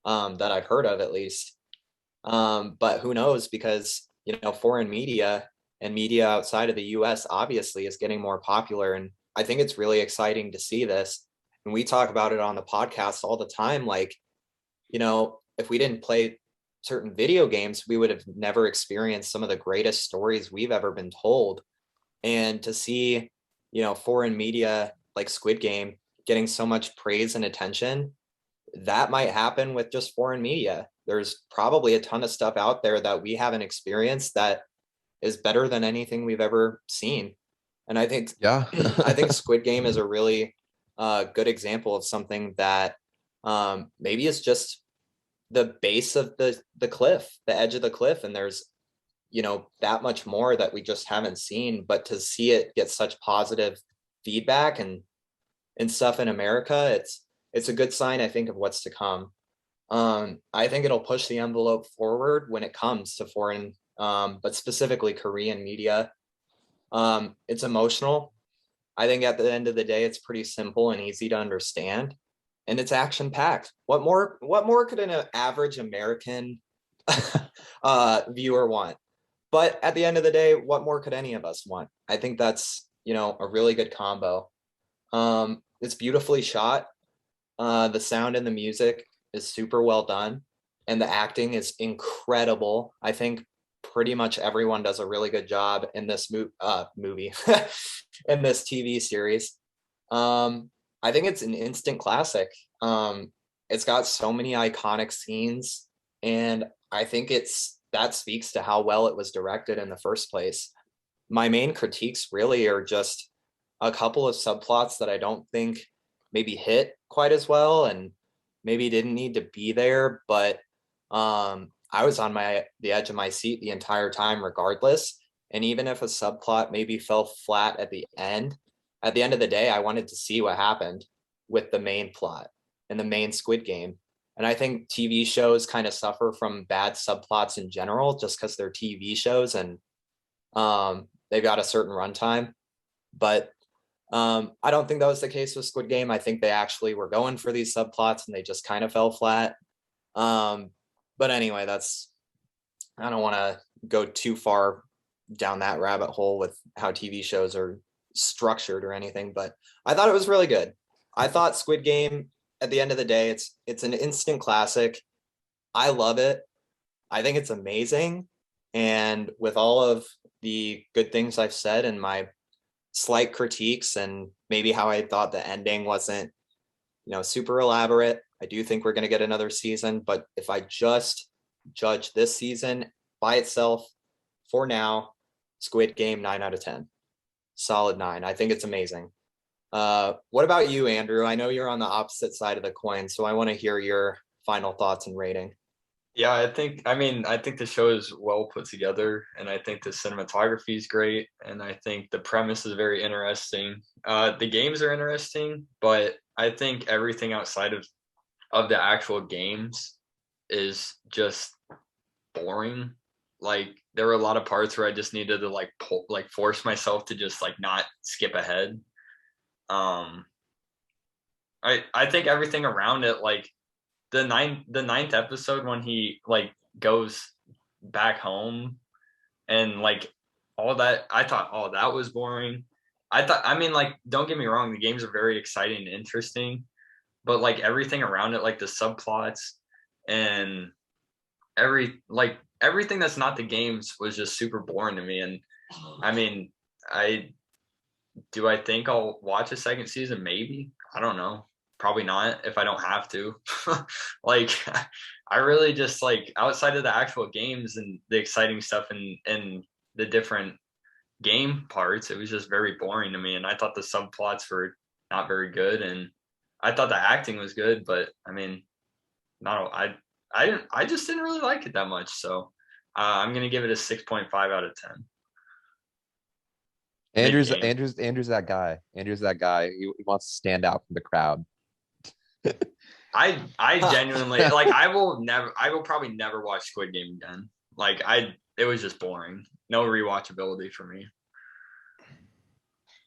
that I've heard of, at least. But who knows? Because, you know, foreign media and media outside of the US obviously is getting more popular. And I think it's really exciting to see this. And we talk about it on the podcast all the time. Like, you know, if we didn't play certain video games, we would have never experienced some of the greatest stories we've ever been told. And to see, you know, foreign media like Squid Game getting so much praise and attention, that might happen with just foreign media. There's probably a ton of stuff out there that we haven't experienced that is better than anything we've ever seen. And I think Yeah. I think Squid Game is a really good example of something that maybe is just the base of the cliff, the edge of the cliff, and there's, you know, that much more that we just haven't seen. But to see it get such positive feedback and stuff in America, it's a good sign, I think, of what's to come. I think it'll push the envelope forward when it comes to foreign, but specifically Korean media. It's emotional. I think at the end of the day, it's pretty simple and easy to understand, and it's action packed. What more could an average American viewer want? But at the end of the day, what more could any of us want? I think that's, you know, a really good combo. It's beautifully shot. The sound and the music is super well done, and the acting is incredible. I think pretty much everyone does a really good job in this movie, in this TV series. I think it's an instant classic. It's got so many iconic scenes, and I think that speaks to how well it was directed in the first place. My main critiques really are just a couple of subplots that I don't think maybe hit quite as well and maybe didn't need to be there, but I was on the edge of my seat the entire time regardless. And even if a subplot maybe fell flat at the end of the day, I wanted to see what happened with the main plot and the main Squid Game. And I think TV shows kind of suffer from bad subplots in general just because they're TV shows and they've got a certain runtime. But I don't think that was the case with Squid Game. I think they actually were going for these subplots and they just kind of fell flat. But anyway, I don't want to go too far down that rabbit hole with how TV shows are structured or anything, but I thought it was really good. I thought Squid Game, at the end of the day, it's an instant classic. I love it. I think it's amazing. And with all of the good things I've said and my slight critiques and maybe how I thought the ending wasn't, super elaborate, I do think we're going to get another season. But if I just judge this season by itself for now, Squid Game 9 out of 10. Solid 9. I think it's amazing. What about you, Andrew? I know you're on the opposite side of the coin, so I want to hear your final thoughts and rating. Yeah, I think the show is well put together, and I think the cinematography is great, and I think the premise is very interesting. The games are interesting, but I think everything outside of the actual games is just boring. Like there were a lot of parts where I just needed to force myself to just not skip ahead. I think everything around it, like the ninth episode when he goes back home and all that, I thought, oh, that was boring. Don't get me wrong, the games are very exciting and interesting, but everything around it, the subplots and everything that's not the games was just super boring to me. And I think I'll watch a second season? Maybe. I don't know. Probably not if I don't have to. I really just outside of the actual games and the exciting stuff and the different game parts, it was just very boring to me. And I thought the subplots were not very good, and I thought the acting was good, but I just didn't really like it that much. So I'm gonna give it a 6.5 out of 10. Andrew's that guy. Andrew's that guy. He wants to stand out from the crowd. I genuinely I will probably never watch Squid Game again. It was just boring. No rewatchability for me.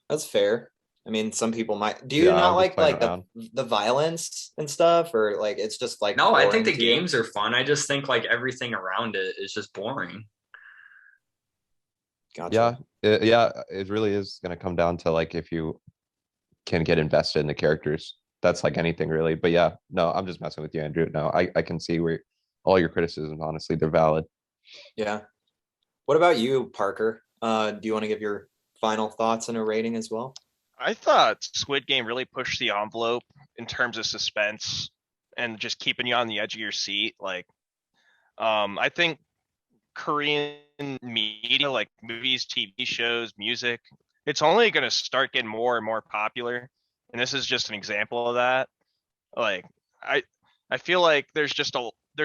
That's fair. I mean, some people might. Do you not like the violence and stuff, or it's just No, I think the games are fun. I just think everything around it is just boring. Gotcha. It really is going to come down to if you can get invested in the characters. That's anything really. But yeah, no, I'm just messing with you, Andrew. No, I can see where all your criticisms, honestly, they're valid. Yeah. What about you, Parker? Do you want to give your final thoughts and a rating as well? I thought Squid Game really pushed the envelope in terms of suspense and just keeping you on the edge of your seat. I think Korean media, like movies, TV shows, music, it's only going to start getting more and more popular. And this is just an example of that. I feel like there's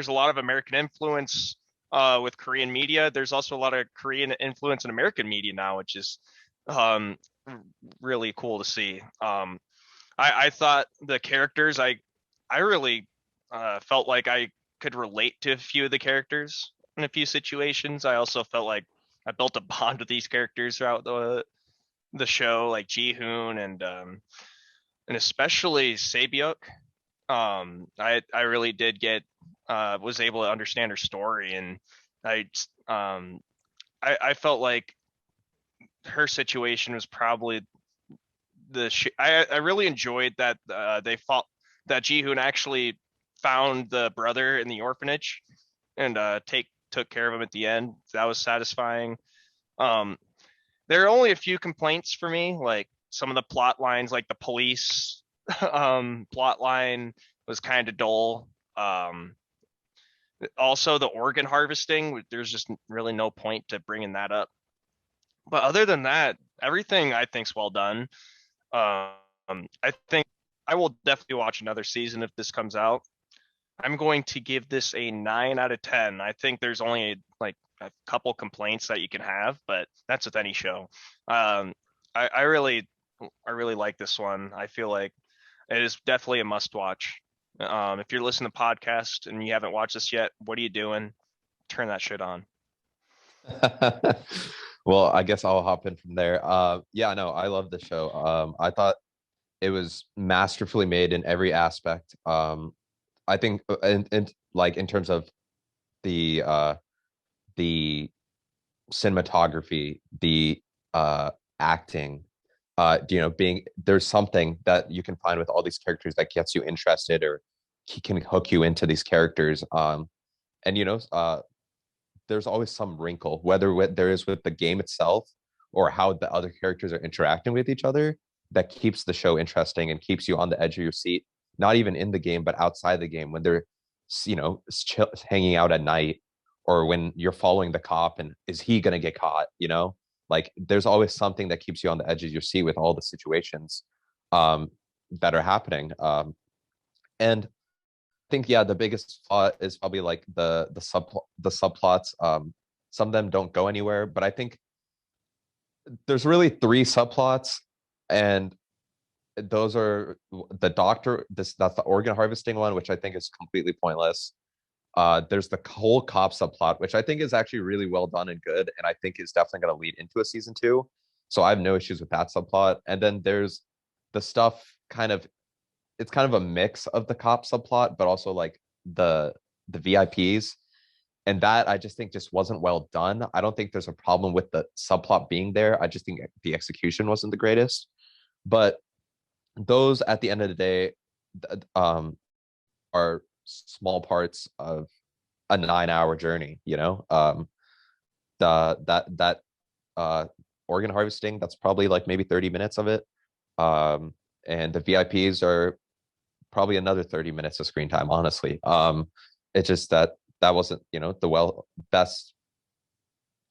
a lot of American influence with Korean media. There's also a lot of Korean influence in American media now, which is really cool to see. I thought the characters, I really felt like I could relate to a few of the characters in a few situations. I also felt like I built a bond with these characters throughout the show, like Ji-hoon and especially Sae-byuk. I really did was able to understand her story, and I felt like her situation was probably I really enjoyed that that Ji-hoon actually found the brother in the orphanage and took care of him at the end. That was satisfying. There are only a few complaints for me, like some of the plot lines, like the police plot line was kind of dull. Also the organ harvesting, there's just really no point to bringing that up. But other than that, everything I think's well done. I think I will definitely watch another season if this comes out. I'm going to give this a 9 out of 10. I think there's only a couple complaints that you can have, but that's with any show. I really like this one. I feel like it is definitely a must watch. If you're listening to the podcast and you haven't watched this yet, what are you doing? Turn that shit on. Well, I guess I'll hop in from there. Yeah, no, I love the show. I thought it was masterfully made in every aspect. I think in terms of the cinematography, the acting, there's something that you can find with all these characters that gets you interested or he can hook you into these characters. And there's always some wrinkle, whether there is with the game itself or how the other characters are interacting with each other, that keeps the show interesting and keeps you on the edge of your seat, not even in the game, but outside the game when they're, hanging out at night, or when you're following the cop and is he going to get caught, like there's always something that keeps you on the edge of your seat with all the situations that are happening. And I think, yeah, the biggest flaw is probably like the subplots. Some of them don't go anywhere, but I think there's really three subplots, and those are the doctor. That's the organ harvesting one, which I think is completely pointless. There's the whole cop subplot, which I think is actually really well done and good, and I think is definitely going to lead into a season 2. So I have no issues with that subplot. And then there's the stuff it's kind of a mix of the cop subplot, but also like the VIPs. And that I just think just wasn't well done. I don't think there's a problem with the subplot being there. I just think the execution wasn't the greatest. But those, at the end of the day, are small parts of a 9-hour journey. That organ harvesting, that's probably like maybe 30 minutes of it. And the VIPs are probably another 30 minutes of screen time, honestly. It's just that wasn't, the best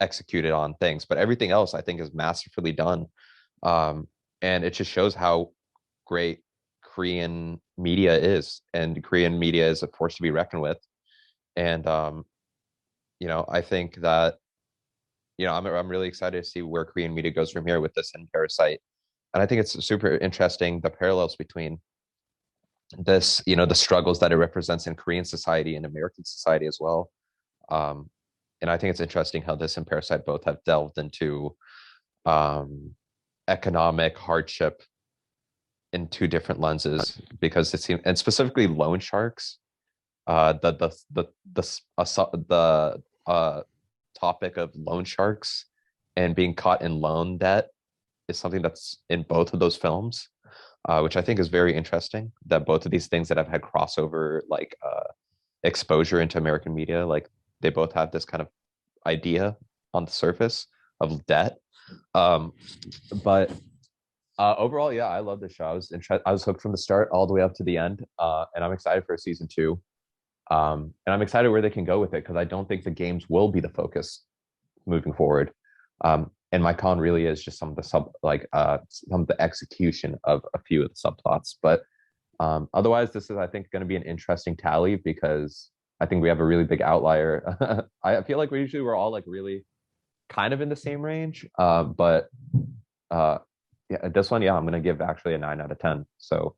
executed on things, but everything else I think is masterfully done. And it just shows how great Korean media is, and Korean media is a force to be reckoned with. And I think that I'm really excited to see where Korean media goes from here with this and Parasite. And I think it's super interesting, the parallels between this, the struggles that it represents in Korean society and American society as well. And I think it's interesting how this and Parasite both have delved into economic hardship in two different lenses, because it seems, and specifically loan sharks, the topic of loan sharks and being caught in loan debt is something that's in both of those films, which I think is very interesting, that both of these things that have had crossover exposure into American media, like they both have this kind of idea on the surface of debt. But overall, yeah, I love the show. I was hooked from the start all the way up to the end, and I'm excited for season 2. And I'm excited where they can go with it, because I don't think the games will be the focus moving forward. And my con really is just some of the some of the execution of a few of the subplots. But otherwise, this is, I think, going to be an interesting tally, because I think we have a really big outlier. I feel like we're all like really kind of in the same range. But yeah, this one, yeah, I'm going to give actually a 9 out of 10. So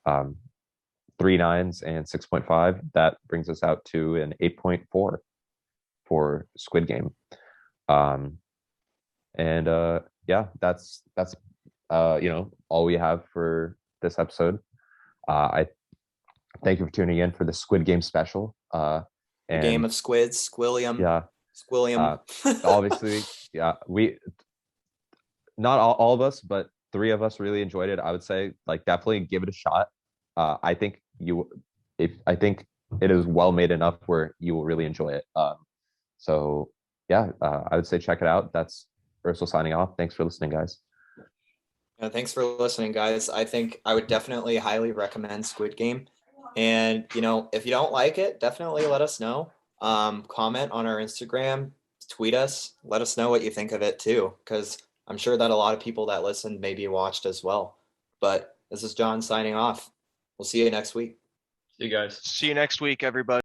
3 9s and 6.5. That brings us out to an 8.4 for Squid Game. And yeah, that's all we have for this episode. I thank you for tuning in for the Squid Game special. And game of squids, Squilliam. Yeah. Squilliam. Obviously, yeah, we not all of us, but 3 of us really enjoyed it. I would say, like, definitely give it a shot. I think it is well made enough where you will really enjoy it. So yeah, I would say check it out. That's Ursula signing off. Thanks for listening, guys. Yeah, thanks for listening, guys. I think I would definitely highly recommend Squid Game. And, if you don't like it, definitely let us know. Comment on our Instagram, tweet us, let us know what you think of it too, because I'm sure that a lot of people that listened maybe watched as well. But this is John signing off. We'll see you next week. See you guys. See you next week, everybody.